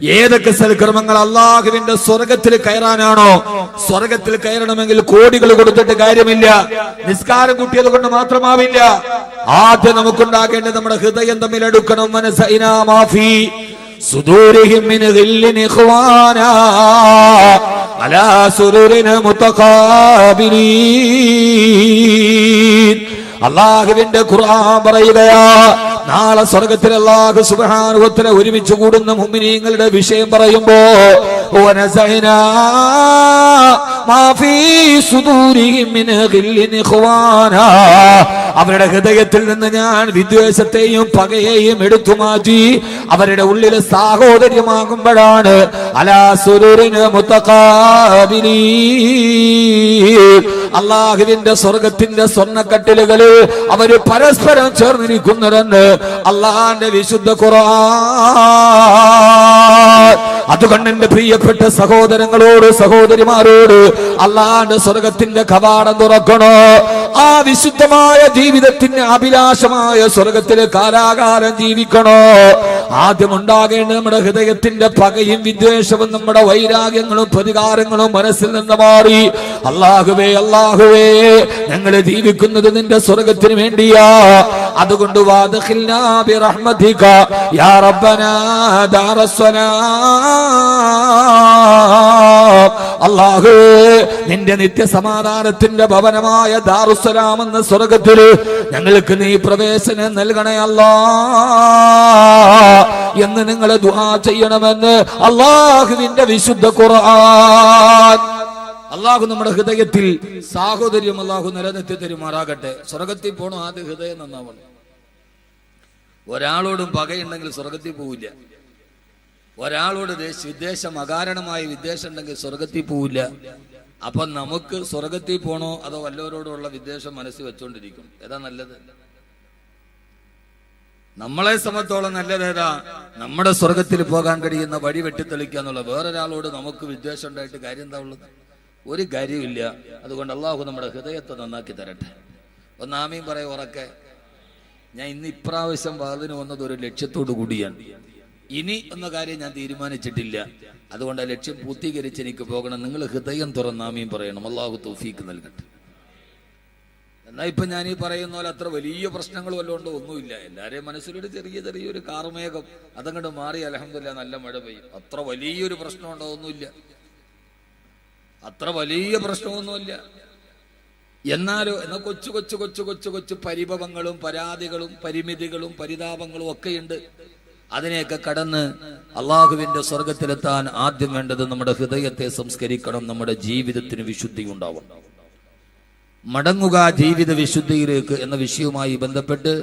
ഏതൊക്കെ സൽക്കർമ്മങ്ങൾ അള്ളാഹുവിന്റെ സ്വർഗത്തിൽ കയറാനാണോ? സ്വർഗത്തിൽ കയറണമെങ്കിൽ കോടികൾ കൊടുത്തിട്ട് കാര്യമില്ല, നിസ്കാരം കൂട്ടിയത് കൊണ്ട് മാത്രമാവില്ല. ആദ്യം നമുക്കുണ്ടാകേണ്ടത് നമ്മുടെ ഹൃദയം തമ്മിൽ അടുക്കണം. മനസൈനാ മാഫി സുദൂരിഹിം മിൻ ഗില്ലിൻ ഇഖ്വാനാ അലാ സുറൂരിൻ മുതഖാബിലീൻ. അല്ലാഹുവിന്റെ ഖുർആൻ പറയുകയാ, നാളെ സ്വർഗ്ഗത്തിൽ അല്ലാഹു സുബ്ഹാനഹു വ തആല ഒരുമിച്ച് കൂടുന്ന മുഅ്മിനീങ്ങളുടെ വിഷയം പറയുമ്പോ വനസൈനാ മാഫീ സുദൂരിഹിം മിൻ ഗില്ലിൻ ഇഖ്വാനാ, അവരുടെ ഹൃദയത്തിൽ നിന്ന് ഞാൻ വിദ്വേഷത്തെയും പകയെയും എടുത്തു മാറ്റി അവരുടെ ഉള്ളിൽ സാഹോദര്യമാകുമ്പോഴാണ് അലാ സുറൂരിൻ മുതഖാബിലീൻ, അല്ലാഹുവിന്റെ സ്വർഗത്തിന്റെ സ്വർണ്ണക്കട്ടിലുകളിൽ അവര് പരസ്പരം ചേർന്നിരിക്കുന്നതെന്ന് അള്ളാന്റെ വിശുദ്ധ ഖുർആൻ. അതുകൊണ്ട് എന്റെ പ്രിയപ്പെട്ട സഹോദരങ്ങളോട് സഹോദരിമാരോട് അള്ളാന്റെ സ്വർഗത്തിന്റെ കവാടം തുറക്കണോ? ആ വിശുദ്ധമായ ജീവിതത്തിന് അഭിലാഷമായ സ്വർഗത്തില് കാലാകാലം ജീവിക്കണോ? ആദ്യം ഉണ്ടാകേണ്ടത് നമ്മുടെ ഹൃദയത്തിന്റെ പകയും വിദ്വേഷവും നമ്മുടെ വൈരാഗ്യങ്ങളും പ്രതികാരങ്ങളും മനസ്സിൽ നിന്ന് മാറി അല്ലാഹുവേ അല്ലാഹുവേ ഞങ്ങൾ ജീവിക്കുന്നത് നിന്റെ സ്വർഗത്തിന് വേണ്ടിയാ. അതുകൊണ്ട് വാദ്ഖിൽനാ ബിറഹ്മതിക യാ റബ്ബനാ ദാറസ്സലാം. അല്ലാഹുവേ നിന്റെ നിത്യസമാധാനത്തിന്റെ ഭവനമായ ദാറുസ്സലാം എന്ന സ്വർഗത്തില് ഞങ്ങൾക്ക് നീ പ്രവേശനം നൽകണേ അല്ലാ എന്ന് നിങ്ങൾ ദുആ ചെയ്യണമെന്ന് അല്ലാഹുവിന്റെ വിശുദ്ധ ഖുർആൻ. അല്ലാഹു നമ്മുടെ ഹൃദയത്തിൽ സാഹോദര്യം അല്ലാഹു നിലനിർത്തി തരുമാറാകട്ടെ. സ്വർഗത്തിൽ പോണോ ആദ്യം ഹൃദയം നന്നാവണം. ഒരാളോടും പകയുണ്ടെങ്കിൽ സ്വർഗത്തിൽ പോവില്ല. ഒരാളോട് വിദ്വേഷം അകാരണമായ വിദ്വേഷം ഉണ്ടെങ്കിൽ സ്വർഗത്തിൽ പോവില്ല. അപ്പൊ നമുക്ക് സ്വർഗത്തിൽ പോണോ അതോ വല്ലവരോടുള്ള വിദ്വേഷം മനസ്സിൽ വെച്ചോണ്ടിരിക്കും? ഏതാ നല്ലത്? നമ്മളെ സംബന്ധിച്ചോളം നല്ലതേതാ? നമ്മുടെ സ്വർഗത്തിൽ പോകാൻ കഴിയുന്ന വഴി വെട്ടിത്തെളിക്കുക എന്നുള്ള. വേറൊരാളോട് നമുക്ക് വിദ്വേഷം ഉണ്ടായിട്ട് കാര്യം എന്താ ഉള്ളത്? ഒരു കാര്യമില്ല. അതുകൊണ്ട് അള്ളാഹു നമ്മുടെ ഹൃദയത്തെ നന്നാക്കി തരട്ടെ. ഒന്ന് ആമീൻ പറയ ഉറക്കെ. ഞാൻ ഇന്ന് ഇപ്രാവശ്യം വാതിന് വന്നത് ഒരു ലക്ഷ്യത്തോടു കൂടിയാണ്. ഇനി എന്ന കാര്യം ഞാൻ തീരുമാനിച്ചിട്ടില്ല. അതുകൊണ്ട് ആ ലക്ഷ്യം പൂർത്തീകരിച്ച് എനിക്ക് പോകണം. നിങ്ങൾ ഹൃദയം തുറന്ന് ആമീൻ പറയണം. അള്ളാഹു തൗഫീക്ക് നൽകട്ടെ. എന്നാൽ ഇപ്പൊ ഞാൻ ഈ പറയുന്ന പോലെ അത്ര വലിയ പ്രശ്നങ്ങൾ വല്ലതുകൊണ്ട് ഒന്നുമില്ല. എല്ലാവരെയും മനസ്സിലൊരു ചെറിയൊരു കാർമേഘം അതങ്ങോട്ട് മാറി അൽഹംദുലില്ലാഹ് നല്ല മഴ പെയ്യും. അത്ര വലിയൊരു പ്രശ്നമുണ്ടോ? ഒന്നുമില്ല. അത്ര വലിയ പ്രശ്നമൊന്നുമില്ല. എന്നാലോ കൊച്ചു കൊച്ചു കൊച്ചു കൊച്ചു കൊച്ചു പരിഭവങ്ങളും പരാതികളും പരിമിതികളും പരിതാപങ്ങളും ഒക്കെയുണ്ട്. അതിനെയൊക്കെ കടന്ന് അള്ളാഹുവിന്റെ സ്വർഗത്തിലെത്താൻ ആദ്യം വേണ്ടത് നമ്മുടെ ഹൃദയത്തെ സംസ്കരിക്കണം. നമ്മുടെ ജീവിതത്തിന് വിശുദ്ധി ഉണ്ടാവണം. മടങ്ങുക ജീവിത വിശുദ്ധിയിലേക്ക് എന്ന വിഷയവുമായി ബന്ധപ്പെട്ട്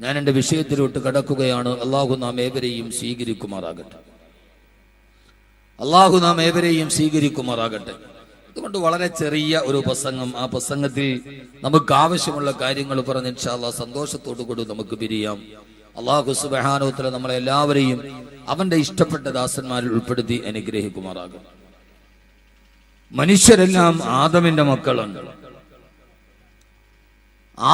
ഞാൻ എൻ്റെ വിഷയത്തിലോട്ട് കടക്കുകയാണ്. അള്ളാഹു നാം ഏവരെയും സ്വീകരിക്കുമാറാകട്ടെ. അള്ളാഹു നാം ഏവരെയും സ്വീകരിക്കുമാറാകട്ടെ. അതുകൊണ്ട് വളരെ ചെറിയ ഒരു പ്രസംഗം, ആ പ്രസംഗത്തിൽ നമുക്ക് ആവശ്യമുള്ള കാര്യങ്ങൾ പറഞ്ഞ് ഇൻഷാ അല്ലാഹ് സന്തോഷത്തോടു കൂടി നമുക്ക് പിരിയാം. അള്ളാഹു സുബ്ഹാനഹു വ തആല നമ്മളെല്ലാവരെയും അവന്റെ ഇഷ്ടപ്പെട്ട ദാസന്മാരിൽ ഉൾപ്പെടുത്തി അനുഗ്രഹിക്കുമാറാകും. മനുഷ്യരെല്ലാം ആദമിന്റെ മക്കളാണ്.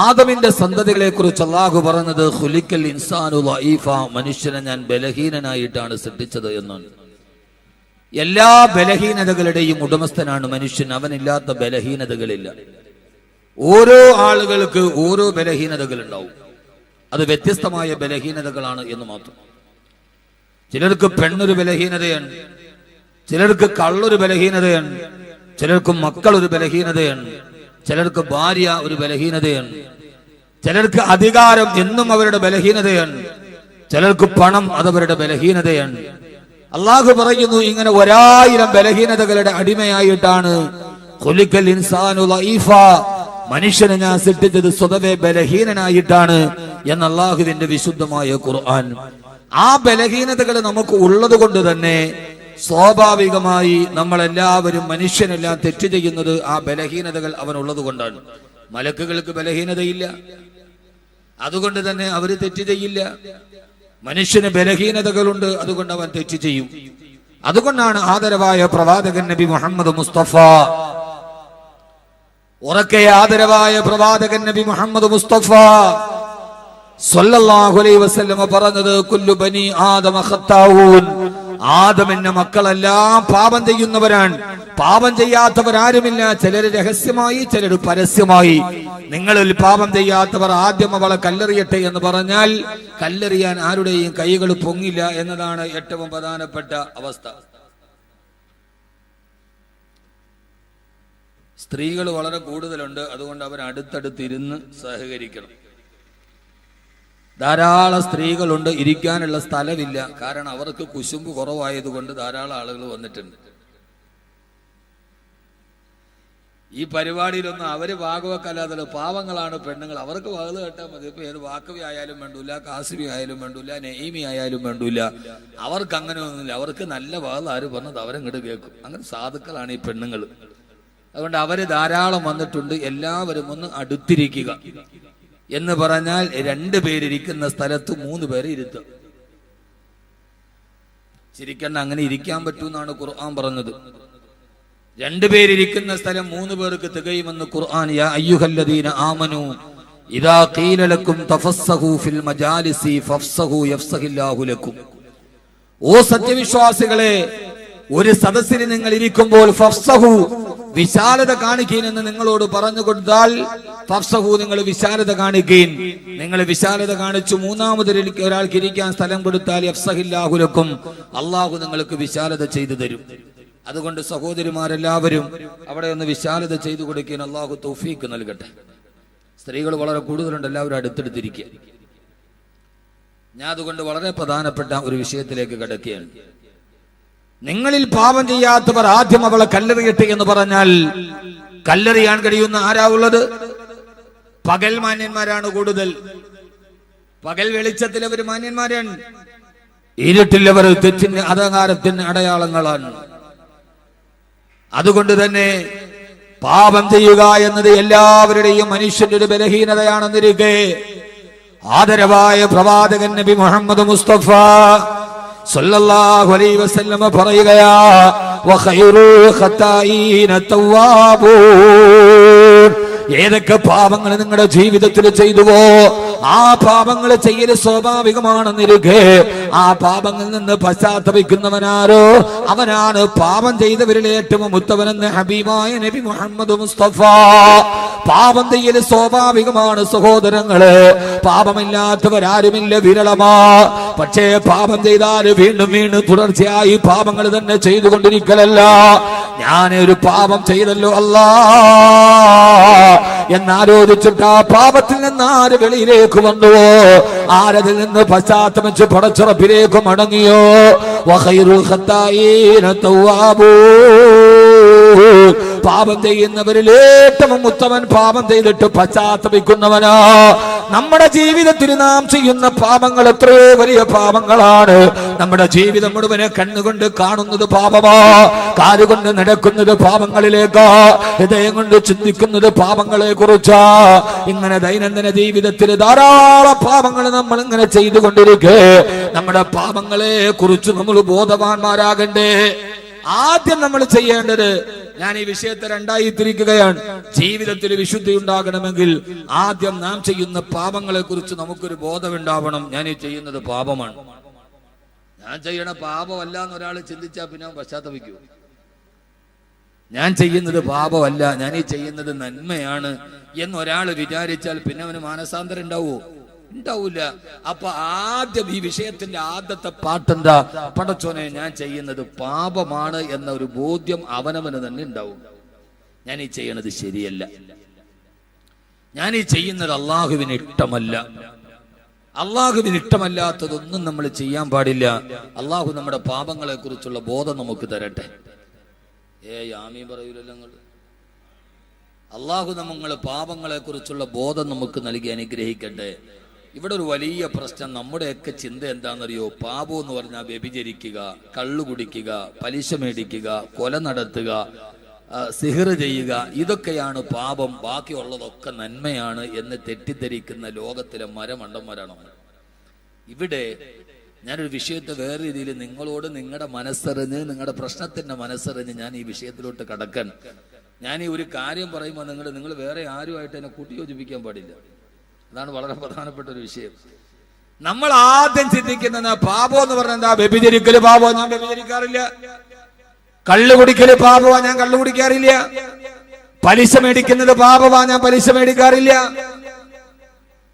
ആദമിന്റെ സന്തതികളെ കുറിച്ച് അള്ളാഹു പറഞ്ഞത് ഖുലിഖൽ ഇൻസാനു ദഈഫ, മനുഷ്യനെ ഞാൻ ബലഹീനനായിട്ടാണ് സൃഷ്ടിച്ചത് എന്നാണ്. എല്ലാ ബലഹീനതകളുടെയും ഉടമസ്ഥനാണ് മനുഷ്യൻ. അവനില്ലാത്ത ബലഹീനതകളില്ല. ഓരോ ആളുകൾക്ക് ഓരോ ബലഹീനതകൾ ഉണ്ടാവും. അത് വ്യത്യസ്തമായ ബലഹീനതകളാണ് എന്ന് മാത്രം. ചിലർക്ക് പെണ്ണൊരു ബലഹീനതയാണ്, ചിലർക്ക് കള്ളൊരു ബലഹീനതയാണ്, ചിലർക്ക് മക്കളൊരു ബലഹീനതയാണ്, ചിലർക്ക് ഭാര്യ ഒരു ബലഹീനതയാണ്, ചിലർക്ക് അധികാരം എന്നും അവരുടെ ബലഹീനതയാണ്, ചിലർക്ക് പണം അതവരുടെ ബലഹീനതയാണ്. അള്ളാഹു പറയുന്നു ഇങ്ങനെ 1000 ബലഹീനതകളുടെ അടിമയായിട്ടാണ് ഖുലിഖൽ ഇൻസാനു ദഈഫ, മനുഷ്യനെ ഞാൻ സൃഷ്ടിച്ചത് സ്വതവേ ബലഹീനനായിട്ടാണ് എന്ന് അള്ളാഹുവിന്റെ വിശുദ്ധമായ ഖുർആൻ. ആ ബലഹീനതകൾ നമുക്ക് ഉള്ളത് കൊണ്ട് തന്നെ സ്വാഭാവികമായി നമ്മളെല്ലാവരും മനുഷ്യനെല്ലാം തെറ്റ് ചെയ്യുന്നത് ആ ബലഹീനതകൾ അവനുള്ളത് കൊണ്ടാണ്. മലക്കുകൾക്ക് ബലഹീനതയില്ല, അതുകൊണ്ട് തന്നെ അവര് തെറ്റ് ചെയ്യില്ല. മനുഷ്യന് ബലഹീനതകളുണ്ട്, അതുകൊണ്ട് അവൻ തെറ്റ് ചെയ്യും. അതുകൊണ്ടാണ് ആദരവായ പ്രവാചകൻ നബി മുഹമ്മദ് മുസ്തഫ, ഉറക്കെ ആദരവായ പ്രവാചകൻ നബി മുഹമ്മദ് മുസ്തഫ സല്ലല്ലാഹു അലൈഹി വസല്ലം പറഞ്ഞത് കുല്ലു ബനി ആദമ ഖത്താഊൻ, ആദമിന്റെ മക്കളെല്ലാം പാപം ചെയ്യുന്നവരാണ്. പാപം ചെയ്യാത്തവരാരുമില്ല. ചിലർ രഹസ്യമായി, ചിലർ പരസ്യമായി. നിങ്ങളിൽ പാപം ചെയ്യാത്തവർ ആദ്യം അവളെ കല്ലെറിയട്ടെ എന്ന് പറഞ്ഞാൽ കല്ലെറിയാൻ ആരുടെയും കൈകൾ പൊങ്ങില്ല എന്നതാണ് ഏറ്റവും പ്രധാനപ്പെട്ട അവസ്ഥ. സ്ത്രീകൾ വളരെ കൂടുതലുണ്ട്. അതുകൊണ്ട് അവർ അടുത്തടുത്തിരുന്ന് സഹകരിക്കണം. ധാരാളം സ്ത്രീകളുണ്ട്, ഇരിക്കാനുള്ള സ്ഥലമില്ല. കാരണം അവർക്ക് കുശുമ്പ് കുറവായതുകൊണ്ട് ധാരാളം ആളുകൾ വന്നിട്ടുണ്ട്. ഈ പരിപാടിയിലൊന്നും അവര് ഭാഗവക്കല്ലാതെ പാവങ്ങളാണ് പെണ്ണുങ്ങൾ. അവർക്ക് വാത് കേട്ടാൽ മതി. ഇപ്പൊ ഏത് വാക്കവി ആയാലും വേണ്ടൂല, കാസിബി ആയാലും വേണ്ടൂല, നെയ്മി ആയാലും വേണ്ടൂല. അവർക്ക് അങ്ങനെ ഒന്നുമില്ല. അവർക്ക് നല്ല വാത് ആര് പറഞ്ഞത് അവരങ്ങോട്ട് കേൾക്കും. അങ്ങനെ സാധുക്കളാണ് ഈ പെണ്ണുങ്ങൾ. അതുകൊണ്ട് അവര് ധാരാളം വന്നിട്ടുണ്ട്. എല്ലാവരും ഒന്ന് അടുത്തിരിക്കുക എന്ന് പറഞ്ഞാൽ 2 പേരിരിക്കുന്ന സ്ഥലത്ത് 3 പേരെ ഇരുത്തുക. ശരിക്കണ്ട അങ്ങനെ ഇരിക്കാൻ പറ്റൂന്നാണ് ഖുർആൻ പറഞ്ഞത്. 2 പേരിരിക്കുന്ന സ്ഥലം 3 പേർക്ക് തികയുമെന്ന് ഖുർആൻ. യാ അയ്യുഹല്ലദീന ആമനൂ ഇദാ ഖീല ലക്കും തഫസ്സഹു ഫിൽ മജാലിസി ഫഫ്സഹു യഫ്സഹില്ലാഹു ലക്കും. ഓ സത്യവിശ്വാസികളെ, ഒരു സദസ്സിൽ നിങ്ങൾ ഇരിക്കുമ്പോൾ ഫഫ്സഹു വിശാലത കാണിക്കീൻ എന്ന് നിങ്ങളോട് പറഞ്ഞു കൊടുത്താൽ ഫഫ്സഹു നിങ്ങൾ വിശാലത കാണിക്കീൻ. നിങ്ങൾ വിശാലത കാണിച്ചു 3ാമത് ഒരാൾക്ക് ഇരിക്കാൻ സ്ഥലം കൊടുത്താൽ യഫ്സഹില്ലാഹു ലക്കും, അള്ളാഹു നിങ്ങൾക്ക് വിശാലത ചെയ്തു തരും. അതുകൊണ്ട് സഹോദരിമാരെല്ലാവരും അവിടെ ഒന്ന് വിശാലത ചെയ്തു കൊടുക്കാൻ അള്ളാഹു തൗഫീക്ക് നൽകട്ടെ. സ്ത്രീകൾ വളരെ കൂടുതലുണ്ട്. എല്ലാവരും അടുത്തെടുത്തിരിക്കുക. ഞാൻ അതുകൊണ്ട് വളരെ പ്രധാനപ്പെട്ട ഒരു വിഷയത്തിലേക്ക് കടക്കുകയാണ്. നിങ്ങളിൽ പാപം ചെയ്യാത്തവർ ആദ്യം അവളെ കല്ലെറിയട്ടെ എന്ന് പറഞ്ഞാൽ കല്ലെറിയാൻ കഴിയുന്ന ആരാ ഉള്ളത്? പകൽ മാന്യന്മാരാണ് കൂടുതൽ. പകൽ വെളിച്ചത്തിൽ അവർ മാന്യന്മാരാണ്. ഇരുട്ടിൽ അവർ തെറ്റിന് അധകാരത്തിന് അടയാളങ്ങളാണ്. അതുകൊണ്ട് തന്നെ പാപം ചെയ്യുക എന്നത് എല്ലാവരുടെയും മനുഷ്യന്റെ ഒരു ബലഹീനതയാണെന്നിരിക്കെ ആദരവായ പ്രവാചകൻ നബി മുഹമ്മദ് മുസ്തഫ സല്ലല്ലാഹു അലൈഹി വസല്ലം പറയുകയാ, വഖൈറുൽ ഖതാഈന തവ്വാബൂൻ. ഏതൊക്കെ പാപങ്ങൾ നിങ്ങളുടെ ജീവിതത്തിൽ ചെയ്തുവോ ആ പാപങ്ങൾ ചെയ്യൽ സ്വാഭാവികമാണെന്നിരിക്കെ ആ പാപങ്ങളിൽ നിന്ന് പശ്ചാത്തപിക്കുന്നവനാരോ അവനാണ് പാപം ചെയ്തവരിൽ ഏറ്റവും ഉത്തമനെന്ന് ഹബീബായ നബി മുഹമ്മദ് മുസ്തഫ. പാപം ചെയ്യൽ സ്വാഭാവികമാണ് സഹോദരങ്ങളെ. പാപമില്ലാത്തവരാരുമില്ല, വിരളമാ. പക്ഷേ പാപം ചെയ്താൽ വീണ്ടും വീണ്ടും തുടർച്ചയായി പാപങ്ങൾ തന്നെ ചെയ്തുകൊണ്ടിരിക്കലല്ല. ഞാനൊരു പാപം ചെയ്തല്ലോ അല്ലാ എന്നാലോചിച്ചിട്ട് ആ പാപത്തിൽ നിന്ന് ആര് വെളിയിലേക്ക് വന്നുവോ, ആരതിൽ നിന്ന് പശ്ചാത്തപിച്ച് പടച്ചുറപ്പിലേക്ക് മടങ്ങിയോ, വഖൈറുൽ ഖതാഈന തവ്വാബൂൻ. പാപം ചെയ്യുന്നവരിൽ ഏറ്റവും ഉത്തമൻ പാപം ചെയ്തിട്ട് പശ്ചാത്തപിക്കുന്നവനാ. നമ്മുടെ ജീവിതത്തിൽ നാം ചെയ്യുന്ന പാപങ്ങൾ എത്രയോ വലിയ പാപങ്ങളാണ്. നമ്മുടെ ജീവിതം മുഴുവനെ കണ്ണുകൊണ്ട് കാണുന്നത് പാപമാ, കാലുകൊണ്ട് നടക്കുന്നത് പാപങ്ങളിലേക്കാ, ഹൃദയം കൊണ്ട് ചിന്തിക്കുന്നത് പാപങ്ങളെ കുറിച്ചാ. ഇങ്ങനെ ദൈനംദിന ജീവിതത്തിൽ ധാരാളം പാപങ്ങൾ നമ്മൾ ഇങ്ങനെ ചെയ്തുകൊണ്ടിരിക്കെ നമ്മുടെ പാപങ്ങളെ കുറിച്ച് നമ്മൾ ബോധവാന്മാരാകണ്ടേ. ആദ്യം നമ്മൾ ചെയ്യേണ്ടത്, ഞാൻ ഈ വിഷയത്തെ 2ആയി തിരിക്കുകയാണ്. ജീവിതത്തിൽ വിശുദ്ധി ഉണ്ടാകണമെങ്കിൽ ആദ്യം നാം ചെയ്യുന്ന പാപങ്ങളെ കുറിച്ച് നമുക്കൊരു ബോധമുണ്ടാവണം. ഞാൻ ഈ ചെയ്യുന്നത് പാപമാണ്, ഞാൻ ചെയ്യണ പാപമല്ല എന്നൊരാൾ ചിന്തിച്ചാൽ പിന്നെ പശ്ചാത്തപിക്കൂ. ഞാൻ ചെയ്യുന്നത് പാപമല്ല, ഞാൻ ഈ ചെയ്യുന്നത് നന്മയാണ് എന്നൊരാൾ വിചാരിച്ചാൽ പിന്നെ അവന് മാനസാന്തരം ഉണ്ടാവോ? ഉണ്ടാവൂല. അപ്പൊ ആദ്യം ഈ വിഷയത്തിന്റെ ആദ്യത്തെ പാട്ടെന്താ? പടച്ചോനെ, ഞാൻ ചെയ്യുന്നത് പാപമാണ് എന്ന ഒരു ബോധ്യം അവനവന് തന്നെ ഉണ്ടാവും. ഞാൻ ഈ ചെയ്യണത് ശരിയല്ല, ഞാൻ ഈ ചെയ്യുന്നത് അള്ളാഹുവിന് ഇഷ്ടമല്ല. അള്ളാഹുവിന് ഇഷ്ടമല്ലാത്തതൊന്നും നമ്മൾ ചെയ്യാൻ പാടില്ല. അള്ളാഹു നമ്മുടെ പാപങ്ങളെ കുറിച്ചുള്ള ബോധം നമുക്ക് തരട്ടെ. ആമീൻ പറയൂലല്ലോ നിങ്ങൾ. അള്ളാഹു നമ്മളെ പാപങ്ങളെ കുറിച്ചുള്ള ബോധം നമുക്ക് നൽകി അനുഗ്രഹിക്കട്ടെ. ഇവിടെ ഒരു വലിയ പ്രശ്നം, നമ്മുടെയൊക്കെ ചിന്ത എന്താണെന്നറിയോ? പാപം എന്ന് പറഞ്ഞാൽ വ്യഭിചരിക്കുക, കള്ളു കുടിക്കുക, പലിശ മേടിക്കുക, കൊല നടത്തുക, സിഹർ ചെയ്യുക, ഇതൊക്കെയാണ് പാപം, ബാക്കിയുള്ളതൊക്കെ നന്മയാണ് എന്ന് തെറ്റിദ്ധരിക്കുന്ന ലോകത്തിലെ മരമണ്ടന്മാരാണ്. ഇവിടെ ഞാനൊരു വിഷയത്തെ വേറെ രീതിയിൽ നിങ്ങളോട് നിങ്ങളുടെ മനസ്സറിഞ്ഞ്, നിങ്ങളുടെ പ്രശ്നത്തിന്റെ മനസ്സറിഞ്ഞ് ഞാൻ ഈ വിഷയത്തിലോട്ട് കടക്കാൻ, ഞാൻ ഈ ഒരു കാര്യം പറയുമ്പോൾ നിങ്ങൾ വേറെ ആരുമായിട്ട് എന്നെ കൂട്ടിയോജിപ്പിക്കാൻ പാടില്ല. അതാണ് വളരെ പ്രധാനപ്പെട്ട ഒരു വിഷയം. നമ്മൾ ആദ്യം ചിന്തിക്കുന്ന പാപം എന്ന് പറഞ്ഞാൽ എന്താ? വ്യഭിചരിക്കല് പാപോ? ഞാൻ വ്യഭിചരിക്കാറില്ല. കള്ളു കുടിക്കല് പാപമാ? ഞാൻ കള്ളു കുടിക്കാറില്ല. പലിശ മേടിക്കുന്നത് പാപമാ? ഞാൻ പലിശ മേടിക്കാറില്ല.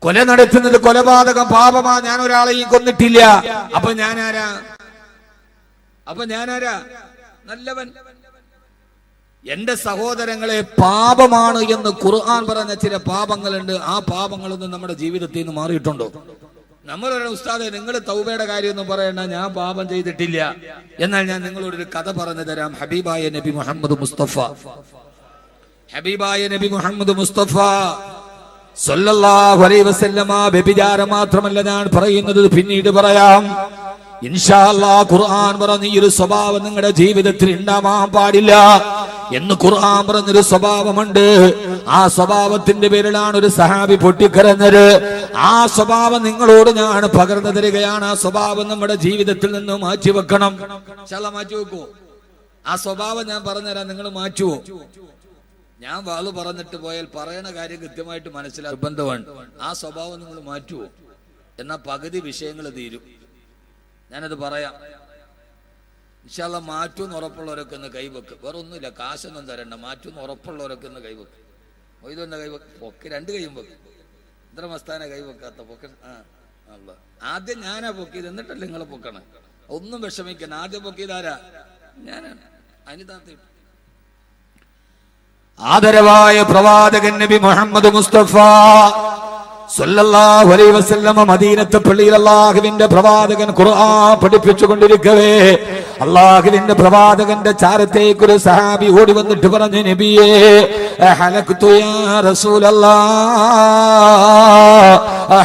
കൊല നടത്തുന്നത് കൊലപാതകം പാപമാ? ഞാൻ ഒരാളെയും കൊന്നിട്ടില്ല. അപ്പൊ ഞാനാരാ? നല്ലവൻ. എന്റെ സഹോദരങ്ങളെ, പാപമാണ് എന്ന് ഖുർആൻ പറഞ്ഞ ചില പാപങ്ങളുണ്ട്. ആ പാപങ്ങളൊന്നും നമ്മുടെ ജീവിതത്തിൽ നിന്ന് മാറിയിട്ടുണ്ടോ? നമ്മളൊരു ഉസ്താദെ, നിങ്ങൾ തൗബയുടെ കാര്യമൊന്നും പറയണ്ട, ഞാൻ പാപം ചെയ്തിട്ടില്ല. എന്നാൽ ഞാൻ നിങ്ങളോടൊരു കഥ പറഞ്ഞു തരാം. ഹബീബായ നബി മുഹമ്മദ് മുസ്തഫ സല്ലല്ലാഹു അലൈഹി വസല്ലമ വ്യഭിചാരം മാത്രമല്ല ഞാൻ പറയുന്നത്, പിന്നീട് പറയാം ഇൻഷാ അല്ലാഹ്. ഖുർആൻ പറഞ്ഞ ഈ ഒരു സ്വഭാവം നിങ്ങളുടെ ജീവിതത്തിൽ ഉണ്ടാവാൻ പാടില്ല എന്ന് ഖുർആൻ പറഞ്ഞൊരു സ്വഭാവമുണ്ട്. ആ സ്വഭാവത്തിന്റെ പേരിലാണ് ഒരു സഹാബി പൊട്ടിക്കരഞ്ഞത്. ആ സ്വഭാവം നിങ്ങളോട് ഞാൻ പകർന്നു തരികയാണ്. ആ സ്വഭാവം നമ്മുടെ ജീവിതത്തിൽ നിന്ന് മാറ്റിവെക്കണം. മാറ്റി വെക്കൂ. ആ സ്വഭാവം ഞാൻ പറഞ്ഞുതരാം, നിങ്ങൾ മാറ്റുവോ? ഞാൻ വാള് പറഞ്ഞിട്ട് പോയാൽ പറയണ കാര്യം കൃത്യമായിട്ട് മനസ്സിലാക്കും, ബന്ധമാണ്. ആ സ്വഭാവം നിങ്ങൾ മാറ്റുവോ? എന്നാ പകുതി വിഷയങ്ങൾ തീരും. ഞാനത് പറയാം. ഇൻഷാ അല്ലാഹ് മാറ്റൂന്ന് ഉറപ്പുള്ളവരൊക്കെ ഒന്ന് കൈവെക്ക്. വേറെ ഒന്നുമില്ല, കാശൊന്നും തരണ്ട. മാറ്റൂന്ന് ഉറപ്പുള്ളവരൊക്കെ ഒന്ന് കൈവെക്ക്. മൊയ്തൊന്ന് കൈവെക്ക്. പൊക്ക്, രണ്ട് കൈയും വെക്ക്. ഇത്ര മസ്താന കൈവെക്കാത്ത പൊക്ക. ആദ്യം ഞാനാ പൊക്കിയത്, എന്നിട്ടല്ലേ നിങ്ങളെ പൊക്കണം. ഒന്നും വിഷമിക്കണം. ആദ്യം പൊക്കിയതാരാ? ഞാനാണ്. അനിതാത്ത ആദരവായ പ്രവാചകൻ നബി മുഹമ്മദ് മുസ്തഫ സല്ലല്ലാഹു അലൈഹി വസല്ലമ മദീനത്തെ പള്ളിയിൽ അല്ലാഹുവിന്റെ പ്രവാചകൻ ഖുർആൻ പഠിപ്പിച്ചുകൊണ്ടിരിക്കവേ അല്ലാഹുവിന്റെ പ്രവാചകന്റെ ചാരത്തേക്ക് ഒരു സഹാബി ഓടി വന്നിട്ട് പറഞ്ഞു, നബിയേ ഹലക്തു യാ റസൂലല്ലാഹ്,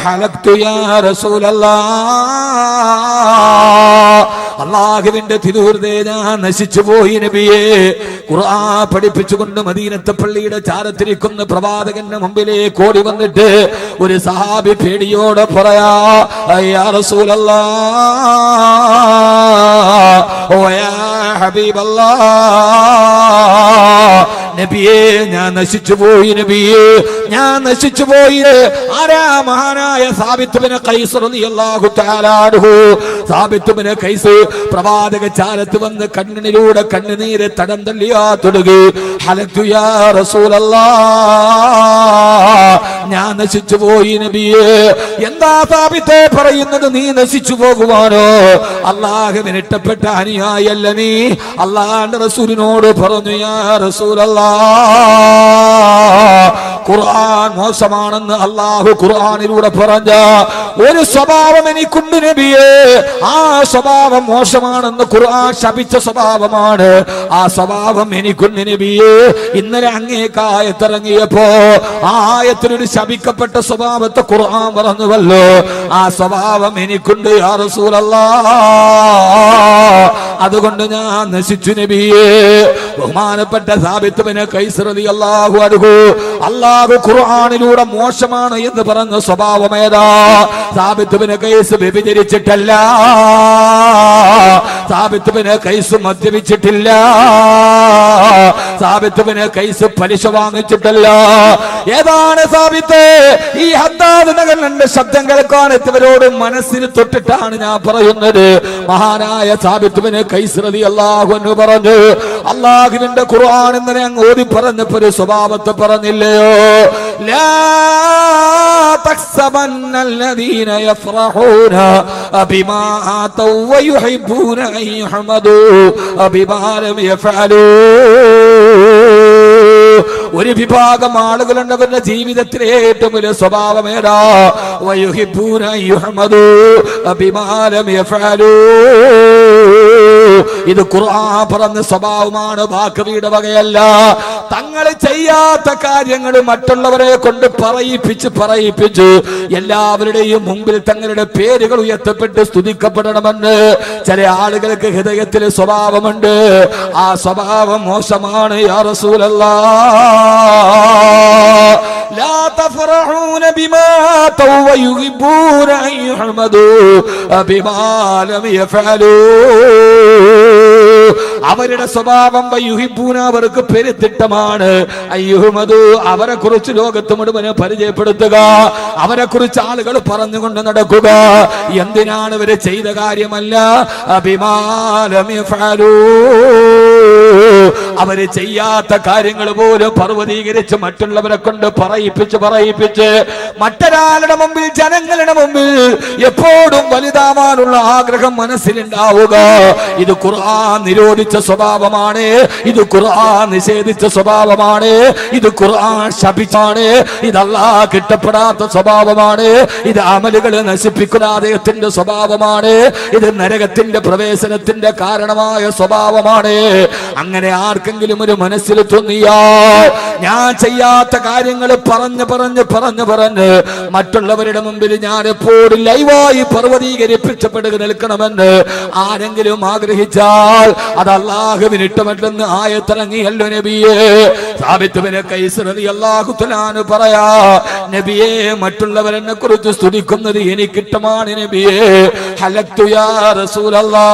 ഹലക്തു യാ റസൂലല്ലാഹ്, അല്ലാഹുവിന്റെ തിരുഹൃദയ ഞാൻ നശിച്ചു പോയി നബിയേ. ഖുർആൻ പഠിപ്പിച്ചുകൊണ്ട് മദീനത്തെ പള്ളിയുടെ ചാരത്തിരിക്കുന്ന പ്രവാചകന്റെ മുമ്പിലേക്ക് ഓടി വന്നിട്ട് ഒരു സഹാബി പേടിയോടെ പറയാ, യാ റസൂലല്ലാഹ്, ഓ യാ ഹബീബല്ലാഹ്, നബിയേ ഞാൻ നശിച്ചു പോയി, നബിയേ ഞാൻ നശിച്ചു പോയി. ആരാ? മഹാനായ സാബിത്ത് ബിൻ ഖൈസ് റളിയല്ലാഹു തആല അൻഹു. സാബിത്ത് ബിൻ ഖൈസ് പ്രവാചക ചാരത്ത് വന്ന് കണ്ണിലൂടെ കണ്ണുനീര് തടം തള്ളിയാ തുടങ്ങി. ഹലക്തു യാ റസൂലല്ലാഹ്, ഞാൻ നശിച്ചു പോയി നബിയേ. എന്താ സാബിത്തെ പറയുന്നത്? നീ നശിച്ചു പോകുവാനോ? അല്ലാഹുവിന് ഇഷ്ടപ്പെട്ട അനുയായിയല്ല നീ? അല്ലാഹുവിന്റെ റസൂലിനോട് പറഞ്ഞു, യാ റസൂലല്ലാഹ്, ഖുർആൻ മോശമാണെന്ന് അല്ലാഹു ഖുർആനിലൂടെ പറഞ്ഞ ഒരു സ്വഭാവം എനിക്കുണ്ട് നബിയേ. ആ സ്വഭാവം മോശമാണെന്ന് ഖുർആൻ ശപിച്ച സ്വഭാവമാണ്. ആ സ്വഭാവം എനിക്കുണ്ട് നബിയേ. ഇന്നലെ അങ്ങേക്കായത്തിറങ്ങിയപ്പോ ആ ആയത്തിലൊരു ശപിക്കപ്പെട്ട സ്വഭാവത്തെ ഖുർആൻ പറഞ്ഞുവല്ലോ. ആ സ്വഭാവം എനിക്കുണ്ട് യാ റസൂലല്ലാഹ്. അതുകൊണ്ട് ഞാൻ നശിച്ചു നബിയേ. ബഹുമാനപ്പെട്ട സാബിത്ത് ബിൻ ഖൈസ് റളിയല്ലാഹു അൻഹു, അല്ലാഹു ഖുർആനിലൂടെ മോശമാണ് എന്ന് പറഞ്ഞ സ്വഭാവം ഏതാ? സാബിത്ത് ബിൻ ഖൈസ് വ്യഭിചരിച്ചിട്ടല്ല, സാബിത്ത് ബിൻ ഖൈസ് മദ്യപിച്ചിട്ടില്ല, സാബിത്ത് ബിൻ ഖൈസ് പലിശ വാങ്ങിച്ചിട്ടല്ല. ഏതാണ് സാബിത്ത്? ഈ ഹദ്ദാദ് നഗറിന്റെ ശബ്ദം കേൾക്കാൻ എത്തിയവരോട് മനസ്സിൽ തൊട്ടിട്ടാണ് ഞാൻ പറയുന്നത്. മഹാനായ സാബിത്ത് ബിൻ ഖൈസ് റളിയല്ലാഹു അൻഹു പറഞ്ഞു, അല്ലാഹുവിന്റെ ഖുർആൻ ഇന്നലെ അങ്ങ് ഓതി പറഞ്ഞപ്പോൾ ഒരു സ്വഭാവത്തെ പറഞ്ഞില്ലയോ? ലാ തഖ്സബന്നല്ലദീന യഫ്റഹൂന ബിമാ ആതൗ വയുഹിബ്ബൂന അൻ യുഹ്മദൂ ബിമാ ലം യഫഅലൂ. ഒരു വിഭാഗം ആളുകളുണ്ട്, അവരുടെ ജീവിതത്തിലെ ഏറ്റവും വലിയ സ്വഭാവം ഏതാ? വയുഹിബ്ബൂന അൻ യുഹ്മദൂ ബിമാ ലം യഫഅലൂ. ഇത് ഖുർആൻ പറഞ്ഞ സ്വഭാവമാണ്, ബാക്കിയുടെ വകയല്ല. തങ്ങൾ ചെയ്യാത്ത കാര്യങ്ങൾ മറ്റുള്ളവരെ കൊണ്ട് പറയിപ്പിച്ച് എല്ലാവരുടെയും മുമ്പിൽ തങ്ങളുടെ പേരുകൾ ഉയർത്തപ്പെട്ട് സ്തുതിക്കപ്പെടണമെന്ന് ചില ആളുകൾക്ക് ഹൃദയത്തിൽ സ്വഭാവമുണ്ട്. ആ സ്വഭാവം മോശമാണ് യാ റസൂലല്ലാഹ്. ലാ തഫറഹൂന ബിമാ തവയുഹിബ്ബൂന അൻ യുഹ്മദൂ ബിമാ ലം യഫഅലൂ. അവരുടെ സ്വഭാവം വയുഹിബ്ബൂന അവർക്ക് പെരുത്തിട്ടമാണ്. അയ്യുഹ്മദു അവരെ കുറിച്ച് ലോകത്ത് മുഴുവനെ പരിചയപ്പെടുത്തുക, അവരെ കുറിച്ച് ആളുകൾ പറഞ്ഞുകൊണ്ട് നടക്കുക. എന്തിനാണ് ഇവര് ചെയ്ത കാര്യമല്ല, അബിമാലം യഫഅലൂ അവര് ചെയ്യാത്ത കാര്യങ്ങൾ പോലും പർവ്വതീകരിച്ച് മറ്റുള്ളവരെ കൊണ്ട് പറയിപ്പിച്ച് മറ്റൊരാളുടെ മുമ്പിൽ, ജനങ്ങളുടെ മുമ്പിൽ എപ്പോഴും വലുതാവാനുള്ള ആഗ്രഹം മനസ്സിലുണ്ടാവുക. ഇത് ഖുർആൻ നിരോധിച്ച സ്വഭാവമാണ്, ഇത് ഖുർആൻ നിഷേധിച്ച സ്വഭാവമാണ്, ഇത് ഖുർആൻ ശപിച്ചാണ്, ഇത് അല്ലാഹ് കിട്ടപ്പെടാത്ത സ്വഭാവമാണ്, ഇത് അമലുകൾ നശിപ്പിക്കുന്ന അദ്ദേഹത്തിന്റെ സ്വഭാവമാണ്, ഇത് നരകത്തിന്റെ പ്രവേശനത്തിന്റെ കാരണമായ സ്വഭാവമാണ്. അങ്ങനെ ആർക്കെങ്കിലും ഒരു മനസ്സിൽ തോന്നിയാൽ ഞാൻ ചെയ്യാത്ത കാര്യങ്ങൾ പറഞ്ഞ് മറ്റുള്ളവരുടെ മുമ്പിൽ ഞാൻ എപ്പോഴും ലൈവായി പർവ്വതീകരിപ്പിച്ചപ്പെടുക നിൽക്കണമെന്ന് ആരെങ്കിലും ആഗ്രഹിച്ചാൽ അത് അല്ലാഹുവിന് ഇഷ്ടമല്ലെന്ന് ആയത്തിറങ്ങിയല്ലോ നബിയേ. സാബിത്ത് ബിൻ ഖൈസ് റളിയല്ലാഹു തആല അൻഹു പറയാ, നബിയേ മറ്റുള്ളവരെന്നെ കുറിച്ച് സ്തുതിക്കുന്നത് എനിക്കിഷ്ടമാണ് നബിയേ. ഹലക്തു യാ റസൂലല്ലാഹ്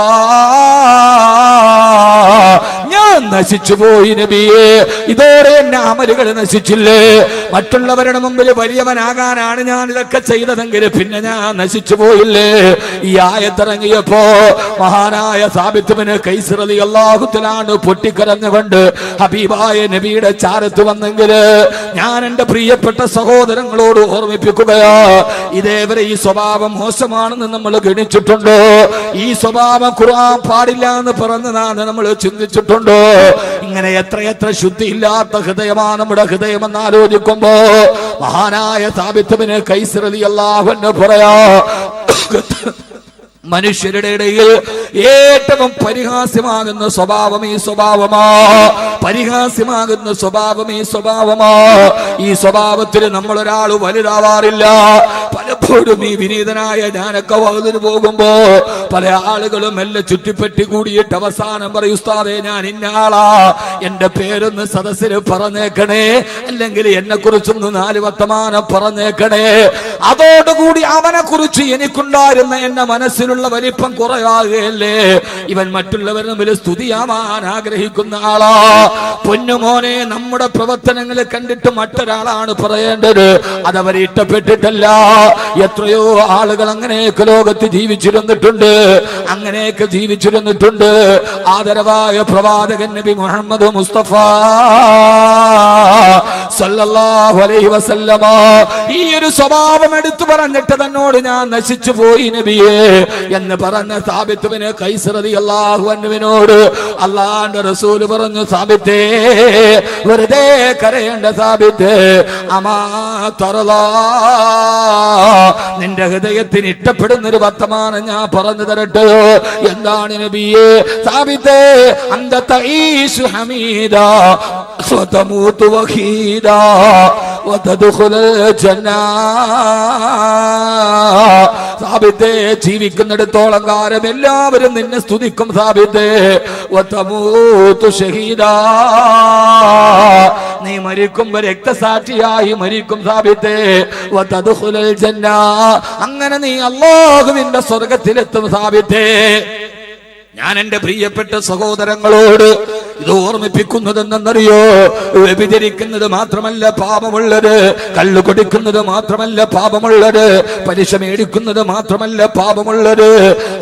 ഞാൻ നശിച്ചു പോയി നബിയേ. ഇതോടെ എന്നെ അമലുകൾ നശിച്ചില്ലേ? മറ്റുള്ളവരുടെ മുമ്പിൽ വലിയവനാകാനാണ് ഞാൻ ഇതൊക്കെ ചെയ്തതെങ്കിൽ പിന്നെ ഞാൻ നശിച്ചു പോയില്ലേ? ഈ ആയത്തിറങ്ങിയപ്പോ മഹാനായ സാബിത്ത് ബിൻ ഖൈസ് റളിയല്ലാഹു തആല അൻഹു പൊട്ടിക്കരഞ്ഞുകൊണ്ട് ഹബീബായ നബിയുടെ ചാരത്ത് വന്നെങ്കിൽ ഞാൻ എന്റെ പ്രിയപ്പെട്ട സഹോദരങ്ങളോട് ഓർമ്മിപ്പിക്കുകയാ, ഇതേവരെ ഈ സ്വഭാവം മോശമാണെന്ന് നമ്മൾ ഗണിച്ചിട്ടുണ്ടോ? ഈ സ്വഭാവം ഖുർആൻ പാടില്ല എന്ന് പറഞ്ഞതാണ് നമ്മൾ ചിന്തിച്ചിട്ടുണ്ടോ? ഇങ്ങനെ എത്രയെത്ര ശുദ്ധിയില്ലാത്ത ഹൃദയമാണ് നമ്മുടെ ഹൃദയമെന്ന് ആലോചിക്കുമ്പോ മഹാനായ സാബിത്ത് ബിൻ ഖൈസ് റളിയല്ലാഹു അൻഹു പറയാ, മനുഷ്യരുടെ ഇടയിൽ ഏറ്റവും പരിഹാസ്യമാകുന്ന സ്വഭാവം ഈ സ്വഭാവമാ. പരിഹാസ്യമാകുന്ന സ്വഭാവം ഈ സ്വഭാവമാ. ഈ സ്വഭാവത്തിൽ നമ്മളൊരാൾ വലുതാവാറില്ല. പലപ്പോഴും ഈ വിനീതനായ ഞാനൊക്കെ വകുതിന് പോകുമ്പോ പല ആളുകളും എല്ലാം ചുറ്റിപ്പറ്റി കൂടിയിട്ട് അവസാനം പറയും, ഉസ്താദേ ഞാൻ ഇന്ന ആളാ, എന്റെ പേരൊന്ന് സദസ്സിൽ പറഞ്ഞേക്കണേ, അല്ലെങ്കിൽ എന്നെ കുറിച്ചൊന്ന് 4 വർത്തമാനം പറഞ്ഞേക്കണേ. അതോടുകൂടി അവനെ കുറിച്ച് എനിക്കുണ്ടായിരുന്ന എന്റെ മനസ്സിലുള്ള വലിപ്പം കുറയാകുകയല്ലേ? ഇവൻ മറ്റുള്ളവരുടെ മുമ്പിൽ സ്തുതിയാവാൻ ആഗ്രഹിക്കുന്ന ആളാ. പൊന്നുമോനെ, നമ്മുടെ പ്രവർത്തനങ്ങളെ കണ്ടിട്ട് മറ്റൊരാളാണ് പറയേണ്ടത്, അതവരെ ഇഷ്ടപ്പെട്ടിട്ടല്ല. എത്രയോ ആളുകൾ അങ്ങനെയൊക്കെ ലോകത്ത് ജീവിച്ചിരുന്നിട്ടുണ്ട്, അങ്ങനെയൊക്കെ ജീവിച്ചിരുന്നിട്ടുണ്ട്. ആദരവായ പ്രവാചകൻ നബി മുഹമ്മദ് മുസ്തഫ സല്ലല്ലാഹു അലൈഹി വസല്ലമ ഈ ഒരു സ്വഭാവം എടുത്തു പറഞ്ഞിട്ട് തന്നോട് ഞാൻ നശിച്ചു പോയി നബിയേ എന്ന് പറഞ്ഞ സാബിത്ത് ബിൻ ഖൈസ് റളിയല്ലാഹു അൻഹുവിനോട് അല്ലാഹുവിന്റെ റസൂൽ പറഞ്ഞു, സാബിത്തേ വെറുതെ കരയേണ്ട സാബിത്തേ, അമാ തറലാ നിന്റെ ഹൃദയത്തിന് ഇഷ്ടപ്പെടുന്ന ഒരു വർത്തമാനം ഞാൻ പറഞ്ഞു തരട്ടെയോ? എന്താണ് നബിയേ? സാബിത്തേ അന്ത തഈശു ഹമീദാ വതമൂതു വഹീദാ വതദ്ഖുലുൽ ജന്നാ. സാബിത്തേ ജീവിക്കുന്നിടത്തോളം കാലം എല്ലാവരും നിന്നെ സ്തുതിക്കും സാബിത്തേ. വതമൂതു ഷഹീദാ നീ മരിക്കുമ്പോ രക്തസാക്ഷിയായി മരിക്കും സാബിത്തേ. വതദ്ഖുലുൽ ജന്നാ അങ്ങനെ നീ അല്ലാഹുവിന്റെ സ്വർഗ്ഗത്തിലെത്തും സാബിത്തേ. ഞാൻ എന്റെ പ്രിയപ്പെട്ട സഹോദരങ്ങളോട് ഇത് ഓർമ്മിപ്പിക്കുന്നതെന്നറിയോ? വ്യഭിചരിക്കുന്നത് മാത്രമല്ല പാപമുള്ളത്, കള്ളു കുടിക്കുന്നത് മാത്രമല്ല പാപമുള്ളത്, പലിശ മേടിക്കുന്നത് മാത്രമല്ല പാപമുള്ളത്.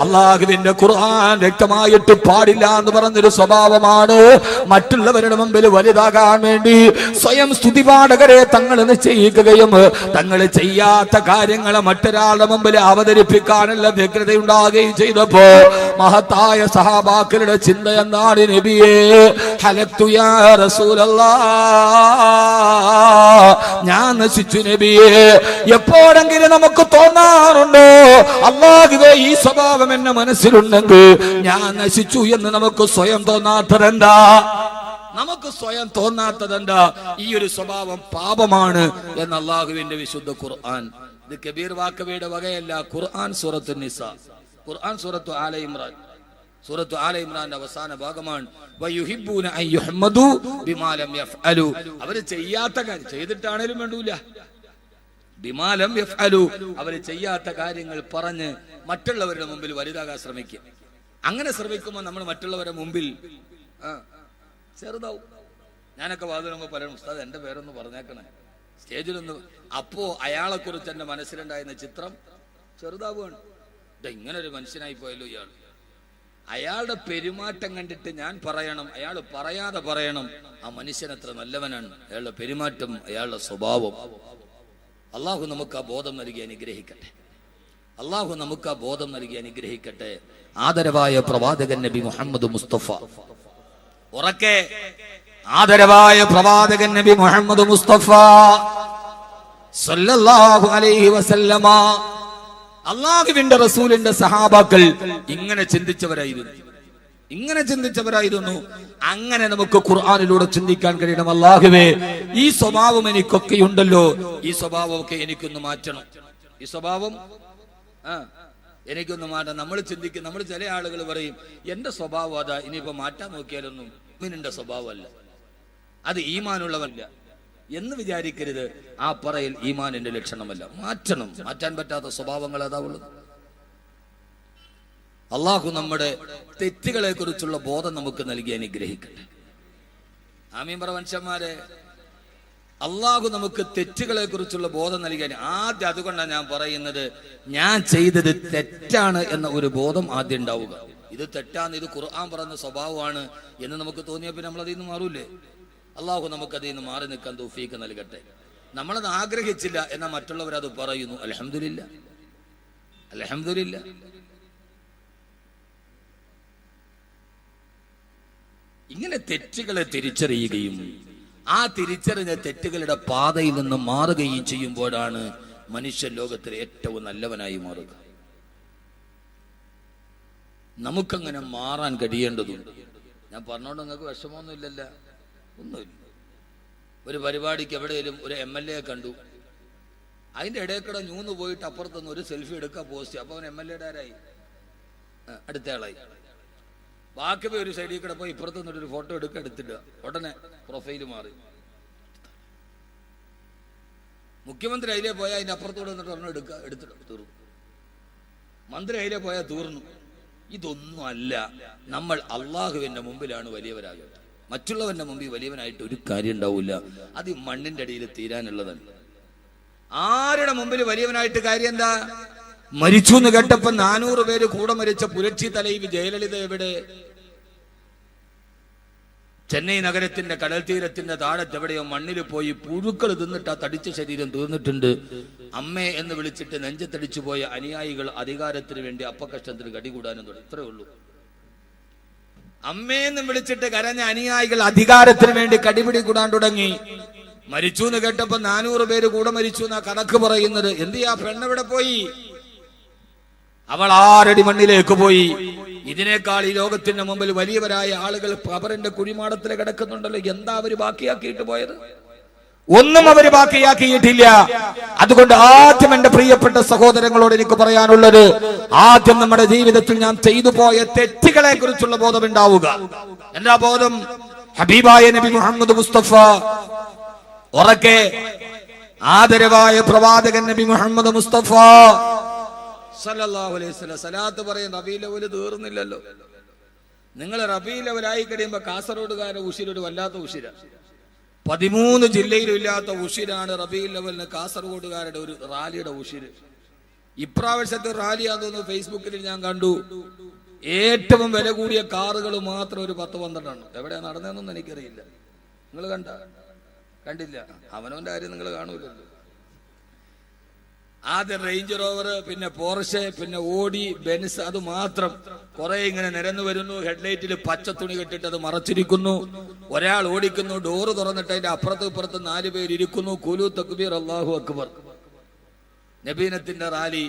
അല്ലാഹുവിന്റെ ഖുർആൻ വ്യക്തമായിട്ട് പാടില്ല എന്ന് പറഞ്ഞൊരു സ്വഭാവമാണ്. മറ്റുള്ളവരുടെ മുമ്പിൽ വലുതാകാൻ വേണ്ടി സ്വയം സ്തുതിപാഠകരെ തങ്ങൾ നിശ്ചയിക്കുകയും തങ്ങൾ ചെയ്യാത്ത കാര്യങ്ങളെ മറ്റൊരാളുടെ മുമ്പിൽ അവതരിപ്പിക്കാനുള്ള വ്യഗ്രതയുണ്ടാകുകയും ചെയ്തപ്പോ മഹത്തായ സഹാബാക്കളുടെ ചിന്ത എന്താണ്? നബിയേ ഹലക്തു യാ റസൂലല്ലാഹ് ഞാൻ നശിച്ചു നബിയേ. എപ്പോഴെങ്കിലും നമുക്ക് തോന്നാറുണ്ടോ, അല്ലാഹുവേ ഈ സ്വഭാവം എന്റെ മനസ്സിലുണ്ടെങ്കിൽ ഞാൻ നശിച്ചു എന്ന് നമുക്ക് സ്വയം തോന്നാത്തതെന്താ? നമുക്ക് സ്വയം തോന്നാത്തതെന്താ? ഈ ഒരു സ്വഭാവം പാപമാണ് എന്ന് അല്ലാഹുവിന്റെ വിശുദ്ധ ഖുർആൻ. ഇത് കബീർ വാക്കവിയുടെ വകയല്ല. ഖുർആൻ സൂറത്തു നിസാ, ഖുർആൻ സൂറത്തു ആല ഇമ്രാൻ, സൂറത്തു ആല ഇമ്രാന്റെ അവസാന ഭാഗമാണ്. വയുഹിബ്ബൂന അൻ യുഹ്മദു ബിമാ ലം യഫ്അലു. അവര് ചെയ്യാത്ത കാര്യം ചെയ്തിട്ടാണേലും വേണ്ടൂല. ബിമാ ലം യഫ്അലു അവര് ചെയ്യാത്ത കാര്യങ്ങൾ പറഞ്ഞ് മറ്റുള്ളവരുടെ മുമ്പിൽ വലുതാകാൻ ശ്രമിക്കും. അങ്ങനെ ശ്രമിക്കുമ്പോൾ നമ്മൾ മറ്റുള്ളവരുടെ മുമ്പിൽ ചെറുതാവും. ഞാനൊക്കെ വാതിലുമ്പോൾ പലരും ഉസ്താദ് എൻ്റെ പേരൊന്ന് പറഞ്ഞേക്കണേ സ്റ്റേജിലൊന്ന്. അപ്പോ അയാളെ കുറിച്ച് എൻ്റെ മനസ്സിലുണ്ടായിരുന്ന ചിത്രം ചെറുതാവുകയാണ്. ഇങ്ങനെ ഒരു മനുഷ്യനായി പോയല്ലോ ഇയാൾ. അയാളുടെ പെരുമാറ്റം കണ്ടിട്ട് ഞാൻ പറയണം, അയാൾ പറയാതെ പറയണം, ആ മനുഷ്യൻ എത്ര നല്ലവനാണ്, അയാളുടെ പെരുമാറ്റം, അയാളുടെ സ്വഭാവം. അള്ളാഹു നമുക്ക് ആ ബോധം നൽകി അനുഗ്രഹിക്കട്ടെ. അള്ളാഹു നമുക്ക് ആ ബോധം നൽകി അനുഗ്രഹിക്കട്ടെ. ആദരവായ പ്രവാചകൻ നബി മുഹമ്മദ് മുസ്തഫ, ഉറക്കെ ആദരവായ പ്രവാചകൻ നബി മുഹമ്മദ് മുസ്തഫ സല്ലല്ലാഹു അലൈഹി വസല്ലമ, അള്ളാഹുവിന്റെ റസൂലിന്റെ സഹാബാക്കൾ ഇങ്ങനെ ചിന്തിച്ചവരായിരുന്നു. അങ്ങനെ നമുക്ക് ഖുർആനിലൂടെ ചിന്തിക്കാൻ കഴിയണം. അള്ളാഹുവേ, ഈ സ്വഭാവം എനിക്കൊക്കെ ഉണ്ടല്ലോ, ഈ സ്വഭാവമൊക്കെ എനിക്കൊന്ന് മാറ്റണം, ഈ സ്വഭാവം എനിക്കൊന്ന് മാറ്റാം. നമ്മൾ ചിന്തിക്കും, നമ്മൾ ചില ആളുകൾ പറയും എന്റെ സ്വഭാവം അതാ, ഇനിയിപ്പോ മാറ്റാൻ നോക്കിയാലൊന്നും മുഅ്മിനിന്റെ സ്വഭാവമല്ല, അത് ഈമാനുള്ളവല്ല എന്ന് വിചാരിക്കരുത്. ആ പറയൽ ഈമാനിന്റെ ലക്ഷണമല്ല. മാറ്റണം. മാറ്റാൻ പറ്റാത്ത സ്വഭാവങ്ങൾ അതാ ഉള്ളത്. അള്ളാഹു നമ്മുടെ തെറ്റുകളെ കുറിച്ചുള്ള ബോധം നമുക്ക് നൽകി അനുഗ്രഹിക്കട്ടെ. ആമീൻ പറ മനുഷ്യന്മാരെ. അള്ളാഹു നമുക്ക് തെറ്റുകളെ കുറിച്ചുള്ള ബോധം നൽകാൻ ആദ്യം, അതുകൊണ്ടാണ് ഞാൻ പറയുന്നത്, ഞാൻ ചെയ്തത് തെറ്റാണ് എന്ന ഒരു ബോധം ആദ്യം ഉണ്ടാവുക. ഇത് തെറ്റാണ്, ഇത് ഖുർആൻ പറയുന്ന സ്വഭാവമാണ് എന്ന് നമുക്ക് തോന്നിയാൽ പിന്നെ നമ്മളതിൽ നിന്ന് മാറൂലേ? അള്ളാഹു നമുക്കതിൽ നിന്ന് മാറി നിൽക്കാൻ തൗഫീഖ് നൽകട്ടെ. നമ്മളത് ആഗ്രഹിച്ചില്ല എന്നാൽ മറ്റുള്ളവരത് പറയുന്നു. അൽഹംദുലില്ലാ, അൽഹംദുലില്ലാ. ഇങ്ങനെ തെറ്റുകളെ തിരിച്ചറിയുകയും ആ തിരിച്ചറിഞ്ഞ തെറ്റുകളുടെ പാതയിൽ നിന്ന് മാറുകയും ചെയ്യുമ്പോഴാണ് മനുഷ്യ ലോകത്തിലെ ഏറ്റവും നല്ലവനായി മാറുക. നമുക്കങ്ങനെ മാറാൻ കഴിയേണ്ടതുണ്ട്. ഞാൻ പറഞ്ഞോണ്ട് നിങ്ങൾക്ക് വിഷമമൊന്നും ഇല്ലല്ല, ഒന്നുമില്ല. ഒരു പരിപാടിക്ക് എവിടെയെങ്കിലും ഒരു MLA കണ്ടു, അതിന്റെ ഇടയ്ക്കൂടെ ഞൂന്ന് പോയിട്ട് അപ്പുറത്തുനിന്ന് ഒരു സെൽഫി എടുക്കുക, പോസ്റ്റ്. അപ്പൊ അവൻ MLA ആരായി, അടുത്തയാളായി. ബാക്കി ഒരു സൈഡിൽ കൂടെ പോയി ഇപ്പുറത്ത് നിന്നൊരു ഫോട്ടോ എടുത്തിടുക, ഉടനെ പ്രൊഫൈല് മാറി. മുഖ്യമന്ത്രി അതിലേ പോയാൽ അതിന്റെ അപ്പുറത്തൂടെ നിന്നിട്ട് ഒരെണ്ണം എടുത്തിട്ട് തീർന്നു. മന്ത്രി അതിലേ പോയാൽ തീർന്നു. ഇതൊന്നും അല്ല. നമ്മൾ അള്ളാഹുവിന്റെ മുമ്പിലാണ് വലിയവരാകേണ്ടത്. മറ്റുള്ളവന്റെ മുമ്പിൽ വലിയവനായിട്ട് ഒരു കാര്യം ഉണ്ടാവില്ല. അത് മണ്ണിന്റെ അടിയിൽ തീരാനുള്ളതാണ്. ആരുടെ മുമ്പിൽ വലിയവനായിട്ട് കാര്യം എന്താ? മരിച്ചു എന്ന് കേട്ടപ്പോ 400 പേര് കൂടെ മരിച്ച പുരട്സി തലൈവി ജയലളിത എവിടെ? ചെന്നൈ നഗരത്തിന്റെ കടൽ തീരത്തിന്റെ താഴത്ത് എവിടെയോ മണ്ണിൽ പോയി പുഴുക്കൾ തിന്നിട്ട് ആ തടിച്ച ശരീരം തീർന്നിട്ടുണ്ട്. അമ്മേ എന്ന് വിളിച്ചിട്ട് നെഞ്ചത്തടിച്ചു പോയ അനുയായികൾ അധികാരത്തിന് വേണ്ടി അപ്പക്കഷ്ടത്തിന് കടികൂടാനും തുടങ്ങി. ഇത്രേ ഉള്ളൂ. അമ്മേന്ന് വിളിച്ചിട്ട് കരഞ്ഞ അനുയായികൾ അധികാരത്തിന് വേണ്ടി കടിപിടി കൂടാൻ തുടങ്ങി. മരിച്ചു എന്ന് കേട്ടപ്പോ 400 പേര് കൂടെ മരിച്ചു എന്നാ കണക്ക് പറയുന്നത്. എന്ത് ആ പെണ്ണെവിടെ പോയി? അവൾ 6 അടി മണ്ണിലേക്ക് പോയി. ഇതിനേക്കാൾ ഈ ലോകത്തിന്റെ മുമ്പിൽ വലിയവരായ ആളുകൾ ഖബറിന്റെ കുഴിമാടത്തിൽ കിടക്കുന്നുണ്ടല്ലോ. എന്താ അവര് ബാക്കിയാക്കിയിട്ട് പോയത്? ഒന്നും അവര് ബാക്കിയാക്കിയിട്ടില്ല. അതുകൊണ്ട് ആദ്യം എന്റെ പ്രിയപ്പെട്ട സഹോദരങ്ങളോട് എനിക്ക് പറയാനുള്ളത്, ആദ്യം നമ്മുടെ ജീവിതത്തിൽ ഞാൻ ചെയ്തു പോയ തെറ്റുകളെ കുറിച്ചുള്ള ബോധം ഉണ്ടാവുക. എന്താ ബോധം? ഹബീബായ നബി മുഹമ്മദ് മുസ്തഫ, ഉറക്കെ ആദരവായ പ്രവാചകൻ നബി മുഹമ്മദ് മുസ്തഫ സല്ലല്ലാഹു അലൈഹി വസല്ലം സലാത്ത് പറയും. റബീഉൽ അവ്വൽ തീർന്നില്ലല്ലോ. നിങ്ങൾ റബീഉൽ അവ്വലായി കഴിയുമ്പോ കാസർഗോഡുകാരുടെ ഉശിരൊരു വല്ലാത്ത ഉശിര. 13 ജില്ലയിലും ഇല്ലാത്ത ഉശിരാണ് റബീഉൽ അവ്വലിന് കാസർഗോഡുകാരുടെ ഒരു റാലിയുടെ ഉശിര്. ഇപ്രാവശ്യത്തെ റാലിയാന്ന് തോന്നുന്നു ഫേസ്ബുക്കിൽ ഞാൻ കണ്ടു. ഏറ്റവും വില കൂടിയ കാറുകൾ മാത്രം ഒരു 10-12 എവിടെയാ നടന്നതെന്നൊന്നും എനിക്കറിയില്ല. നിങ്ങൾ കണ്ടില്ല? അവനവന്റെ കാര്യം നിങ്ങൾ കാണൂലല്ലോ. ആദ്യം റേഞ്ച് റോവർ, പിന്നെ പോർഷെ, പിന്നെ ഓഡി, ബെൻസ്, അത് മാത്രം കുറെ ഇങ്ങനെ നിരന്നു വരുന്നു. ഹെഡ്ലൈറ്റിൽ പച്ച തുണി കെട്ടിട്ട് അത് മറച്ചിരിക്കുന്നു. ഒരാൾ ഓടിക്കുന്നു, ഡോറ് തുറന്നിട്ട് അതിന്റെ അപ്പുറത്തും ഇപ്പുറത്തും 4 പേര് ഇരിക്കുന്നു. കുലു തക്ബീർ അല്ലാഹു അക്ബർ. നബീനത്തിന്റെ റാലി.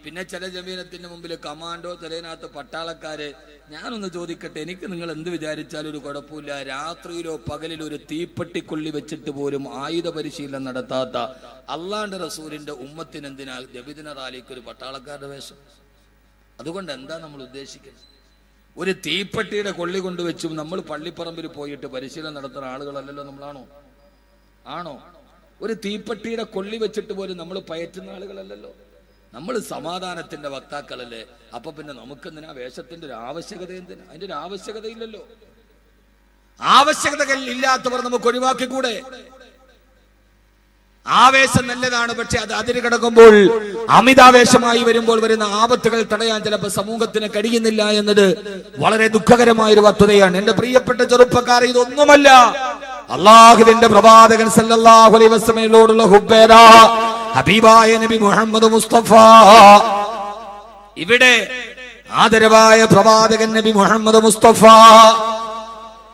പിന്നെ ചില ജമീനത്തിന്റെ മുമ്പിൽ കമാൻഡോ, ചിലതിനകത്ത് പട്ടാളക്കാര്. ഞാനൊന്ന് ചോദിക്കട്ടെ, എനിക്ക് നിങ്ങൾ എന്ത് വിചാരിച്ചാലും ഒരു കുഴപ്പമില്ല. രാത്രിയിലോ പകലിലോ ഒരു തീപ്പെട്ടിക്കൊള്ളി വെച്ചിട്ട് പോലും ആയുധ പരിശീലനം നടത്താത്ത അള്ളാന്റെ റസൂലിന്റെ ഉമ്മത്തിന് എന്തിനാ നബിദിന റാലിക്ക് ഒരു പട്ടാളക്കാരുടെ വേഷം? അതുകൊണ്ട് എന്താ നമ്മൾ ഉദ്ദേശിക്കുന്നത്? ഒരു തീപ്പെട്ടിയുടെ കൊള്ളി കൊണ്ടുവച്ചും നമ്മൾ പള്ളിപ്പറമ്പിൽ പോയിട്ട് പരിശീലനം നടത്തുന്ന ആളുകളല്ലല്ലോ നമ്മളാണോ? ആണോ? ഒരു തീപ്പെട്ടിയുടെ കൊള്ളി വെച്ചിട്ട് പോലും നമ്മൾ പയറ്റുന്ന ആളുകളല്ലല്ലോ. നമ്മൾ സമാധാനത്തിന്റെ വക്താക്കളല്ലേ. അപ്പൊ പിന്നെ നമുക്കെന്തിനാ വേഷത്തിന്റെ ഒരു ആവശ്യകത? എന്തിനാ? അതിന്റെ ഒരു ആവശ്യകതയില്ലല്ലോ. ആവശ്യകതകൾ ഇല്ലാത്തവർ നമുക്ക് ഒഴിവാക്കിക്കൂടെ? ആവേശം നല്ലതാണ്, പക്ഷെ അത് അതിര് കടക്കുമ്പോൾ, അമിതാവേശമായി വരുമ്പോൾ വരുന്ന ആപത്തുകൾ തടയാൻ ചിലപ്പോൾ സമൂഹത്തിന് കഴിയുന്നില്ല എന്നത് വളരെ ദുഃഖകരമായ ഒരു വസ്തുതയാണ്. എന്റെ പ്രിയപ്പെട്ട ചെറുപ്പക്കാരെ, ഇതൊന്നുമല്ല അള്ളാഹുവിന്റെ പ്രവാചകൻ സല്ലല്ലാഹു അലൈഹി വസല്ലമയോടുള്ള ഹുബ്ബേരാ ഹബീബായ നബി മുഹമ്മദ് മുസ്തഫ. ഇവിടെ ആദരവായ പ്രവാചകൻ നബി മുഹമ്മദ് മുസ്തഫ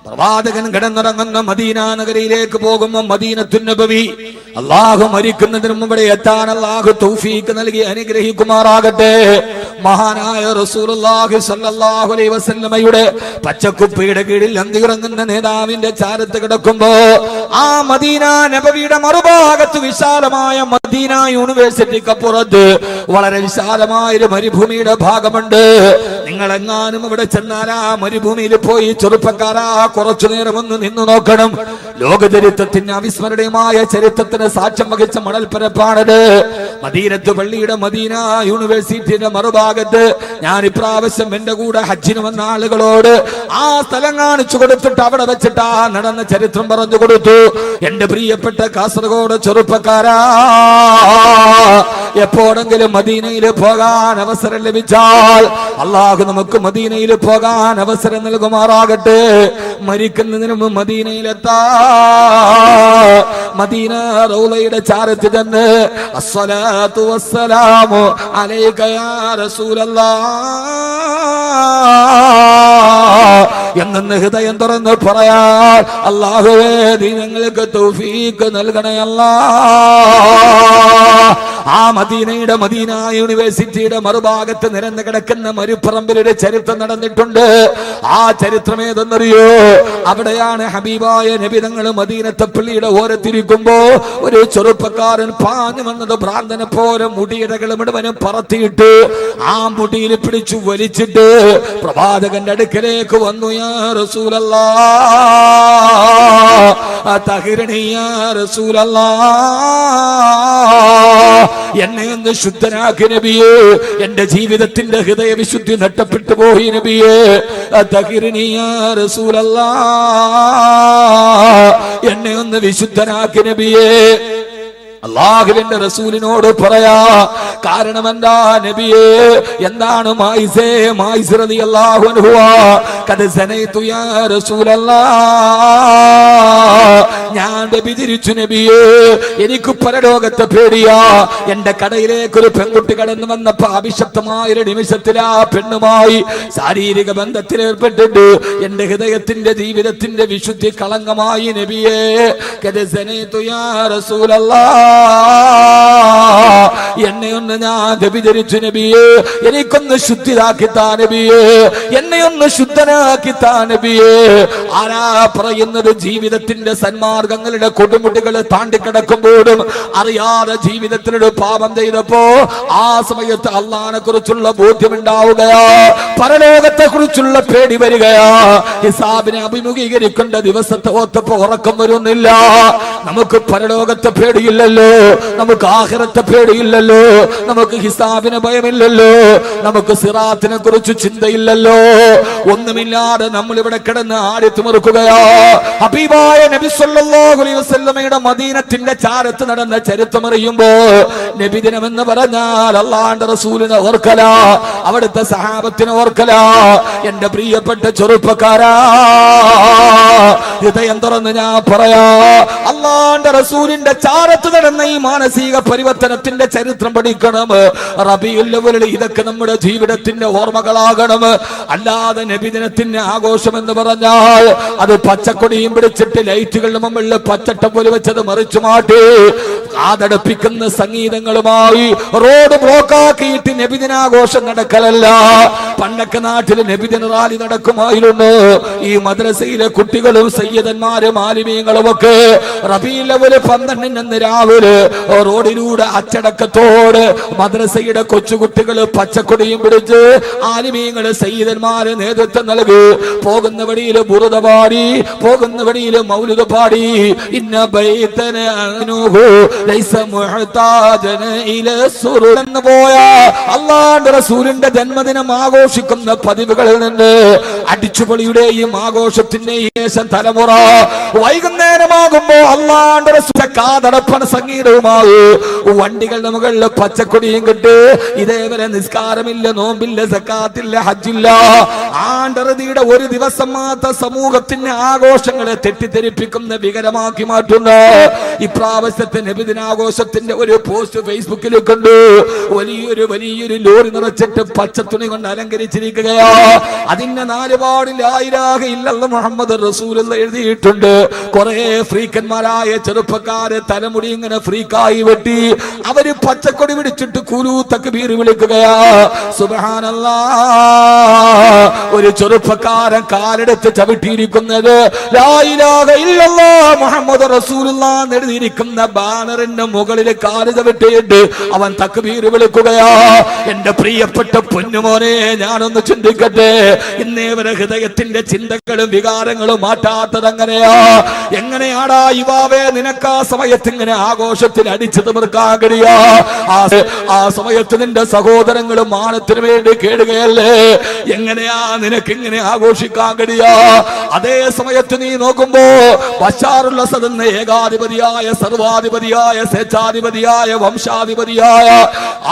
പ്രവാചകൻ കിടന്നിറങ്ങുന്ന മദീന നഗരിയിലേക്ക് പോകുമ്പോൾ മദീനത്തുൻ നബവി അള്ളാഹു മരിക്കുന്നതിന് മുമ്പ് എത്താൻ അള്ളാഹു തൗഫീഖ് നൽകി അനുഗ്രഹിക്കുമാറാകട്ടെ. മഹാനായ റസൂലുള്ളാഹി സ്വല്ലല്ലാഹു അലൈഹി വസല്ലമയുടെ പച്ചക്കുപ്പിയുടെ കീഴിൽ അന്തിയിറങ്ങുന്ന നേതാവിന്റെ ചാരത്ത് കിടക്കുമ്പോ ആ മദീന നബവിയുടെ മറുഭാഗത്ത് വിശാലമായ മദീന യൂണിവേഴ്സിറ്റിക്കപ്പുറത്ത് വളരെ വിശാലമായ ഒരു മരുഭൂമിയുടെ ഭാഗമുണ്ട്. നിങ്ങൾ എങ്ങാനും അവിടെ ചെന്നാൽ ആ മരുഭൂമിയിൽ പോയി ചെറുപ്പക്കാരാ കുറച്ചു നേരം ഒന്ന് നിന്നു നോക്കണം. ലോക ചരിത്രത്തിന് അവിസ്മരണീയമായ ചരിത്രത്തിന് സാക്ഷ്യം വഹിച്ച മണൽപ്പരപ്പാണത്. മദീനത്ത് പള്ളിയുടെ മദീന യൂണിവേഴ്സിറ്റിയുടെ മറുഭാഗത്ത് ഞാൻ ഇപ്രാവശ്യം എന്റെ കൂടെ ഹജ്ജിന് വന്ന ആളുകളോട് ആ സ്ഥലം കാണിച്ചു കൊടുത്തിട്ട് അവിടെ വെച്ചിട്ട് ആ നടന്ന ചരിത്രം പറഞ്ഞു കൊടുത്തു. എന്റെ പ്രിയപ്പെട്ട കാസർഗോഡ് ചെറുപ്പക്കാരാ, എപ്പോഴെങ്കിലും മദീനയിൽ പോകാൻ അവസരം ലഭിച്ചാൽ അള്ളാഹു നമുക്ക് മദീനയിൽ പോകാൻ അവസരം നൽകുമാറാകട്ടെ. മരിക്കുന്നതിന് മുമ്പ് മദീനയിലെത്താ മദീന റൗളയുടെ ചാരത്ത് ചെന്ന് അസ്സലാത്തു വസ്സലാമു അലൈക യാ റസൂലല്ലാഹ് എന്നെന്ന് ഹൃദയം തുറന്ന് പറയാൻ അല്ലാഹുവേ നീ ഞങ്ങൾക്ക് തൗഫീഖ് നൽകണേ അല്ലാഹ്. ആ മദീനയുടെ മദീന യൂണിവേഴ്സിറ്റിയുടെ മറുഭാഗത്ത് നിരന്ന് കിടക്കുന്ന മരുപ്പറമ്പിലൊരു ചരിത്രം നടന്നിട്ടുണ്ട്. ആ ചരിത്രം ഏതെന്നറിയോ? അവിടെയാണ് ഹബീബായ നബി തങ്ങൾ മദീനത്തെ പള്ളിയുടെ ഓരത്തിരിക്കുമ്പോ ഒരു ചെറുപ്പക്കാരൻ പാഞ്ഞു വന്നത് ഭ്രാന്തനെ പോലെ മുടിയിടകൾ മുഴുവനും പറത്തിയിട്ട് ആ മുടിയിൽ പിടിച്ചു വലിച്ചിട്ട് പ്രവാചകന്റെ അടുക്കലേക്ക് വന്നു. യാ റസൂലല്ലാഹ് തഹിറണി യാ റസൂലല്ലാഹ്, എന്നെ ഒന്ന് ശുദ്ധനാക്കി നബിയേ, എന്റെ ജീവിതത്തിന്റെ ഹൃദയ വിശുദ്ധി നഷ്ടപ്പെട്ടു പോയി നബിയേ. തഹിറണി യാ റസൂലല്ലാഹ്, എന്നെ ഒന്ന് വിശുദ്ധനാക്കി നബിയേ. അല്ലാഹുവിന്റെ റസൂലിനോട് പറയാ. കാരണം എന്താ നബിയേ? എന്താണ് മായിസേ? മായിസ് റളിയല്ലാഹു അൻഹു ഖദ് സനൈതു യാ റസൂലല്ലാഹ്, ഞാൻ വ്യഭിചരിച്ചു നബിയേ, എനിക്ക് പരലോകത്തെ പേടിയാ. എന്റെ കടയിലേക്ക് ഒരു പെൺകുട്ടി കടന്നു വന്നപ്പോ അഭിശപ്തമായ ഒരു നിമിഷത്തിൽ ആ പെണ്ണുമായി ശാരീരിക ബന്ധത്തിൽ ഏർപ്പെട്ടിട്ട് എന്റെ ഹൃദയത്തിന്റെ ജീവിതത്തിന്റെ വിശുദ്ധി കളങ്കമായി നബിയേ. ഖദ് സനൈതു യാ റസൂലല്ലാഹ്, എന്നെ ഒന്ന് ഞാൻ വ്യഭിചരിച്ചു നബിയേ, എനിക്കൊന്ന് ശുദ്ധിയാക്കി താ നബിയേ, എന്നെ ഒന്ന് ശുദ്ധനാക്കി താ നബിയേ. ആരാ പറയുന്നത്? ജീവിതത്തിന്റെ സന്മാർഗങ്ങളുടെ കൊടുമുടികൾ താണ്ടിക്കിടക്കുമ്പോഴും അറിയാതെ ജീവിതത്തിനൊരു പാപം ചെയ്തപ്പോ ആ സമയത്ത് അള്ളാഹിനെ കുറിച്ചുള്ള ബോധ്യമുണ്ടാവുകയാ, പരലോകത്തെ കുറിച്ചുള്ള പേടി വരികയാ. ഹിസാബിനെ അഭിമുഖീകരിക്കേണ്ട ദിവസത്തെ ഓർത്തപ്പോ ഉറക്കം വരുന്നില്ല. നമുക്ക് പരലോകത്തെ പേടിയില്ലല്ലോ, നമുക്ക് ആഖിറത്തെ പേടിയില്ലല്ലോ, നമുക്ക് ഹിസാബിന് ഭയമില്ലല്ലോ, നമുക്ക് സിറാത്തിനെ കുറിച്ച് ചിന്തയില്ലല്ലോ. ഒന്നുമില്ലാതെ നമ്മൾ ഇവിടെ കിടന്ന് ആടിത്തുമറുക്കുകയാ. ഹബീബായ നബി സല്ലല്ലാഹു അലൈഹി വസല്ലമയുടെ മദീനത്തിന്റെ ചാരത്ത് നടന്ന ചരിത്രം അറിയുമ്പോ നബിദിനം എന്ന് പറഞ്ഞാൽ അല്ലാഹുവിന്റെ റസൂലിനെ ഓർക്കല, അവിടുത്തെ സഹാബത്തിനെ ഓർക്കല. എന്റെ പ്രിയപ്പെട്ട ചെറുപ്പക്കാരാ, ഹൃദയം തുറന്ന് ഞാൻ പറയാ, അല്ലാഹുവിന്റെ റസൂലിന്റെ ചാരത്ത് നടന്ന ഈ മാനസിക പരിവർത്തനത്തിന്റെ ചരിത്രം പഠിക്കണം. റബീഉൽ അവ്വൽ ഇതൊക്കെ നമ്മുടെ ജീവിതത്തിന്റെ ഓർമ്മകളാകണം. അല്ലാതെ നബിദിനത്തിന്റെ ആഘോഷം എന്ന് പറഞ്ഞാൽ അത് പച്ചക്കൊടിയും പിടിച്ചിട്ട് ലൈറ്റുകളുടെ മുമ്പിൽ പച്ചട്ടം പോലെ വെച്ചത് മറിച്ചു മാറ്റി കാതടപ്പിക്കുന്ന സംഗീതങ്ങളുമായി റോഡ് ബ്ലോക്കാക്കിയിട്ട് നബിദിനാഘോഷം നടക്കലല്ല. പണ്ടൊക്കെ നാട്ടിൽ നബിദിന റാലി നടക്കുമായിരുന്നു. ഈ മദ്രസയിലെ കുട്ടികളും സയ്യിദന്മാരും ആലിമീങ്ങളും ഒക്കെ റബീഉൽ അവ്വൽ 12 രാവിലെ റോഡിലൂടെ അച്ചടക്കത്തോട് മദ്രസയുടെ കൊച്ചുകുട്ടികൾ പച്ചക്കൊടിയും പിടിച്ച് ആലിമീങ്ങള് സയ്യിദന്മാര് നേതൃത്വം നൽകി പോകുന്ന വഴിയിൽ ബുറുദ പാടി, പോകുന്ന വഴിയിൽ മൗലിദ് പാടി. ഇന്ന ബൈതന അനൂഹു ലൈസ മുഹ്താജൻ ഇല സുറൂർ എന്ന് പോയ അല്ലാഹുവിന്റെ റസൂലിന്റെ ജന്മദിനം ആഘോഷിക്കുന്ന പതിവുകളിൽ നിന്ന് അടിച്ചുപൊളിയുടെയും ആഘോഷത്തിന്റെയും ശേഷം തലമുറ വൈകുന്നേരമാകുമ്പോ അല്ലാഹുവിന്റെ റസൂലിന്റെ കാതടപ്പണ സംഗീതവുമായി വണ്ടികളുടെ മുകളിൽ പച്ചക്കൊടിയും കെട്ട് ഇതേവരെ നിസ്കാരമില്ല, നോമ്പില്ല, സക്കാത്തില്ല, ഹജ്ജില്ല, ആണ്ടറുതിയുടെ ഒരു ദിവസം മാത്രം സമൂഹത്തിന്റെ ആഘോഷങ്ങളെ തെറ്റിദ്ധരിപ്പിക്കുന്ന വികരമാക്കി മാറ്റുന്ന ഇപ്രാവശ്യത്തെ നബിദിനാഘോഷത്തിന്റെ ഒരു പോസ്റ്റ് ഫേസ്ബുക്കിൽ കണ്ടു. വലിയൊരു ലോറി നിറച്ചിട്ട് പച്ചത്തുണി കൊണ്ട് അലങ്കരിച്ചിരിക്കുകയാ. അതിന്റെ നാലുപാടിൽ ലാ ഇലാഹ ഇല്ലല്ലാഹ് മുഹമ്മദ് റസൂലുള്ളാഹി എഴുതിയിട്ടുണ്ട്. കുറെ ഫ്രീക്കന്മാരായ ചെറുപ്പക്കാരെ തലമുടി ഇങ്ങനെ ഫ്രീക്കായി വെട്ടി അവര് പച്ചക്കൊടി പിടിച്ചിട്ട് കുലു തക്ബീർ വിളിക്കുകയാ. സുബ്ഹാനല്ലാഹ്. ഒരു ചെറുപ്പക്കാരൻ കാലെടുത്ത് ചവിട്ടിയിരിക്കുന്നത് ലാ ഇലാഹ ഇല്ലല്ലാഹ് മുഹമ്മദ് റസൂലുള്ളാഹി എഴുതിയിരിക്കുന്ന ബാനറിന്റെ മുകളിൽ കാല് ചവിട്ടിയിട്ട് അവൻ തക്ബീർ വിളിക്കുകയാ. എന്റെ പ്രിയപ്പെട്ട പൊന്നുമോനെ, ഞാനൊന്ന് ചിന്തിക്കട്ടെ, ഇന്നേവരെ ഹൃദയത്തിന്റെ ചിന്തകളും വികാരങ്ങളും മാറ്റാത്തത് എങ്ങനെയാടാ യുവാവേ നിനക്ക് ആ സമയത്ത് ഇങ്ങനെ ആഘോഷത്തിൽ അടിച്ചു തീർക്കാൻ കഴിയാ? ആ സമയത്ത് നിന്റെ സഹോദരങ്ങളും മാനത്തിന് വേണ്ടി കേടുകയല്ലേ? എങ്ങനെയാ നിനക്ക് ഇങ്ങനെ ആഘോഷിക്കാൻ കഴിയാ? അതേ സമയത്ത് നീ നോക്കുമ്പോ ബശാറുൽ അസദ് എന്ന ഏകാധിപതിയായ സർവാധിപതിയായ സ്വേച്ഛാധിപതിയായ വംശാധിപതിയായ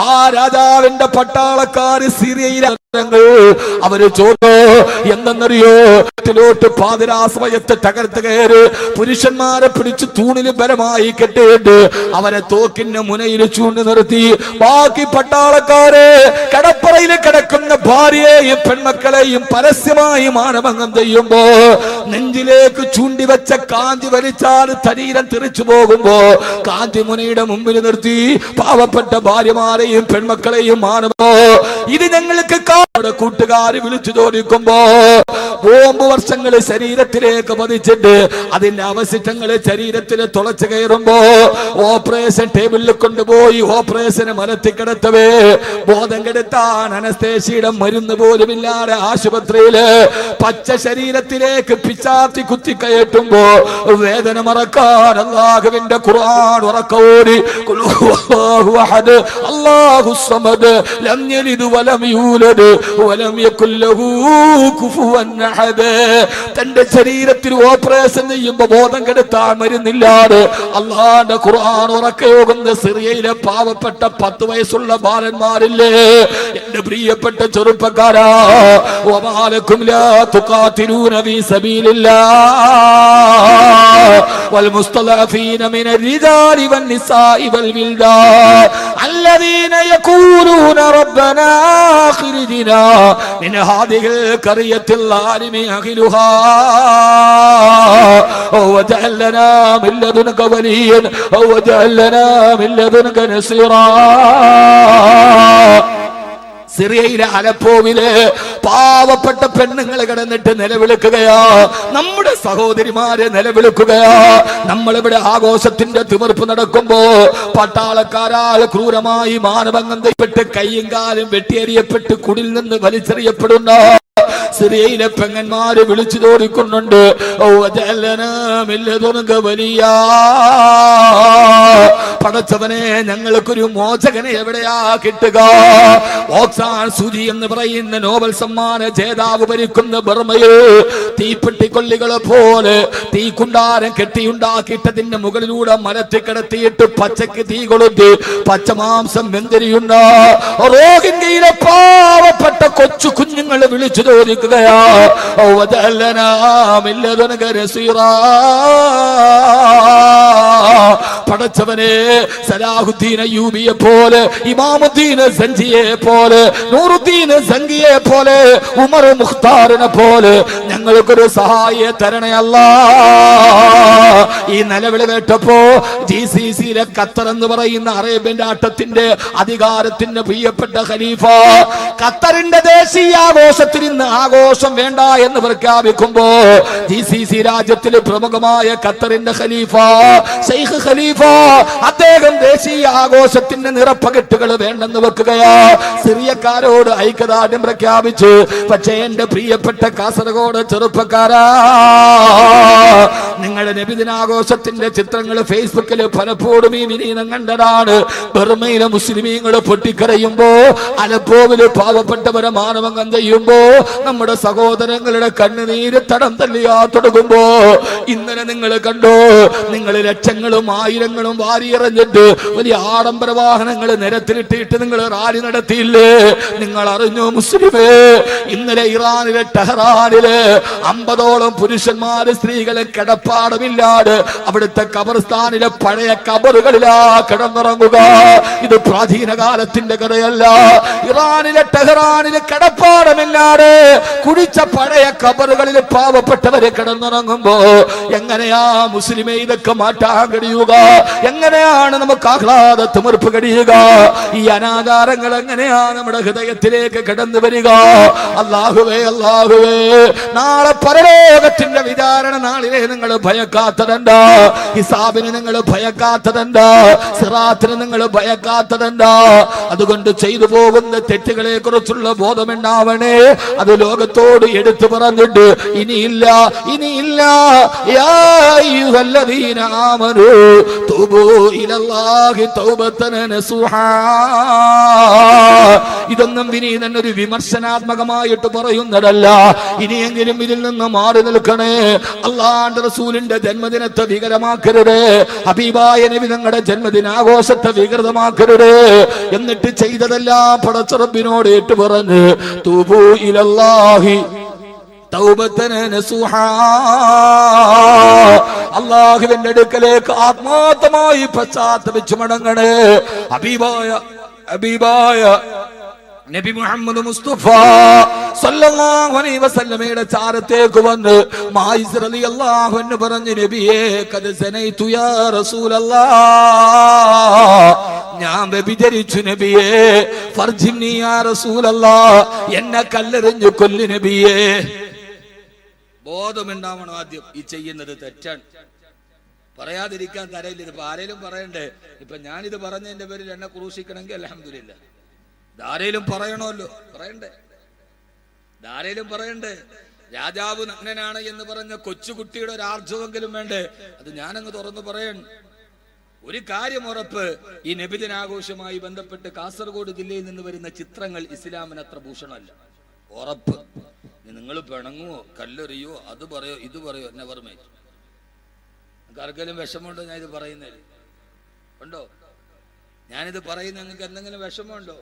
ആ രാജാവിന്റെ പട്ടാളക്കാര് സിറിയയിലെ അവര് ചോദിച്ചു എന്തെന്നറിയോ? പാതിരാ സമയത്ത് തകർത്ത് കയറി പുരുഷന്മാരെ പിടിച്ച് തൂണില് ബലമായി കെട്ടിയിട്ട് അവരെ തോക്കിന്റെ മുനയിൽ ചൂണ്ടി നിർത്തി. ബാക്കി പട്ടാളക്കാരെ കടപ്പറയിൽ കിടക്കുന്ന ഭാര്യയെയും പെൺമക്കളെയും പരസ്യമായി മാനഭംഗം ചെയ്യുമ്പോ നെഞ്ചിലേക്ക് ചൂണ്ടിവെച്ച കാഞ്ചി വലിച്ചാൽ ശരീരം തെറിച്ചു പോകുമ്പോ കാഞ്ചി മുനയുടെ മുമ്പിൽ നിർത്തി പാവപ്പെട്ട ഭാര്യമാരെയും പെൺമക്കളെയും മാനഭോ ഇത് ഞങ്ങൾക്ക് കൂട്ടുകാര് വിളിച്ചു ചോദിക്കുമ്പോ ബോംബ് വർഷങ്ങള് ശരീരത്തിലേക്ക് പതിച്ചിട്ട് അതിന്റെ അവശിഷ്ടങ്ങള് ശരീരത്തിൽ തുളച്ചു കയറുമ്പോ ഓപ്പറേഷൻ ടേബിളിൽ കൊണ്ടുപോയി ഓപ്പറേഷന് മലത്തി കിടത്തവേ ബോധം കെടുത്താൻ അനസ്തേഷ്യയുടെ മരുന്ന് പോലും ഇല്ലാതെ ആശുപത്രിയില് പച്ച ശരീരത്തിലേക്ക് പിച്ചാത്തി കുത്തി കയറ്റുമ്പോ വേദന മറക്കാൻ അല്ലാഹുവിന്റെ ഖുർആൻ ഉറക്കോടി അല്ലാഹു സമദ് ലം യലിദ് വലം യൂലദ് വലം യകുൽ ലഹു കുഫുവൻ അഹദ്. തന്റെ ശരീരത്തിൽ ഓപ്പറേഷൻ ചെയ്യുമ്പോ ബോധം കെടുത്താൻ മരുന്നില്ലാതെ അല്ലാഹുവിന്റെ ഖുർആൻ ഉറക്കയോഗുന്ന സിറിയയിലെ പാവപ്പെട്ട 10 വയസ്സുള്ള ബാലന്മാരില്ലേ? എന്റെ പ്രിയപ്പെട്ട ചെറുപ്പക്കാരാ, വമാലക്കും ലാ തുഖാതിലൂന ഫീ സബീലില്ലാഹ് വൽ മുസ്തലഫീന മിനർ റിജാലി വൻ നിസാഇ വൽ വിൽദാൻ അല്ലദീന യഖൂലൂന റബ്ബനാ അഖ്രിജ്നാ മിൻ ഹാദിഹിൽ ഖറിയത്തിൽ ളാലിമി അഖിലുഹാ വജഅൽ ലനാ മിൻ ലദുൻക വലിയൻ വജഅൽ ലനാ മിൻ ലദുൻക നസീറാ. സിറിയയിലെ അലപ്പോവില് പാവപ്പെട്ട പെണ്ണുങ്ങൾ കിടന്നിട്ട് നിലവിളിക്കുകയാ. നമ്മുടെ സഹോദരിമാരെ നിലവിളിക്കുകയാ. നമ്മളിവിടെ ആഘോഷത്തിന്റെ തിമിർപ്പ് നടക്കുമ്പോ പട്ടാളക്കാരാൽ ക്രൂരമായി മാനഭംഗം ചെയ്യപ്പെട്ട് കയ്യും കാലും വെട്ടിയെറിയപ്പെട്ട് കുടിൽ നിന്ന് വലിച്ചെറിയപ്പെടുന്ന സിറിയയിലെ പെങ്ങന്മാര് വിളിച്ചു തോടിക്കുന്നുണ്ട്, പടച്ചവനെ ഞങ്ങൾക്കൊരു മോചകനെ എവിടെയാ കിട്ടുക? ഓക്സാൻ സൂചി എന്ന് പറയുന്ന നോബൽ സമ്മാന ജേതാവ് ഭരിക്കുന്ന ബർമയിൽ തീപ്പെട്ടിക്കൊള്ളികളെ പോലെ തീക്കുണ്ടാരം കെട്ടിയുണ്ടാക്കിയിട്ടതിന്റെ മുകളിലൂടെ മരത്തിൽ കിടത്തിയിട്ട് പച്ചക്ക് തീ കൊളുത്തി പച്ചമാംസം വെന്തിരിയുന്ന റോഹിംഗ്യയിലെ പാവപ്പെട്ട കൊച്ചു കുഞ്ഞുങ്ങളെ വിളിച്ചു തോന്നിക്കുകയാ. പടച്ചവനെ സലാഹുദ്ദീൻ അയ്യൂബിയെ പോലെ, ഇമാമുദ്ദീൻ സഞ്ജിയെ പോലെ, നൂറുദ്ദീൻ സംഗിയെ പോലെ, ഉമർ മുഖ്താറിനെ പോലെ ഞങ്ങൾക്കൊരു സഹായിയെ തരണേ അല്ലാ. ഈ നിലവിളി കേട്ടപ്പോ GCCയിലെ ഖത്തർ എന്ന് പറയുന്ന അറേബ്യൻ രാഷ്ട്രത്തിന്റെ അധികാരത്തിന്റെ പ്രിയപ്പെട്ട ഖലീഫ ഖത്തറിന്റെ ദേശീയ ആഘോഷത്തിൽ ഇന്ന് ആഘോഷം വേണ്ട എന്ന് പ്രഖ്യാപിക്കുമ്പോ GCC രാജ്യത്തിലെ പ്രമുഖമായ ഖത്തറിന്റെ ഖലീഫ ശൈഖ് ഖലീഫ അദ്ദേഹം ദേശീയ ആഘോഷത്തിന്റെ നിറപ്പകട്ടുകൾ വേണ്ടെന്ന് വെക്കുകയാ. സിറിയക്കാരോട് ഐക്യദാർഢ്യം പ്രഖ്യാപിച്ചു. പക്ഷേ എന്റെ പ്രിയപ്പെട്ട കാസർഗോഡ് ചെറുപ്പക്കാരാ, നിങ്ങളുടെ നബിദിനാഘോഷത്തിന്റെ ചിത്രങ്ങൾ ഫേസ്ബുക്കിൽ പലപ്പോഴും ഈ വിനീതം കണ്ടതാണ്. ബർമയിലെ മുസ്ലിമീങ്ങൾ പൊട്ടിക്കരയുമ്പോ, അലപ്പോവില് പാവപ്പെട്ടവരെ മാനവംഗം ചെയ്യുമ്പോ, നമ്മുടെ സഹോദരങ്ങളുടെ കണ്ണുനീര് തടം തല്ലിയാ തുടങ്ങുമ്പോ, ഇന്നലെ നിങ്ങൾ കണ്ടോ, നിങ്ങൾ ലക്ഷങ്ങളും ആയിരങ്ങളും വാരിയെറിഞ്ഞിട്ട് വലിയ ആഡംബര വാഹനങ്ങൾ നിരത്തിലിട്ടിട്ട് നിങ്ങൾ റാലി നടത്തിയില്ലേ? നിങ്ങൾ അറിഞ്ഞോ മുസ്ലിമേ, ഇന്നലെ ഇറാനിലെ ടെഹ്റാനില് 50ഓളം പുരുഷന്മാര് സ്ത്രീകളെ കിടപ്പാടമില്ലാതെ അവിടുത്തെ ഖബർസ്ഥാനിലെ പഴയ ഖബറുകളിലാ കിടന്നുറങ്ങുക. ഇത് പ്രാചീന കാലത്തിന്റെ കഥയല്ല. ഇറാനിലെ ടെഹ്റാനിലെ കിടപ്പാടമില്ലാതെ കുഴിച്ച പഴയ ഖബറുകളിൽ പാവപ്പെട്ടവരെ കിടന്നുറങ്ങുമ്പോ എങ്ങനെയാ മുസ്ലിമേ ഇതൊക്കെ മാറ്റാൻ കഴിയുക? എങ്ങനെയാണ് നമുക്ക് ആഹ്ലാദ തിമിർപ്പ് കഴിയുക? ഈ അനാചാരങ്ങൾ എങ്ങനെയാ നമ്മുടെ ഹൃദയത്തിലേക്ക് കടന്നു വരിക? അല്ലാഹുവേ, അല്ലാഹുവേ, നാളെ പരലോകത്തിന്റെ വിചാരണ നാളിലെ നിങ്ങൾ ഭയക്കാത്തതെന്താ? ഹിസാബിന് നിങ്ങൾ ഭയക്കാത്തതെന്താ? സിറാത്തിന് നിങ്ങൾ ഭയക്കാത്തതെന്താ? അതുകൊണ്ട് ചെയ്തു പോകുന്ന തെറ്റുകളെ കുറിച്ചുള്ള ബോധമുണ്ടാവണേ. അത് ലോകത്തോട് എടുത്തു പറഞ്ഞിട്ട് ഇനിയില്ല, ഇനിയില്ല. യാ അയ്യുഹല്ലദീന ആമനൂ തൂബൂ ഇലല്ലാഹി തൗബതൻ നസുഹാ. ഇതൊന്നും വിനീതൻ ഒരു വിമർശനാത്മകമായിട്ട് പറയുന്നതല്ല. ഇനിയെങ്കിലും ഇതിൽ നിന്ന് മാറി നിൽക്കണേ. അല്ലാഹുവിന്റെ റസൂലിന്റെ ജന്മദിനത്തെ വികലമാക്കരുത്. ഹബീബായ നബി തങ്ങളുടെ ജന്മദിനാഘോഷത്തെ വികൃതമാക്കരുത്. എന്നിട്ട് ചെയ്തതെല്ലാം പടച്ച റബ്ബിനോട് ഏറ്റു പറഞ്ഞ് തൂബൂ ഇലല്ലാഹി തൗബതൻ നസുഹാ. അല്ലാഹുവിന്റെ അടുക്കലേക്ക് ആത്മാർത്ഥമായി പശ്ചാത്തപിച്ചു മടങ്ങണേ. ഹബീബായ നബി മുഹമ്മദ് മുസ്തഫ സല്ലല്ലാഹു അലൈഹി വസല്ലമയുടെ ചാരത്തേക്ക് വന്ന് മായിസ് റളിയല്ലാഹു അൻഹു പറഞ്ഞു, നബിയേ ഖദ് സനൈതു യാ റസൂലല്ലാഹ്, ഞാൻ വ്യഭിചരിച്ചു നബിയേ. ഫർജിനി യാ റസൂലല്ലാഹ്, എന്നെ കല്ലെറിഞ്ഞു കൊല്ലു നബിയേ. ബോധമുണ്ടാവണം. ആദ്യം ഈ ചെയ്യുന്നത് തെറ്റാണ്, പറയാതിരിക്കാൻ തരയില്ല. ഇതിപ്പോ ആരേലും പറയണ്ടേ? ഇപ്പൊ ഞാനിത് പറഞ്ഞതിന്റെ പേരിൽ എന്നെ ക്രൂശിക്കണമെങ്കിൽ അൽഹംദുലില്ലാ, ധാരയിലും പറയണമല്ലോ, പറയണ്ടേ? ധാരയിലും പറയണ്ടേ? രാജാവ് നഗ്നനാണ് എന്ന് പറഞ്ഞ കൊച്ചുകുട്ടിയുടെ ഒരു ആർജവെങ്കിലും വേണ്ടേ? അത് ഞാനങ്ങ് തുറന്നു പറയണം. ഒരു കാര്യം ഉറപ്പ്, ഈ നബിദിനാഘോഷവുമായി ബന്ധപ്പെട്ട് കാസർഗോഡ് ജില്ലയിൽ നിന്ന് വരുന്ന ചിത്രങ്ങൾ ഇസ്ലാമിന് അത്ര ഭൂഷണമല്ല. ഉറപ്പ്. നിങ്ങൾ പിണങ്ങുവോ, കല്ലെറിയോ, അത് പറയോ, ഇത് പറയോ, നെവർ മൈൻഡ്. ആർക്കെങ്കിലും വിഷമമുണ്ടോ ഞാൻ ഇത് പറയുന്നത്? ഉണ്ടോ? ഞാനിത് പറയുന്ന നിങ്ങൾക്ക് എന്തെങ്കിലും വിഷമമുണ്ടോ?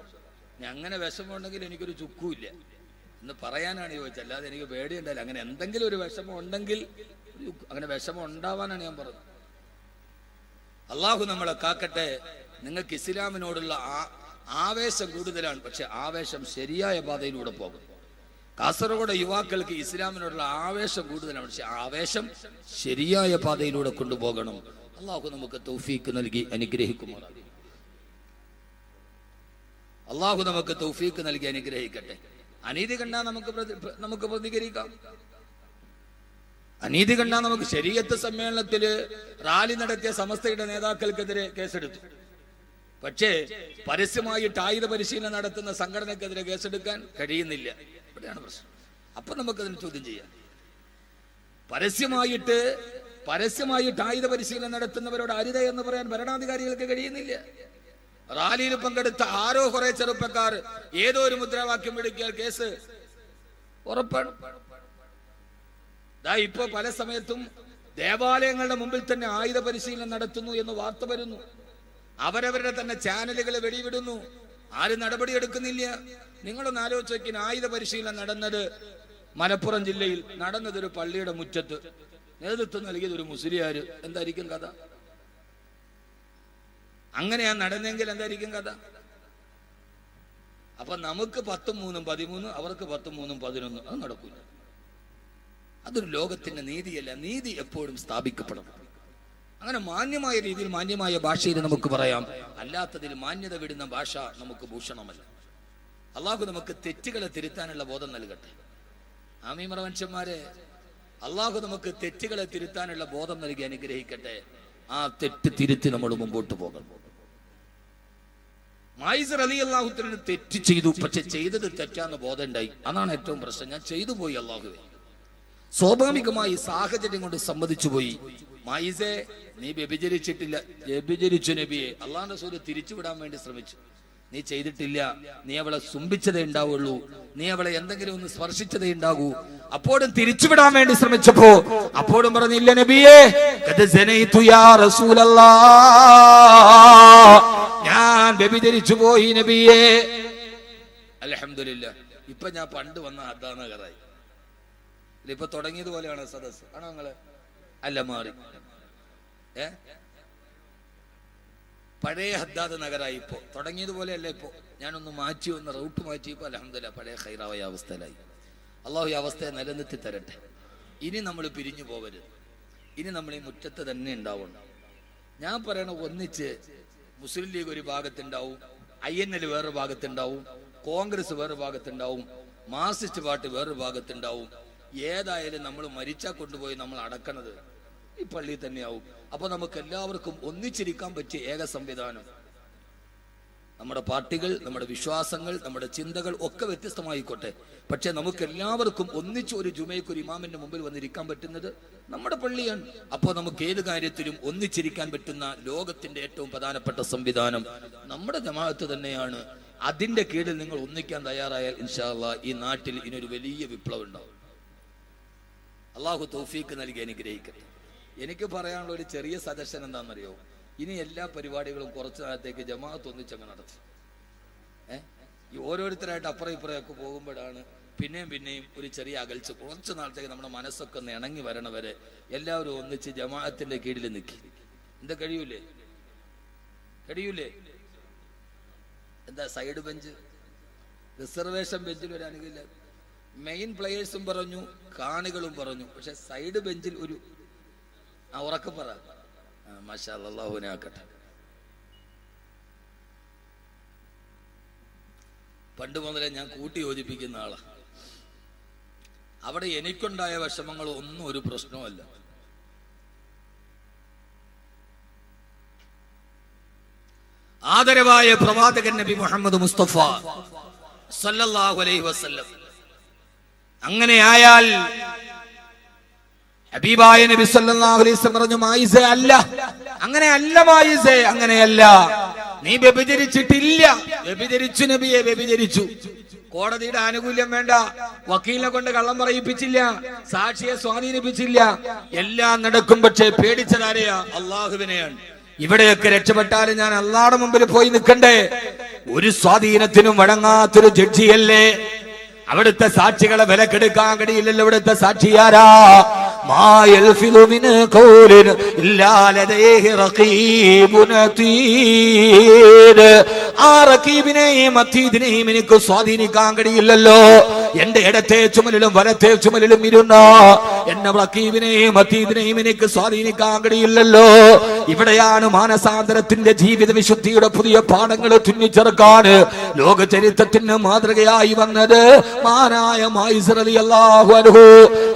അങ്ങനെ വിഷമമുണ്ടെങ്കിൽ എനിക്കൊരു ചുക്കുമില്ല എന്ന് പറയാനാണ് ചോദിച്ചത്. അല്ലാതെ എനിക്ക് പേടിയുണ്ടല്ലോ. അങ്ങനെ എന്തെങ്കിലും ഒരു വിഷമം ഉണ്ടെങ്കിൽ, അങ്ങനെ വിഷമം ഉണ്ടാവാനാണ് ഞാൻ പറഞ്ഞത്. അള്ളാഹു നമ്മളെ കാക്കട്ടെ. നിങ്ങൾക്ക് ഇസ്ലാമിനോടുള്ള ആവേശം കൂടുതലാണ്, പക്ഷെ ആവേശം ശരിയായ പാതയിലൂടെ പോകും. കാസർഗോഡ് യുവാക്കൾക്ക് ഇസ്ലാമിനോടുള്ള ആവേശം കൂടുതലാണ്, പക്ഷെ ആവേശം ശരിയായ പാതയിലൂടെ കൊണ്ടുപോകണം. അള്ളാഹു നമുക്ക് തൗഫീക്ക് നൽകി അനുഗ്രഹിക്കുമാറാകട്ടെ. അള്ളാഹു നമുക്ക് തൗഫീക്ക് നൽകി അനുഗ്രഹിക്കട്ടെ. അനീതി കണ്ടാൽ നമുക്ക് പ്രതികരിക്കാം. അനീതി കണ്ടാൽ നമുക്ക് ശരീഅത്ത് സമ്മേളനത്തില് റാലി നടത്തിയ സമസ്തയുടെ നേതാക്കൾക്കെതിരെ കേസെടുത്തു. പക്ഷേ പരസ്യമായിട്ട് ആയുധ പരിശീലനം നടത്തുന്ന സംഘടനക്കെതിരെ കേസെടുക്കാൻ കഴിയുന്നില്ല. ഇവിടെയാണ് പ്രശ്നം. അപ്പൊ നമുക്കതിന് ചോദ്യം ചെയ്യാം. പരസ്യമായിട്ട് ആയുധ പരിശീലനം നടത്തുന്നവരോട് അരുത എന്ന് പറയാൻ ഭരണാധികാരികൾക്ക് കഴിയുന്നില്ല. റാലിയിൽ പങ്കെടുത്ത ആരോ കുറെ ചെറുപ്പക്കാർ ഏതോ ഒരു മുദ്രാവാക്യം വിളിക്കാൻ കേസ് ഉറപ്പാണ്. ഇപ്പൊ പല സമയത്തും ദേവാലയങ്ങളുടെ മുമ്പിൽ തന്നെ ആയുധ പരിശീലനം നടത്തുന്നു എന്ന് വാർത്ത വരുന്നു. അവരവരുടെ തന്നെ ചാനലുകൾ വെടിവിടുന്നു. ആരും നടപടിയെടുക്കുന്നില്ല. നിങ്ങളൊന്ന് ആലോചിച്ച് നോക്കിന്. ആയുധ പരിശീലനം നടന്നത് മലപ്പുറം ജില്ലയിൽ നടന്നതൊരു പള്ളിയുടെ മുറ്റത്ത്, നേതൃത്വം നൽകിയത് ഒരു മുസ്ലിയാർ. എന്തായിരിക്കും കഥ? അങ്ങനെയാ നടന്നെങ്കിൽ എന്തായിരിക്കും കഥ? അപ്പൊ നമുക്ക് 10, 3, 13, അവർക്ക് 10, 3, 11. അത് നടക്കൂല. അതൊരു ലോകത്തിന്റെ നീതിയല്ല. നീതി എപ്പോഴും സ്ഥാപിക്കപ്പെടണം. അങ്ങനെ മാന്യമായ രീതിയിൽ മാന്യമായ ഭാഷയിൽ നമുക്ക് പറയാം. അല്ലാത്തതിൽ മാന്യത വിടുന്ന ഭാഷ നമുക്ക് ഭൂഷണമല്ല. അള്ളാഹു നമുക്ക് തെറ്റുകളെ തിരുത്താനുള്ള ബോധം നൽകട്ടെ. ആമീൻ മനുഷ്യന്മാരെ, അള്ളാഹു നമുക്ക് തെറ്റുകളെ തിരുത്താനുള്ള ബോധം നൽകി അനുഗ്രഹിക്കട്ടെ. ആ തെറ്റ് തിരുത്തി നമ്മൾ മുമ്പോട്ട് പോകണം. മായിസ് റളിയല്ലാഹു തആല തെറ്റ് ചെയ്തു, പക്ഷെ ചെയ്തത് തെറ്റാന്ന് ബോധം ഉണ്ടായി. അതാണ് ഏറ്റവും പ്രശ്നം. ഞാൻ ചെയ്തു പോയി, അള്ളാഹുവേ സ്വാഭാവികമായി സാഹചര്യം കൊണ്ട് സമ്മതിച്ചു പോയി. മായിസേ, നീ വ്യഭിചരിച്ചിട്ടില്ല. വ്യഭിചരിച്ചു നബിയെ. അള്ളാഹുവിന്റെ റസൂൽ തിരിച്ചുവിടാൻ വേണ്ടി ശ്രമിച്ചു. നീ ചെയ്തിട്ടില്ല, നീ അവളെ ചുംബിച്ചതേ ഉണ്ടാവുള്ളൂ, നീ അവളെ എന്തെങ്കിലും ഒന്ന് സ്പർശിച്ചതേ ഉണ്ടാകൂ. അപ്പോഴും തിരിച്ചുവിടാൻ വേണ്ടി ശ്രമിച്ചപ്പോ അപ്പോഴും പറഞ്ഞില്ല നബിയേ, ഞാൻ വ്യഭിചരിച്ചു പോയി നബിയേ. അൽഹംദുലില്ലാ, ഇപ്പൊ ഞാൻ പണ്ട് വന്ന ഹദ്ദാനഗറായി. ഇപ്പൊ തുടങ്ങിയത് പോലെയാണ് സദസ്. ആണോ നിങ്ങള്? അല്ല, മാറി. പഴയ ഹദ്ദാദ് നഗരായി. ഇപ്പോ തുടങ്ങിയതുപോലെയല്ല. ഇപ്പോ ഞാനൊന്ന് മാറ്റി, ഒന്ന് റൂട്ട് മാറ്റിയപ്പോ അൽഹംദുലില്ലാ പഴയ ഖൈറായ അവസ്ഥയിലായി. അള്ളാഹു ഈ അവസ്ഥയെ നിലനിർത്തി തരട്ടെ. ഇനി നമ്മൾ പിരിഞ്ഞു പോകരുത്. ഇനി നമ്മൾ ഈ മുറ്റത്ത് തന്നെ ഉണ്ടാവണം. ഞാൻ പറയണ, ഒന്നിച്ച് മുസ്ലിം ലീഗ് ഒരു ഭാഗത്തുണ്ടാവും, INL വേറൊരു ഭാഗത്തുണ്ടാവും, കോൺഗ്രസ് വേറൊരു ഭാഗത്തുണ്ടാവും, മാർക്സിസ്റ്റ് പാർട്ടി വേറൊരു ഭാഗത്തുണ്ടാവും. ഏതായാലും നമ്മൾ മരിച്ചാൽ കൊണ്ടുപോയി നമ്മൾ അടക്കണത് ഈ പള്ളിയിൽ തന്നെയാവും. അപ്പൊ നമുക്ക് എല്ലാവർക്കും ഒന്നിച്ചിരിക്കാൻ പറ്റിയ ഏക സംവിധാനം, നമ്മുടെ പാർട്ടികൾ, നമ്മുടെ വിശ്വാസങ്ങൾ, നമ്മുടെ ചിന്തകൾ ഒക്കെ വ്യത്യസ്തമായിക്കോട്ടെ, പക്ഷെ നമുക്ക് എല്ലാവർക്കും ഒന്നിച്ച് ഒരു ജുമയ്ക്ക് ഒരു ഇമാമിന്റെ മുമ്പിൽ വന്നിരിക്കാൻ പറ്റുന്നത് നമ്മുടെ പള്ളിയാണ്. അപ്പോൾ നമുക്ക് ഏത് കാര്യത്തിലും ഒന്നിച്ചിരിക്കാൻ പറ്റുന്ന ലോകത്തിന്റെ ഏറ്റവും പ്രധാനപ്പെട്ട സംവിധാനം നമ്മുടെ ജമാഅത്ത് തന്നെയാണ്. അതിന്റെ കീഴിൽ നിങ്ങൾ ഒന്നിക്കാൻ തയ്യാറായാൽ ഇൻഷാ അല്ലാഹ് ഈ നാട്ടിൽ ഇനിയൊരു വലിയ വിപ്ലവം ഉണ്ടാവും. അള്ളാഹു തൗഫീക്ക് നൽകി അനുഗ്രഹിക്കട്ടെ. എനിക്ക് പറയാനുള്ള ഒരു ചെറിയ സജഷൻ എന്താണെന്നറിയോ? ഇനി എല്ലാ പരിപാടികളും കുറച്ചു നാളത്തേക്ക് ജമാഅത്ത് ഒന്നിച്ചങ്ങ് നടത്തും. ഈ ഓരോരുത്തരായിട്ട് അപ്പുറം ഇപ്പുറമൊക്കെ പോകുമ്പോഴാണ് പിന്നെയും ഒരു ചെറിയ അകൽച്ച. കുറച്ചു നാളത്തേക്ക് നമ്മുടെ മനസ്സൊക്കെ ഒന്ന് ഇണങ്ങി വരണവരെ എല്ലാവരും ഒന്നിച്ച് ജമാഅത്തിന്റെ കീഴിൽ നിൽക്കി. എന്താ കഴിയൂലേ? എന്താ സൈഡ് ബെഞ്ച്, റിസർവേഷൻ ബെഞ്ചിൽ വരാനുമില്ല. മെയിൻ പ്ലേയേഴ്സും പറഞ്ഞു, കാണികളും പറഞ്ഞു. പക്ഷെ സൈഡ് ബെഞ്ചിൽ ഒരു ഉറക്കെ പറ. മാഷാ അല്ലാഹ്, അല്ലാഹുവിനെ ആക്കട്ടെ. പണ്ട് മുതലേ ഞാൻ കൂട്ടി യോജിപ്പിക്കുന്ന ആളാ. അവിടെ എനിക്കുണ്ടായ വിഷമങ്ങൾ ഒന്നും ഒരു പ്രശ്നമല്ല. ആദരവായ പ്രവാചകൻ നബി മുഹമ്മദ് മുസ്തഫ സല്ലല്ലാഹു അലൈഹി വസല്ലം അങ്ങനെയായാൽ ഹബീബായ നബി സല്ലല്ലാഹു അലൈഹി വസല്ലം പറഞ്ഞു, മായിസ അല്ല, അങ്ങനെയല്ല മായിസേ, അങ്ങനെയല്ല, നീ വ്യഭിചരിച്ചിട്ടില്ല. വ്യഭിചരിച്ചു നബിയെ, വ്യഭിചരിച്ചു. കോടതിയുടെ ആനുകൂല്യം വേണ്ട, വക്കീലിനെ കൊണ്ട് കള്ളം പറയിപ്പിച്ചില്ല, സാക്ഷിയെ സ്വാധീനിപ്പിച്ചില്ല, എല്ലാം നടക്കും. പക്ഷേ പേടിച്ചതാരെയാ? അള്ളാഹുവിനെയാണ്. ഇവിടെയൊക്കെ രക്ഷപ്പെട്ടാലും ഞാൻ അള്ളാഹുവിന്റെ മുമ്പിൽ പോയി നിൽക്കണ്ടേ? ഒരു സ്വാധീനത്തിനും വഴങ്ങാത്തൊരു ജഡ്ജിയല്ലേ. അവിടുത്തെ സാക്ഷികളെ വിലക്കെടുക്കാൻ കഴിയില്ലല്ലോ. ഇവിടുത്തെ സാക്ഷിയാരാ? ആ റഖീബിനെയും അതീദിനെയും എനിക്ക് സ്വാധീനിക്കാൻ കഴിയില്ലല്ലോ. എന്റെ ഇടത്തെ ചുമലിലും വലത്തെ ചുമലിലും ഇരുന്ന എന്നെ റഖീബിനെയും അതീദിനെയും എനിക്ക് സ്വാധീനിക്കാൻ കഴിയില്ലല്ലോ. ഇവിടെയാണ് മാനസാന്തരത്തിന്റെ ജീവിത വിശുദ്ധിയുടെ പുതിയ പാഠങ്ങൾ തുന്നിച്ചേർക്കാൻ ലോക ചരിത്രത്തിന് മാതൃകയായി വന്നത് മാനായ മായിസ് റളിയല്ലാഹു അൻഹു.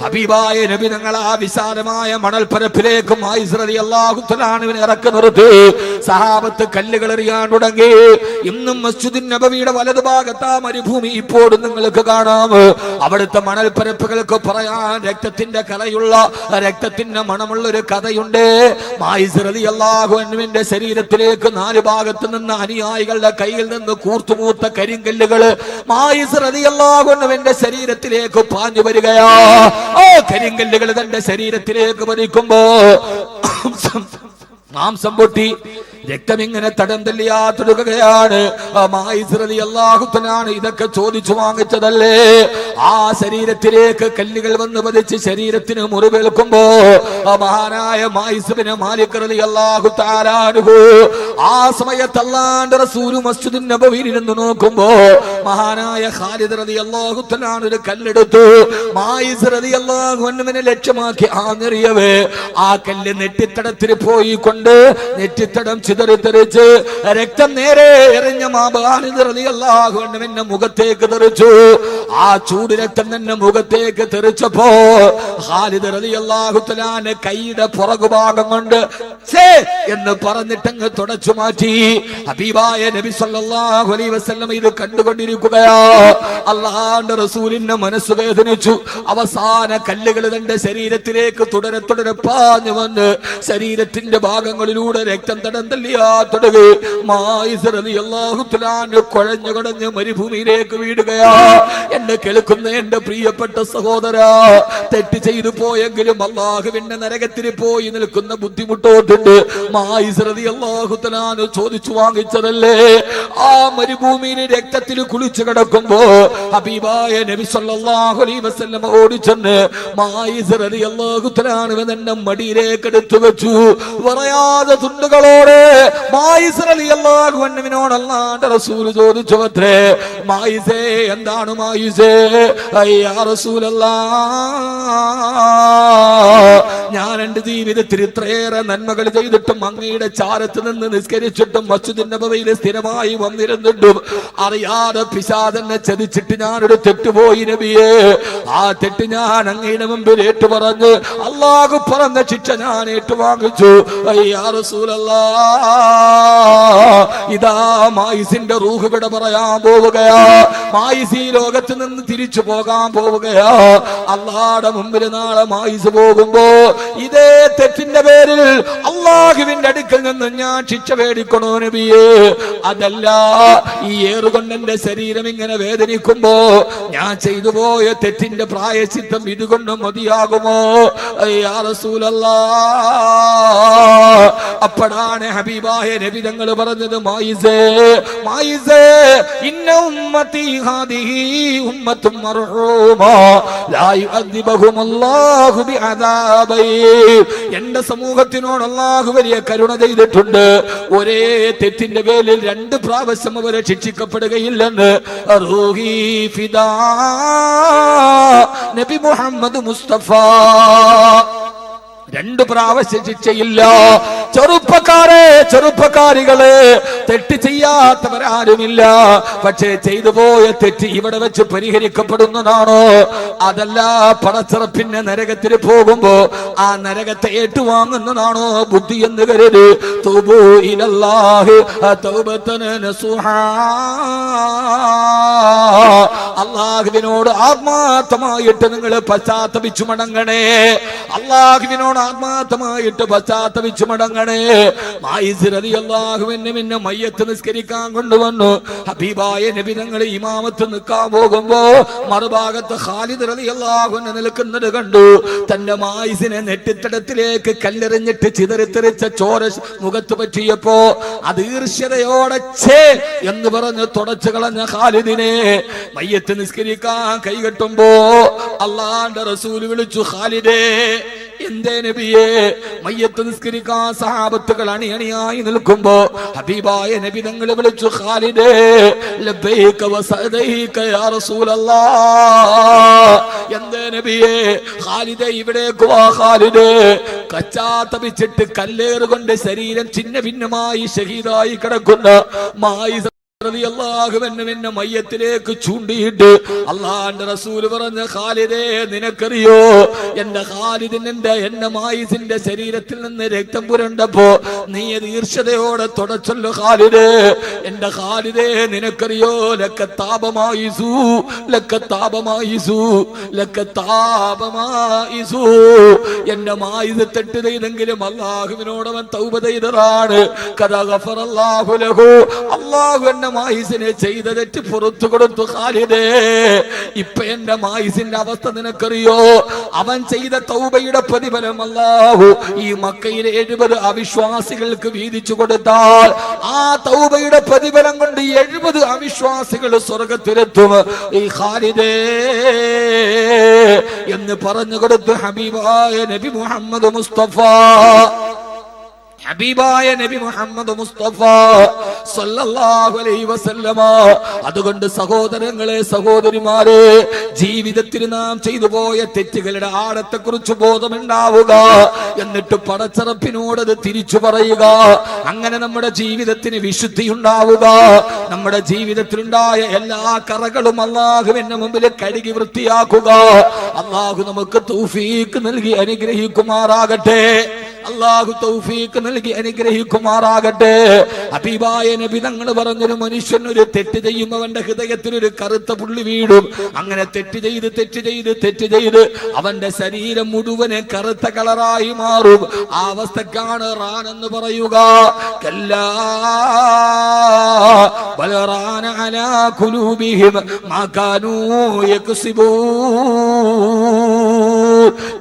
ഹബീബായ നബി തങ്ങൾ ആ വിശാലമായ മണൽപ്പരപ്പിലേക്ക് മായിസ് റളിയല്ലാഹു തആലാവിനെ ഇറക്കി നിർത്തി. സഹാബത്ത് കല്ലുകൾ എറിയാൻ തുടങ്ങി. ഇന്നും മസ്ജിദുൻ നബവിയുടെ വലതുഭാഗത്താ മരുഭൂമി ഇപ്പോഴും നിങ്ങൾക്ക് കാണാം. അവിടുത്തെ മണൽപ്പരപ്പുകൾക്ക് പറയാൻ രക്തത്തിന്റെ കലയുള്ള, രക്തത്തിന്റെ മണമുള്ള ഒരു കഥയുണ്ട്. മായിസ് റളിയല്ലാഹു അൻഹുവിന്റെ ശരീരത്തിലേക്ക് നാല് ഭാഗത്ത് നിന്ന് അനുയായികളുടെ കയ്യിൽ നിന്ന് കൂർത്തുമൂത്ത കരിങ്കല്ലുകൾ മായിസ് റളിയല്ലാഹു അൻഹുവിന്റെ ശരീരത്തിലേക്ക് പാഞ്ഞു വരികയാ. ആ കരിങ്കല്ലുകൾ തന്റെ ശരീരത്തിലേക്ക് പതിക്കുമ്പോ മാംസം പൊട്ടി രക്തം ഇങ്ങനെ തടം തല്ലിയാത്തൊടുകയാണ്. ഇതൊക്കെ ചോദിച്ചു വാങ്ങിച്ചതല്ലേ? ആ ശരീരത്തിലേക്ക് കല്ലുകൾ വന്ന് പതിച്ച് ശരീരത്തിന് മുറിവേൽക്കുമ്പോ മഹാനായ മായിസുബിന് മാലിക് റളിയല്ലാഹു തആല അൻഹു ആ സമയത്ത് അല്ലാഹുവിന്റെ റസൂൽ മസ്ജിദുൻ നബവിയിൽ ഇരുന്ന് നോക്കുമ്പോ മഹാനായ ഖാലിദ് റളിയല്ലാഹു തആല ഒരു കല്ലെടുത്തു മായിസ് റളിയല്ലാഹു അൻഹുവിനെ ലക്ഷ്യമാക്കി ആഞ്ഞെറിയവേ ആ കല്ല് നെറ്റിത്തടത്തിൽ പോയി കൊണ്ട് നെറ്റിത്തടം ചിതറിത്തെറിച്ച് രക്തം നേരെ എറിഞ്ഞ ഖാലിദ് റളിയല്ലാഹു അൻഹുവിന്റെ മുഖത്തേക്ക് തെറിച്ചു. ആ ചൂട് രക്തം തന്നെ മുഖത്തേക്ക് തെറിച്ചപ്പോ ഖാലിദ് റളിയല്ലാഹു തആല കൈയുടെ പുറകുഭാഗം കൊണ്ട് എന്ന് പറഞ്ഞിട്ടങ്ങ് തുടച്ചു മാറ്റി. ഹബീബായ നബി സല്ലല്ലാഹു അലൈഹി വസല്ലം ഇത് കണ്ടുകൊണ്ടിരിക്കും. കൊണ്ടിരിക്കുകയാ. അള്ളാഹുവിന്റെ റസൂലിന്റെ മനസ്സ് വേദനിച്ചു. അവസാന കല്ലുകൾ തന്റെ ശരീരത്തിലേക്ക് തുടരെ തുടരെ പാഞ്ഞു വന്ന് ശരീരത്തിന്റെ ഭാഗങ്ങളിലൂടെ രക്തം തടന്തല്ലിയാ തുടങ്ങി. മായിസ് റളിയല്ലാഹു തആല കുഴഞ്ഞു കടഞ്ഞ് മരുഭൂമിയിലേക്ക് വീടുകയാ. എന്നെ കേൾക്കുന്ന എന്റെ പ്രിയപ്പെട്ട സഹോദരാ, തെറ്റ് ചെയ്തു പോയെങ്കിലും അള്ളാഹുവിന്റെ നരകത്തിൽ പോയി നിൽക്കുന്ന ബുദ്ധിമുട്ടോട്ടുണ്ട്. മായിസ് റളിയല്ലാഹു തആല ചോദിച്ചു വാങ്ങിച്ചതല്ലേ. ആ മരുഭൂമിയിലെ രക്തത്തിൽ കുളിച്ചു കിടക്കുമ്പോ ഹബീബായ നബി സല്ലല്ലാഹു അലൈഹി വസല്ലം ഓടിച്ചെന്ന് മായിസ് റളിയല്ലാഹു തആല എന്നെ മടിയിലേക്ക് എടുത്തു വെച്ചു. പറയാതെ തുണ്ടുകളോടെ മായിസ് റളിയല്ലാഹു അൻഹുവിനോട് അല്ലാഹുവിന്റെ റസൂൽ ചോദിച്ചു അത്രേ, മായിസേ എന്താണ് മായിസേ? യാ റസൂലല്ലാഹ്, ഞാൻ എന്റെ ജീവിതത്തിൽ ഇത്രയേറെ നന്മകൾ ചെയ്തിട്ടും അങ്ങയുടെ ചാരത്ത് നിന്ന് നിസ്കരിച്ചിട്ടും മസ്ജിദ് നബവിയിൽ സ്ഥിരമായി വന്നിരുന്നിട്ടും അറിയാതെ പിശാചെന്നെ ചതിച്ചിട്ട് ഞാനൊരു തെറ്റുപോയി നബിയേ. ആ തെറ്റ് ഞാൻ അങ്ങയുടെ മുമ്പിൽ ഏറ്റുപറഞ്ഞ് അല്ലാഹു പറഞ്ഞ ശിക്ഷ ഞാൻ ഏറ്റുവാങ്ങിച്ചു. യാ റസൂലല്ലാഹ്, ഇതാ മായിസിന്റെ റൂഹ് വിട പറയാൻ പോവുകയാ. മായിസ് ഈ ലോകത്ത് നിന്ന് തിരിച്ചു പോകാൻ പോവുകയാ. അല്ലാഹുവിന്റെ മുമ്പിൽ നാളെ മായിസ് പോകുമ്പോ ഇതേ തെറ്റിന്റെ പേരിൽ അല്ലാഹുവിന്റെ അടുക്കൽ നിന്ന് ഞാൻ ശിക്ഷ മേടിക്കണോ നബിയേ? അതല്ല, ഈ ഏറുകൊണ്ട് എന്റെ ശരീരം ഇങ്ങനെ വേദനിക്കുമ്പോ ഞാൻ ചെയ്തു പോയ തെറ്റിന്റെ പ്രായശ്ചിത്തം ഇതുകൊണ്ട് മതിയാകുമോ? യാ റസൂലല്ലാഹ്, അപ്പോഴാണ് ഹബീബായ നബി തങ്ങൾ പറഞ്ഞത്, മായിസേ മായിസേ, ഇന്ന ഉമ്മത്തി ഹാദിഹി ഉമ്മത്തും മർഹൂമാ ലാ യുഅദ്ദിബുഹുമുല്ലാഹു ബിഅദാബൈ. എന്റെ സമൂഹത്തിനോട് അല്ലാഹു വലിയ കരുണ ചെയ്തിട്ടുണ്ട്. ഒരേ തെറ്റിന്റെ പേരിൽ 2 പ്രാവശ്യം അവരെ ശിക്ഷിക്കപ്പെടുകയില്ലെന്ന് റൂഹി ഫിദാ നബി മുഹമ്മദ് മുസ്തഫ. 2 പ്രാവശ്യം ശിക്ഷയില്ല. ചെറുപ്പക്കാരെ, ചെറുപ്പക്കാരികളെ, തെറ്റ് ചെയ്യാത്തവരാരുമില്ല. പക്ഷേ ചെയ്തു പോയ തെറ്റ് ഇവിടെ വെച്ച് പരിഹരിക്കപ്പെടുന്നതാണോ? അതല്ല, പടച്ചിറപ്പിന്റെ നരകത്തിൽ പോകുമ്പോ ആ നരകത്തെ ഏറ്റുവാങ്ങുന്നതാണോ ബുദ്ധി എന്ന് കരുത്. തൂബൂ ഇലല്ലാഹി തൗബതൻ നസുഹാ. അല്ലാഹുവിനോട് ആത്മാർത്ഥമായിട്ട് നിങ്ങൾ പശ്ചാത്തപിച്ചു മടങ്ങണേ. അല്ലാഹുവിനോട് ആത്മാർത്ഥമായിട്ട് പശ്ചാത്തപിച്ചു മടങ്ങണേ. മായിസ് റളിയല്ലാഹു അൻഹു മയ്യത്ത് നിസ്കരിക്കാൻ കൊണ്ടുവന്നു. ഹബീബായ നബി തങ്ങൾ ഇമാമത്ത് നിൽക്കാൻ പോകുമ്പോ മറുഭാഗത്ത് ഖാലിദ് റളിയല്ലാഹു അൻഹു നിൽക്കുന്നത് കണ്ടു. തന്റെ മായിസിനെ നെറ്റിത്തടത്തിലേക്ക് കല്ലെറിഞ്ഞിട്ട് ചിതറിത്തെറിച്ച ചോര മുഖത്ത് പറ്റിയപ്പോ അത് ഈർഷ്യതയോടെ ഛേ എന്ന് പറഞ്ഞ് തുടച്ചു കളഞ്ഞ ഖാലിദിനെ മയ്യത്ത് നിസ്കരിക്കാൻ കൈകെട്ടുമ്പോ അല്ലാഹുവിന്റെ റസൂൽ വിളിച്ചു, ഖാലിദേ. എന്തേ നബിയേ? മയ്യത്ത് നിസ്കരിക്കാൻ സഹാബത്തുകൾ അണിയണിയായി നിൽക്കുമ്പോ ഹബീബായ നബി തങ്ങൾ വിളിച്ചു, ഖാലിദേ ലബ്ബൈക വസഅദൈക യാ റസൂലല്ലാഹ്. എന്തേ നബിയേ? ഖാലിദേ ഇവിടേക്ക് വാ. ഖാലിദേ, കച്ചാത്തപിച്ചിട്ട് കല്ലേറുകൊണ്ട് ശരീരം ഛിന്ന ഭിന്നമായി ഷഹീദായി കിടക്കുന്ന മായിസ് റളിയല്ലാഹുവിന്റെ മയ്യത്തിലേക്ക് ചൂണ്ടിയിട്ട് അല്ലാഹുവിന്റെ റസൂൽ പറഞ്ഞ, ഖാലിദേ നിനക്കറിയോ, എന്റെ ഖാലിദിന്റെ എന്റെ മായിസിന്റെ ശരീരത്തിൽ നിന്ന് രക്തം പുരണ്ടപ്പോ നീ ഈർഷ്യതയോടെ തുടച്ചല്ലോ ഖാലിദേ. എന്റെ ഖാലിദേ നിനക്കറിയോ, ലക്കത്താപമായിസു ലക്കത്താപമായിസു ലക്കത്താപമായിസു. എന്റെ മായിസ് തെറ്റ് ചെയ്തെങ്കിലും അല്ലാഹുവിനോട് അവൻ തൗബ ചെയ്തതാണ്. ഖദ ഗഫറല്ലാഹു ലഹു. അല്ലാഹു എന്നെ മായിസിനെ ചെയ്ത തെറ്റ് പുറത്തു കൊടുത്തു ഖാലിദേ. ഇപ്പൊ എന്റെ മായിസിന്റെ അവസ്ഥ നിനക്കറിയോ? അവൻ ചെയ്ത തൗബയുടെ പ്രതിഫലം അല്ലാഹു ഈ മക്കയിലെ 70 അവിശ്വാസികൾക്ക് വീതിച്ചു കൊടുത്താൽ ആ തൗബയുടെ പ്രതിഫലം കൊണ്ട് 70 അവിശ്വാസികൾ സ്വർഗത്തിലെത്തും. ഈ ഖാലിദേ എന്ന് പറഞ്ഞു കൊടുത്തു ഹബീബായ നബി മുഹമ്മദ് മുസ്തഫ. ഹബീബായ നബി മുഹമ്മദ് മുസ്തഫ സല്ലല്ലാഹു അലൈഹി വസല്ലമ. അതുകൊണ്ട് സഹോദരങ്ങളെ, സഹോദരിമാരെ, ജീവിതത്തിൽ നാം ചെയ്തു പോയ തെറ്റുകളുടെ ആഴത്തെ കുറിച്ച് ബോധമുണ്ടാവുക. എന്നിട്ട് പടച്ചറപ്പിനോട് അത് തിരിച്ചു പറയുക. അങ്ങനെ നമ്മുടെ ജീവിതത്തിന് വിശുദ്ധി ഉണ്ടാവുക. നമ്മുടെ ജീവിതത്തിലുണ്ടായ എല്ലാ കറകളും അല്ലാഹുവിന്റെ മുമ്പിൽ കഴുകി വൃത്തിയാക്കുക. അല്ലാഹു നമുക്ക് തൗഫീഖ് നൽകി അനുഗ്രഹിക്കുമാറാകട്ടെ. അല്ലാഹു തൗഫീഖ് നൽകി അനുഗ്രഹിക്കുമാറാകട്ടെ. ഹബീബായ നബി തങ്ങൾ പറഞ്ഞൊരു മനുഷ്യൻ ഒരു തെറ്റ് ചെയ്യുമ്പോൾ അവന്റെ ഹൃദയത്തിൽ ഒരു കറുത്ത പുള്ളി വീഴും. അങ്ങനെ തെറ്റ് ചെയ്ത് അവന്റെ ശരീരം മുഴുവന് കറുത്ത കളറായി മാറും. ആ അവസ്ഥക്കാണ് റാൻ എന്ന് പറയുക. കല്ലാ ബൽ റാന അലാ ഖുലൂബിഹിം മാ കാനൂ യക്സിബൂൻ.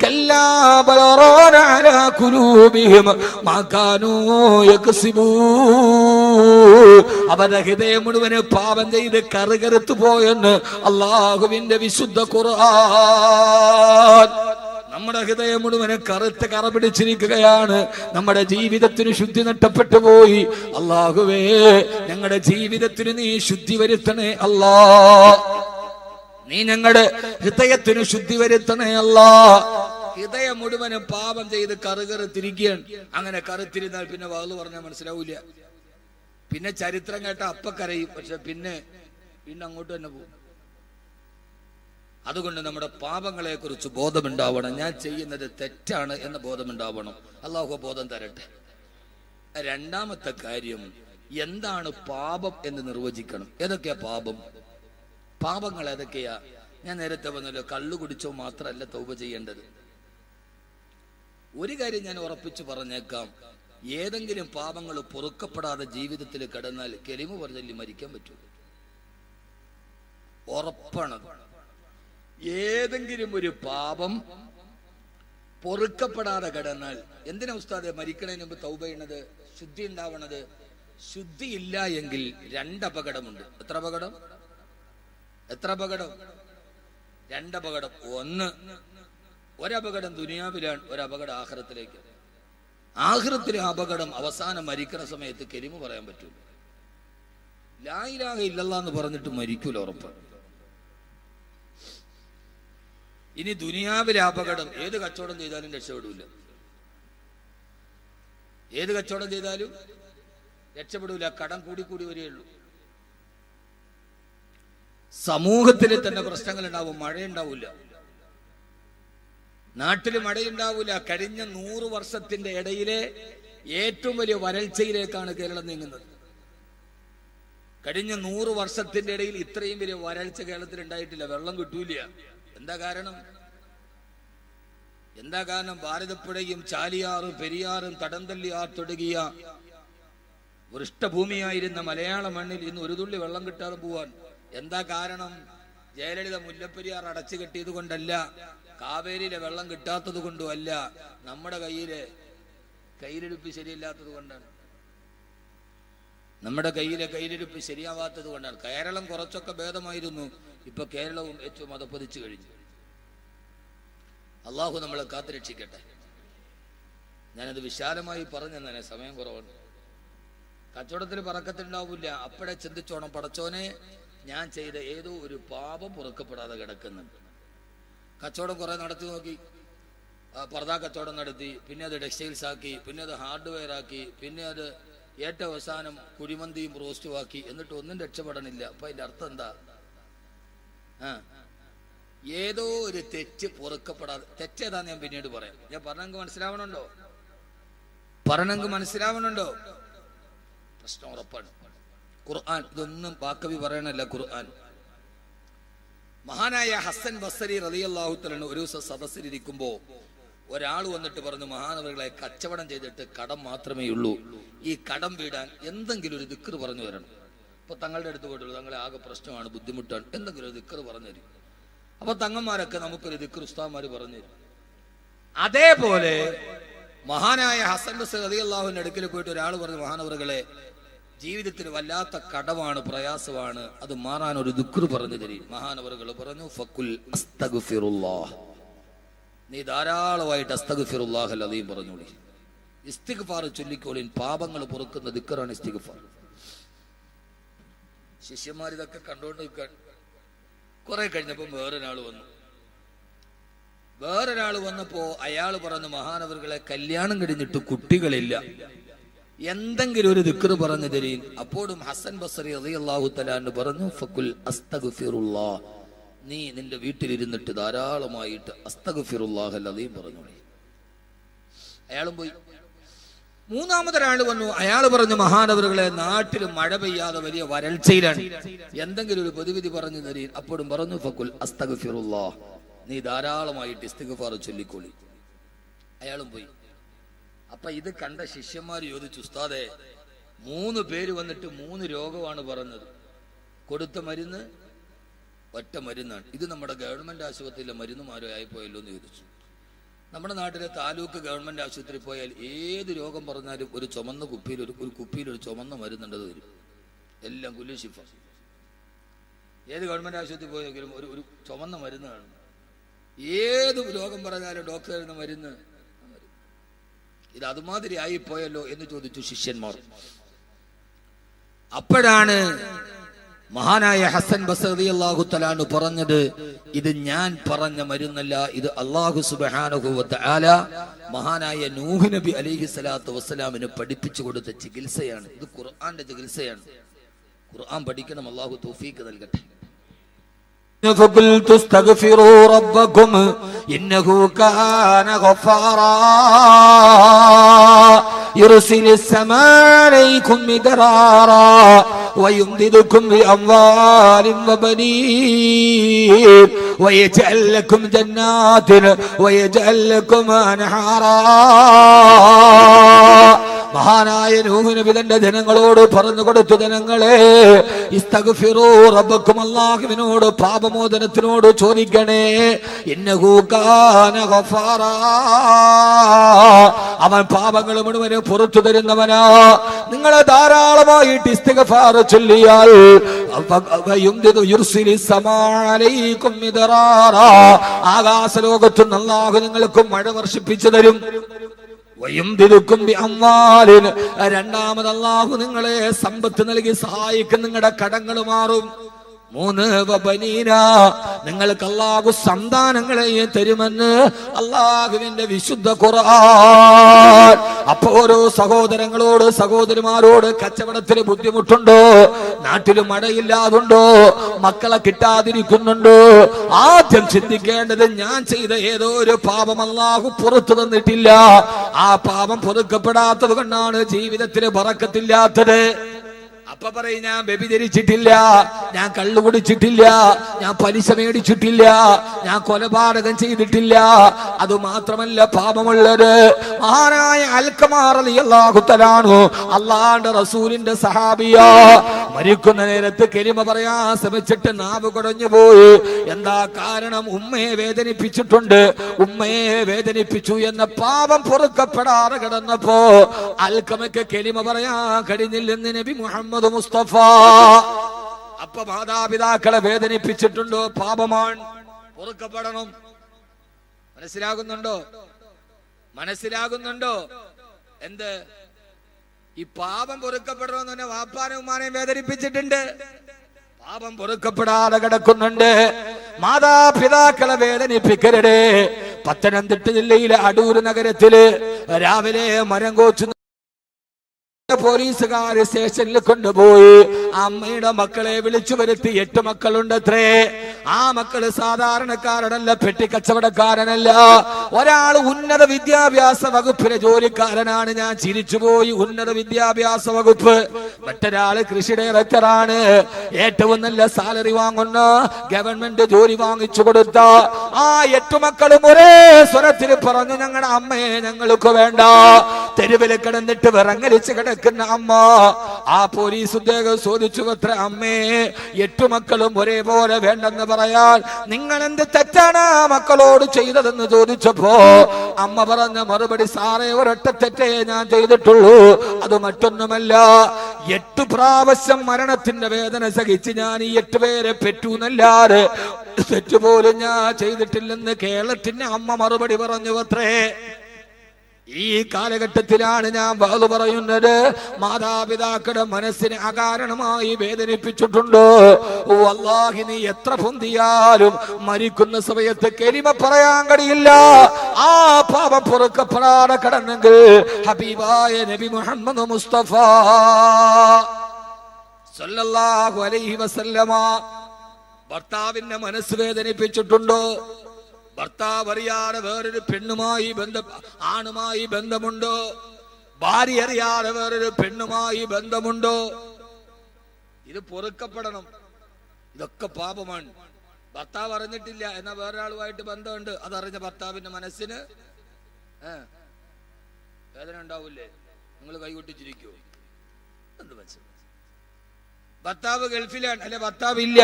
കല്ലാ ബൽ റാന അലാ ഖുലൂബിഹിം മാ കാനൂ യക്സിബൂൻ. അവരുടെ ഹൃദയം മുഴുവന് പാപം ചെയ്ത് കറുകറുത്തു പോയെന്ന് അല്ലാഹുവിന്റെ വിശുദ്ധ ഖുർആൻ. നമ്മുടെ ഹൃദയം മുഴുവന് കറുത്ത കറ പിടിച്ചിരിക്കുകയാണ്. നമ്മുടെ ജീവിതത്തിന് ശുദ്ധി നഷ്ടപ്പെട്ടു പോയി. അല്ലാഹുവേ, ഞങ്ങളുടെ ജീവിതത്തിന് നീ ശുദ്ധി വരുത്തണേ അല്ലാ. നീ ഞങ്ങളുടെ ഹൃദയത്തിന് ശുദ്ധി വരുത്തണേ അല്ലാ. ഹൃദയം മുഴുവനും പാപം ചെയ്ത് കറുകറുത്തിരിക്കുകയാണ്. അങ്ങനെ കറുത്തിരുന്നാൽ പിന്നെ വാള് പറഞ്ഞാൽ മനസ്സിലാവൂല. പിന്നെ ചരിത്രം കേട്ട അപ്പക്കരയും. പക്ഷെ പിന്നെ അങ്ങോട്ട് തന്നെ പോകും. അതുകൊണ്ട് നമ്മുടെ പാപങ്ങളെ കുറിച്ച് ബോധമുണ്ടാവണം. ഞാൻ ചെയ്യുന്നത് തെറ്റാണ് എന്ന ബോധമുണ്ടാവണം. അല്ലാഹു ബോധം തരട്ടെ. രണ്ടാമത്തെ കാര്യം, എന്താണ് പാപം എന്ന് നിർവചിക്കണം. ഏതൊക്കെയാ പാപങ്ങൾ ഏതൊക്കെയാ? ഞാൻ നേരത്തെ പറഞ്ഞല്ലോ, കള്ളു കുടിച്ചോ മാത്രമല്ല തൗബ ചെയ്യേണ്ടത്. ഒരു കാര്യം ഞാൻ ഉറപ്പിച്ചു പറഞ്ഞേക്കാം, ഏതെങ്കിലും പാപങ്ങൾ പൊറുക്കപ്പെടാതെ ജീവിതത്തിൽ കിടന്നാൽ കലിമ പറഞ്ഞല്ലി മരിക്കാൻ പറ്റൂ. ഉറപ്പാണത്. ഏതെങ്കിലും ഒരു പാപം പൊറുക്കപ്പെടാതെ കിടന്നാൽ, എന്തിനാ ഉസ്താദെ മരിക്കണതിന് മുമ്പ് തൗബ ചെയ്യണത്? ശുദ്ധി ഉണ്ടാവണത്. ശുദ്ധി ഇല്ല എങ്കിൽ രണ്ടപകടമുണ്ട്. എത്ര അപകടം? രണ്ടപകടം. ഒരപകടം ദുനിയാവിലാണ്, ഒരപകടം ആഖിറത്തിലേക്ക്. ആഖിറത്തിലെ അപകടം അവസാനം മരിക്കണ സമയത്ത് കലിമ പറയാൻ പറ്റൂല. ലാ ഇലാഹ ഇല്ലല്ലാഹ് എന്ന് പറഞ്ഞിട്ട് മരിക്കൂല, ഉറപ്പ്. ഇനി ദുനിയാവിലെ അപകടം, ഏത് കച്ചവടം ചെയ്താലും രക്ഷപ്പെടൂല. ഏത് കച്ചവടം ചെയ്താലും രക്ഷപ്പെടൂല. കടം കൂടി വരികയുള്ളൂ. സമൂഹത്തിൽ തന്നെ പ്രശ്നങ്ങൾ ഉണ്ടാവും. മഴയുണ്ടാവില്ല, നാട്ടിൽ മഴയുണ്ടാവില്ല. കഴിഞ്ഞ 100 വർഷത്തിന്റെ ഇടയിലെ ഏറ്റവും വലിയ വരൾച്ചയിലേക്കാണ് കേരളം നീങ്ങുന്നത്. കഴിഞ്ഞ 100 വർഷത്തിന്റെ ഇടയിൽ ഇത്രയും വലിയ വരൾച്ച കേരളത്തിൽ ഉണ്ടായിട്ടില്ല. വെള്ളം കിട്ടൂല. എന്താ കാരണം? ഭാരതപ്പുഴയും ചാലിയാറും പെരിയാറും തടംതല്ലിയാർ തുടങ്ങിയ വൃഷ്ടഭൂമിയായിരുന്ന മലയാള മണ്ണിൽ ഇന്ന് ഒരു തുള്ളി വെള്ളം കിട്ടാതെ പോവാൻ എന്താ കാരണം? ജയലളിത മുല്ലപ്പെരിയാർ അടച്ചു കെട്ടിയത് കൊണ്ടല്ല, കാവേരിയിലെ വെള്ളം കിട്ടാത്തത് കൊണ്ടും അല്ല, നമ്മുടെ കയ്യിലെടുപ്പ് ശരിയില്ലാത്തത് കൊണ്ടാണ്. നമ്മുടെ കയ്യിലെടുപ്പ് ശരിയാവാത്തത് കൊണ്ടാണ്. കേരളം കുറച്ചൊക്കെ ഭേദമായിരുന്നു. ഇപ്പൊ കേരളവും ഏറ്റവും മതപ്പതിച്ചു കഴിഞ്ഞു. അള്ളാഹു നമ്മളെ കാത്തുരക്ഷിക്കട്ടെ. ഞാനത് വിശാലമായി പറഞ്ഞു തന്നെ, സമയം കുറവുണ്ട്. കച്ചവടത്തിൽ പറക്കത്തുണ്ടാവില്ല. അപ്പോഴേ ചിന്തിച്ചോണം, പടച്ചോനെ ഞാൻ ചെയ്ത ഏതോ ഒരു പാപം പൊറുക്കപ്പെടാതെ കിടക്കുന്നുണ്ട്. കച്ചവടം കുറെ നടത്തി നോക്കി. പർദാ കച്ചവടം നടത്തി, പിന്നെ അത് ടെക്സ്റ്റൈൽസ് ആക്കി, പിന്നെ അത് ഹാർഡ്വെയർ ആക്കി, പിന്നെ അത് ഏറ്റവും അവസാനം കുഴിമന്തിയും റോസ്റ്റും ആക്കി. എന്നിട്ട് ഒന്നും രക്ഷപ്പെടണില്ല. അപ്പൊ അതിന്റെ അർത്ഥം എന്താ? ഏതോ ഒരു തെറ്റ് പൊറുക്കപ്പെടാതെ. തെറ്റേതാന്ന് ഞാൻ പിന്നീട് പറയാം. ഞാൻ പറഞ്ഞെങ്കിൽ മനസ്സിലാവണുണ്ടോ? പ്രശ്നം ഉറപ്പാണ്. ഖുർആൻ ഇതൊന്നും ബാക്കവി പറയണല്ല. ഖുർആൻ. മഹാനായ ഹസൻ ബസ്രി റളിയല്ലാഹു തആല ഒരു ദിവസം സദസ്സിലിരിക്കുമ്പോ ഒരാൾ വന്നിട്ട് പറഞ്ഞു, മഹാനവറുകളെ, കച്ചവടം ചെയ്തിട്ട് കടം മാത്രമേ ഉള്ളൂ. ഈ കടം വീടാൻ എന്തെങ്കിലും ഒരു ദിക്ർ പറഞ്ഞു തരണം. അപ്പൊ തങ്ങളുടെ അടുത്ത് പോയിട്ടുള്ളൂ, തങ്ങളെ ആകെ പ്രശ്നമാണ്, ബുദ്ധിമുട്ടാണ്, എന്തെങ്കിലും ഒരു ദിക്ർ പറഞ്ഞു തരും. അപ്പൊ തങ്ങന്മാരൊക്കെ നമുക്കൊരു ദിക്ർ ഉസ്താദ്മാര് പറഞ്ഞു തരും. അതേപോലെ മഹാനായ ഹസൻ ബസ്രി റളിയല്ലാഹുവിന്റെ അടുക്കൽ പോയിട്ട് ഒരാൾ പറഞ്ഞു, മഹാനവറുകളെ, ജീവിതത്തിൽ വല്ലാത്ത കടമാണ്, പ്രയാസമാണ്, അത് മാറാൻ ഒരു ദിക്ർ പറഞ്ഞു തരും. മഹാനവറുകൾ പറഞ്ഞു, ഫഖുൽ അസ്തഗ്ഫിറുല്ലാഹ്, നീ ധാരാളമായിട്ട് അസ്തഗ്ഫിറുല്ലാഹൽ അദീം പറഞ്ഞോളി. ഇസ്തിഗ്ഫാർ ചൊല്ലിക്കോളിൻ. പാപങ്ങൾ പൊറുക്കുന്ന ദിക്റാണ് ഇസ്തിഗ്ഫാർ. ശിഷ്യന്മാർ ഇതൊക്കെ കണ്ടുകൊണ്ട് നിൽക്കാൻ. കുറെ കഴിഞ്ഞപ്പോ വേറൊരാൾ വന്നപ്പോ അയാൾ പറഞ്ഞു, മഹാനവറുകളെ, കല്യാണം കഴിഞ്ഞിട്ട് കുട്ടികളില്ല, എന്തെങ്കിലും ഒരു ദിക്ർ പറഞ്ഞു തരീൻ. അപ്പോഴും ഹസൻ ബസ്രി റളിയല്ലാഹു തആല പറഞ്ഞു, ഫഖുൽ അസ്തഗ്ഫിറുല്ലാഹ്, നീ നിന്റെ വീട്ടിലിരുന്നിട്ട് ധാരാളമായിട്ട് അസ്തഗ്ഫിറുല്ലാഹൽ അദീം പറഞ്ഞോളി. അയാളും പോയി. മൂന്നാമതൊരാൾ വന്നു. അയാൾ പറഞ്ഞു, മഹാനവറുകളെ, നാട്ടിൽ മഴ പെയ്യാതെ വലിയ വരൾച്ചയിലാണ്, എന്തെങ്കിലും ഒരു പ്രതിവിധി പറഞ്ഞു തരീൻ. അപ്പോഴും പറഞ്ഞു, ഫഖുൽ അസ്തഗ്ഫിറുല്ലാഹ്, നീ ധാരാളമായിട്ട് ഇസ്തിഗ്ഫാർ ചൊല്ലിക്കൊള്ളി. അയാളും പോയി. അപ്പൊ ഇത് കണ്ട ശിഷ്യന്മാർ ചോദിച്ചു, ഉസ്താദേ, 3 പേര് വന്നിട്ട് 3 രോഗമാണ് പറഞ്ഞത്, കൊടുത്ത മരുന്ന് ഒറ്റ മരുന്നാണ്, ഇത് നമ്മുടെ ഗവൺമെന്റ് ആശുപത്രിയിലെ മരുന്നുമാരോ ആയിപ്പോയല്ലോ എന്ന് ചോദിച്ചു. നമ്മുടെ നാട്ടിലെ താലൂക്ക് ഗവൺമെന്റ് ആശുപത്രി പോയാൽ ഏത് രോഗം പറഞ്ഞാലും ഒരു ചുമന്ന കുപ്പിയിൽ ഒരു കുപ്പിയിൽ ഒരു ചുമന്ന മരുന്നുണ്ടത് വരും, എല്ലാം കുല്ലുശിഫ. ഏത് ഗവൺമെന്റ് ആശുപത്രി പോയെങ്കിലും ഒരു ചുമന്ന മരുന്ന് കാണും. ഏത് രോഗം പറഞ്ഞാലും ഡോക്ടർ തരുന്ന മരുന്ന്. ഇത് അതുമാതിരി ആയിപ്പോയല്ലോ എന്ന് ചോദിച്ചു ശിഷ്യന്മാർ. അപ്പോഴാണ് മഹാനായ ഹസൻ ബസ്രി റളിയല്ലാഹു തആല അൻഹു പറഞ്ഞത്, ഇത് ഞാൻ പറഞ്ഞ മരുന്നല്ല, ഇത് അല്ലാഹു സുബ്ഹാനഹു വ തആല മഹാനായ നൂഹ് നബി അലൈഹി സ്വലാത്തു വസ്സലാമിന് പഠിപ്പിച്ചു കൊടുത്ത ചികിത്സയാണ്. ഇത് ഖുർആന്റെ ചികിത്സയാണ്. ഖുർആൻ പഠിക്കണം, അല്ലാഹു തൗഫീഖ് നൽകട്ടെ. فقلت استغفروا ربكم إنه كان غفارا يرسل السماء عليكم مدرارا ويمددكم بأموال وبنين ويجعل لكم جنات ويجعل لكم أنهارا. മഹാനായ നൂഹ് നബി തന്റെ ജനങ്ങളോട് പറഞ്ഞു കൊടുത്തു, ജനങ്ങളെ, ഇസ്തഗ്ഫിറൂ റബ്ബക്കും, അല്ലാഹുവിനോട് പാപമോചനത്തിനോട് ചോദിക്കണേ. ഇന്നഹു കാന ഗഫാറാ, അവൻ പാപങ്ങൾ മുഴുവനും പുറത്തു തരുന്നവനാ. നിങ്ങൾ ധാരാളമായിട്ട് ഇസ്തിഗ്ഫാർ ചൊല്ലിയാൽ ആകാശലോകത്ത് അല്ലാഹു നിങ്ങൾക്ക് മഴ വർഷിപ്പിച്ചു തരും. രണ്ടാമത് അല്ലാഹു നിങ്ങളെ സമ്പത്ത് നൽകി സഹായിക്കും, നിങ്ങളുടെ കടങ്ങൾ മാറും. 3 നിങ്ങൾക്ക് അല്ലാഹു സന്താനങ്ങളെ തരുമെന്ന് അല്ലാഹുവിന്റെ വിശുദ്ധ ഖുർആൻ. അപ്പോ ഓരോ സഹോദരങ്ങളോട് സഹോദരിമാരോട് കച്ചവടത്തിൽ ബുദ്ധിമുട്ടുണ്ടോ, നാട്ടിൽ മഴയില്ലാതുണ്ടോ, മക്കളെ കിട്ടാതിരിക്കുന്നുണ്ടോ, ആദ്യം ചിന്തിക്കേണ്ടത്, ഞാൻ ചെയ്ത ഏതോ ഒരു പാപം അല്ലാഹു പുറത്തു തന്നിട്ടില്ല, ആ പാപം പൊറുക്കപ്പെടാത്തത് കൊണ്ടാണ് ജീവിതത്തിന് ബറക്കത്തില്ലാത്തത്. അപ്പൊ പറയും, ഞാൻ വ്യഭിചരിച്ചിട്ടില്ല, ഞാൻ കള്ളു കുടിച്ചിട്ടില്ല, ഞാൻ പലിശ മേടിച്ചിട്ടില്ല, ഞാൻ കൊലപാതകം ചെയ്തിട്ടില്ല. അത് മാത്രമല്ല പാപമുള്ളത്. മഹാനായ അൽഖമാ റളിയല്ലാഹു തആല അൻഹു അല്ലാഹുവിന്റെ റസൂലിന്റെ സഹാബിയ, മരിക്കുന്ന നേരത്ത് കലിമ പറയാൻ ശ്രമിച്ചിട്ട് നാവ് കുടഞ്ഞു പോയി. എന്താ കാരണം? ഉമ്മയെ വേദനിപ്പിച്ചിട്ടുണ്ട്, ഉമ്മയെ വേദനിപ്പിച്ചു എന്ന പാപം പൊറുക്കപ്പെടാതെ കിടന്നപ്പോ അൽഖമയ്ക്ക് കലിമ പറയാൻ കഴിഞ്ഞില്ലെന്ന് നബി മുഹമ്മദ് മുസ്തഫ. അപ്പൊ മാതാപിതാക്കളെ വേദനിപ്പിച്ചിട്ടുണ്ടോ, പാപമാണ്, പൊറുക്കപ്പെടണം. മനസ്സിലാകുന്നുണ്ടോ? എന്ത് ഈ പാപം പൊറുക്കപ്പെടണമെന്ന് തന്നെ വാപ്പാനും ഉമ്മാനെയും വേദനിപ്പിച്ചിട്ടുണ്ട്, പാപം പൊറുക്കപ്പെടാതെ കിടക്കുന്നുണ്ട്. മാതാപിതാക്കളെ വേദനിപ്പിക്കരുതേ. പത്തനംതിട്ട ജില്ലയിലെ അടൂർ നഗരത്തില് രാവിലെ മരം കോച്ചു പോലീസുകാര് സ്റ്റേഷനിൽ കൊണ്ടുപോയി. അമ്മയുടെ മക്കളെ വിളിച്ചു വരുത്തി. 8 മക്കളുണ്ടത്രേ. ആ മക്കള് സാധാരണക്കാരനല്ല, പെട്ടിക്കച്ചവടക്കാരനല്ല. ഒരാൾ ഉന്നത വിദ്യാഭ്യാസ വകുപ്പിലെ ജോലിക്കാരനാണ്. ഞാൻ ചിരിച്ചുപോയി. ഉന്നത വിദ്യാഭ്യാസ വകുപ്പ്. മറ്റൊരാള് കൃഷി ഡയറക്ടറാണ്. ഏറ്റവും നല്ല സാലറി വാങ്ങുന്ന ഗവൺമെന്റ് ജോലി വാങ്ങിച്ചു കൊടുത്ത ആ 8 മക്കളും ഒരേ സ്വരത്തിൽ പറഞ്ഞു, ഞങ്ങളുടെ അമ്മയെ ഞങ്ങൾക്ക് വേണ്ട. തെരുവിൽ കിടന്നിട്ട് വിറങ്ങലിച്ച് കിടക്കുന്ന അമ്മ. ആ പോലീസ് ഉദ്യോഗ ചോദിച്ചു, അത്ര അമ്മേ, 8 മക്കളും ഒരേപോലെ വേണ്ടെന്ന് പറയാൻ നിങ്ങൾ എന്ത് തെറ്റാണ് ആ മക്കളോട് ചെയ്തതെന്ന് ചോദിച്ചപ്പോ അമ്മ പറഞ്ഞ മറുപടി, സാറേ, ഒരൊറ്റ തെറ്റേ ഞാൻ ചെയ്തിട്ടുള്ളൂ, അത് മറ്റൊന്നുമല്ല. 8 പ്രാവശ്യം മരണത്തിന്റെ വേദന സഹിച്ച് ഞാൻ ഈ 8 പേരെ പെറ്റൂന്നല്ലാതെ തെറ്റുപോലും ഞാൻ ചെയ്തിട്ടില്ലെന്ന് കേരളത്തിന്റെ അമ്മ മറുപടി പറഞ്ഞു അത്രേ. ഈ കാലഘട്ടത്തിലാണ് ഞാൻ വാള് പറയുന്നത്. മാതാപിതാക്കളുടെ മനസ്സിനെ അകാരണമായി വേദനിപ്പിച്ചിട്ടുണ്ടോ? വല്ലാഹി, നീ എത്ര പൊന്തിയാലും മരിക്കുന്ന സമയത്ത് കലിമ പറയാൻ കഴിയില്ല. ആ പാപം പൊറുക്കപ്പെടാതെ കടന്നെങ്കിൽ ഹബീബായ നബി മുഹമ്മദ് മുസ്തഫ സല്ലല്ലാഹു അലൈഹി വസല്ലമ ഭർത്താവിന്റെ മനസ്സ് വേദനിപ്പിച്ചിട്ടുണ്ടോ? ഭർത്താവ് അറിയാതെ വേറൊരു പെണ്ണുമായി ആണുമായി ബന്ധമുണ്ടോ? ഭാര്യ അറിയാതെ വേറൊരു പെണ്ണുമായി ബന്ധമുണ്ടോ? ഇത് പൊറുക്കപ്പെടണം. ഇതൊക്കെ പാപമാണ്. ഭർത്താവ് അറിഞ്ഞിട്ടില്ല, എന്നാൽ വേറൊരാളുമായിട്ട് ബന്ധമുണ്ട്, അതറിഞ്ഞ ഭർത്താവിന്റെ മനസ്സിന് വേദന ഉണ്ടാവൂലേ? നിങ്ങൾ കൈകൊട്ടിച്ചിരിക്കോ? എന്ത് മനസ്സിലായി? ഭർത്താവ് ഗൾഫിലാണ്, അല്ലെ ഭർത്താവ് ഇല്ല,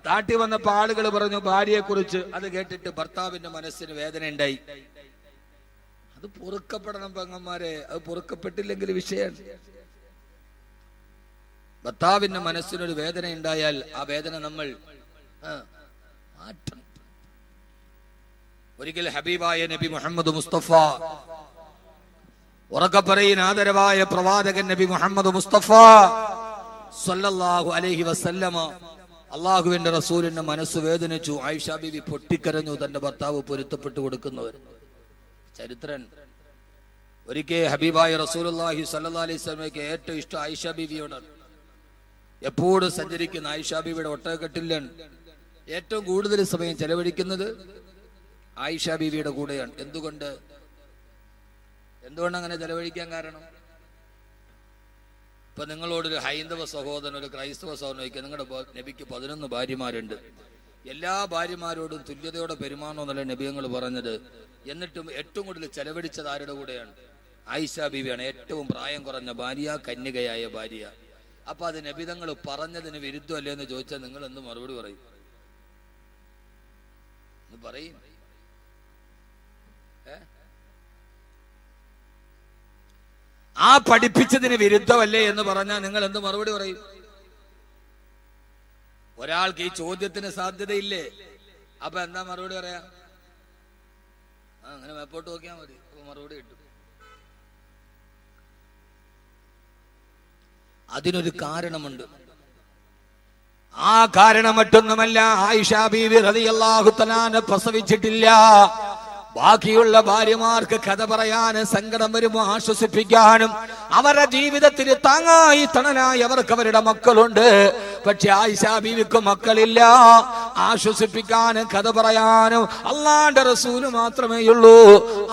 നാട്ടിൽ വന്നപ്പോ ആളുകൾ പറഞ്ഞു ഭാര്യയെ കുറിച്ച്, അത് കേട്ടിട്ട് ഭർത്താവിന്റെ മനസ്സിന് വേദന ഉണ്ടായി. അത് പൊറുക്കപ്പെടണം പെങ്ങന്മാരെ. അത് പൊറുക്കപ്പെട്ടില്ലെങ്കിൽ വിഷയമാണ്. ഭർത്താവിന്റെ മനസ്സിനൊരു വേദന ഉണ്ടായാൽ ആ വേദന നമ്മൾ മാറ്റണം. ഒരിക്കൽ ഹബീബായ നബി മുഹമ്മദ് മുസ്തഫ, ഉറക്കപ്പറയിൻ ആദരവായ പ്രവാചകൻ നബി മുഹമ്മദ് മുസ്തഫ സല്ലല്ലാഹു അലൈഹി വസല്ലമ, അള്ളാഹുവിന്റെ റസൂലിന്റെ മനസ്സ് വേദനിച്ചു. ആയിഷ ബീവി പൊട്ടിക്കരഞ്ഞു, തന്റെ ഭർത്താവ് പൊരുത്തപ്പെട്ടു കൊടുക്കുന്നവർ. ചരിത്രൻ. ഒരിക്കൽ ഹബീബായ റസൂലുള്ളാഹി സ്വല്ലല്ലാഹു അലൈഹി വസല്ലമയ്ക്ക് ഏറ്റവും ഇഷ്ടം ആയിഷ ബീവിയോടാണ്. എപ്പോഴും സഞ്ചരിക്കുന്ന ആയിഷ ബീവിയുടെ ഒട്ടകക്കെട്ടിലാണ് ഏറ്റവും കൂടുതൽ സമയം ചെലവഴിക്കുന്നത് ആയിഷ ബീവിയുടെ കൂടെയാണ്. എന്തുകൊണ്ട് അങ്ങനെ ചെലവഴിക്കാൻ കാരണം? ഇപ്പൊ നിങ്ങളോടൊരു ഹൈന്ദവ സഹോദരൻ, ഒരു ക്രൈസ്തവ സഹോദരൻ ചോദിക്കുക, നിങ്ങളുടെ നബിക്ക് 11 ഭാര്യമാരുണ്ട്, എല്ലാ ഭാര്യമാരോടും തുല്യതയോടെ പെരുമാറണമെന്നല്ല നബിയങ്ങൾ പറഞ്ഞത്. എന്നിട്ടും ഏറ്റവും കൂടുതൽ ചെലവഴിച്ചത് ആരുടെ കൂടെയാണ്? ആയിഷ ബീവിയാണ്. ഏറ്റവും പ്രായം കുറഞ്ഞ ഭാര്യ, കന്യകയായ ഭാര്യ. അപ്പൊ അത് നബിതങ്ങൾ പറഞ്ഞതിന് വിരുദ്ധമല്ലേ എന്ന് ചോദിച്ചാൽ നിങ്ങൾ എന്ത് മറുപടി പറയും? പറയും. ആ പഠിപ്പിച്ചതിന് വിരുദ്ധമല്ലേ എന്ന് പറഞ്ഞാൽ നിങ്ങൾ എന്ത് മറുപടി പറയും? ഒരാൾക്ക് ഈ ചോദ്യത്തിന് സാധ്യതയില്ലേ? അപ്പൊ എന്താ മറുപടി പറയാ? അങ്ങനെ മേപ്പോട്ട് നോക്കിയാൽ മതി, അപ്പൊ മറുപടി കിട്ടും. അതിനൊരു കാരണമുണ്ട്. ആ കാരണം മറ്റൊന്നുമല്ല, ആയിഷ ബീവി റളിയല്ലാഹു തആല പ്രസവിച്ചിട്ടില്ല. ബാക്കിയുള്ള ഭാര്യമാർക്ക് കഥ പറയാനും സങ്കടം വരുമ്പോൾ ആശ്വസിപ്പിക്കാനും അവരുടെ ജീവിതത്തിന് താങ്ങായി തണലായി അവർക്ക് അവരുടെ മക്കളുണ്ട്. പക്ഷെ ആയിഷ ബീവിക്ക് മക്കളില്ല. ആശ്വസിപ്പിക്കാനും കഥ പറയാനും അല്ലാഹുവിന്റെ റസൂൽ മാത്രമേ ഉള്ളൂ.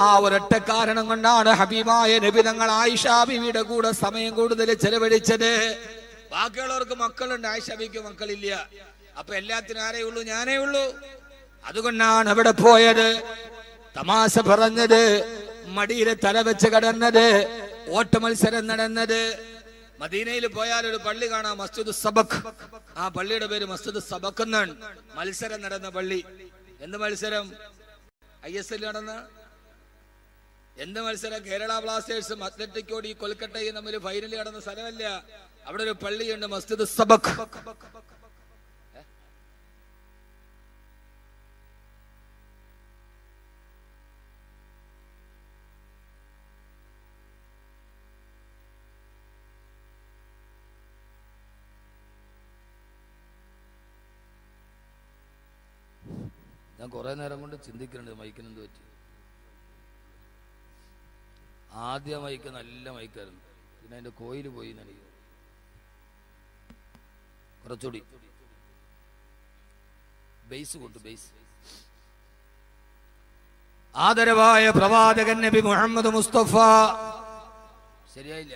ആ ഒരൊറ്റ കാരണം കൊണ്ടാണ് ഹബീബായ നബി തങ്ങൾ ആയിഷ ബീവിയുടെ കൂടെ സമയം കൂടുതൽ ചെലവഴിച്ചത്. ബാക്കിയുള്ളവർക്ക് മക്കളുണ്ട്, ആയിഷ ബീവിക്ക് മക്കളില്ല. അപ്പൊ എല്ലാത്തിനും ആരേ ഉള്ളൂ? ഞാനേ ഉള്ളൂ. അതുകൊണ്ടാണ് അവിടെ പോയത്, തമാശ പറഞ്ഞത്, മടിയിലെ തല വെച്ച് കടന്നത്, ഓട്ട മത്സരം നടന്നത്. മദീനയിൽ പോയാൽ ഒരു പള്ളി കാണാം, മസ്ജിദ് സബക്. ആ പള്ളിയുടെ പേര് മസ്ജിദ് സബക് എന്നാണ്. മത്സരം നടന്ന പള്ളി. എന്ത് മത്സരം? ISL നടന്ന എന്ത് മത്സരം? കേരള ബ്ലാസ്റ്റേഴ്സും അത്ലറ്റിക്കോട് ഈ കൊൽക്കട്ടയും തമ്മിൽ ഫൈനൽ നടന്ന സ്ഥലമല്ല. അവിടെ ഒരു പള്ളിയുണ്ട്, മസ്ജിദ് സബക്. ഞാൻ കുറെ നേരം കൊണ്ട് ചിന്തിക്കുന്നുണ്ട് മൈക്കിന് എന്ത് പറ്റി. ആദ്യ മൈക്ക് നല്ല മൈക്കായിരുന്നു, പിന്നെ അതിന്റെ കോയിൽ പോയി നൽകി. കുറച്ചുകൂടി ബേസ് കൊണ്ട് ബേസ്. ആദരവായ പ്രവാചകൻ നബി മുഹമ്മദ് മുസ്തഫ ശരിയായില്ല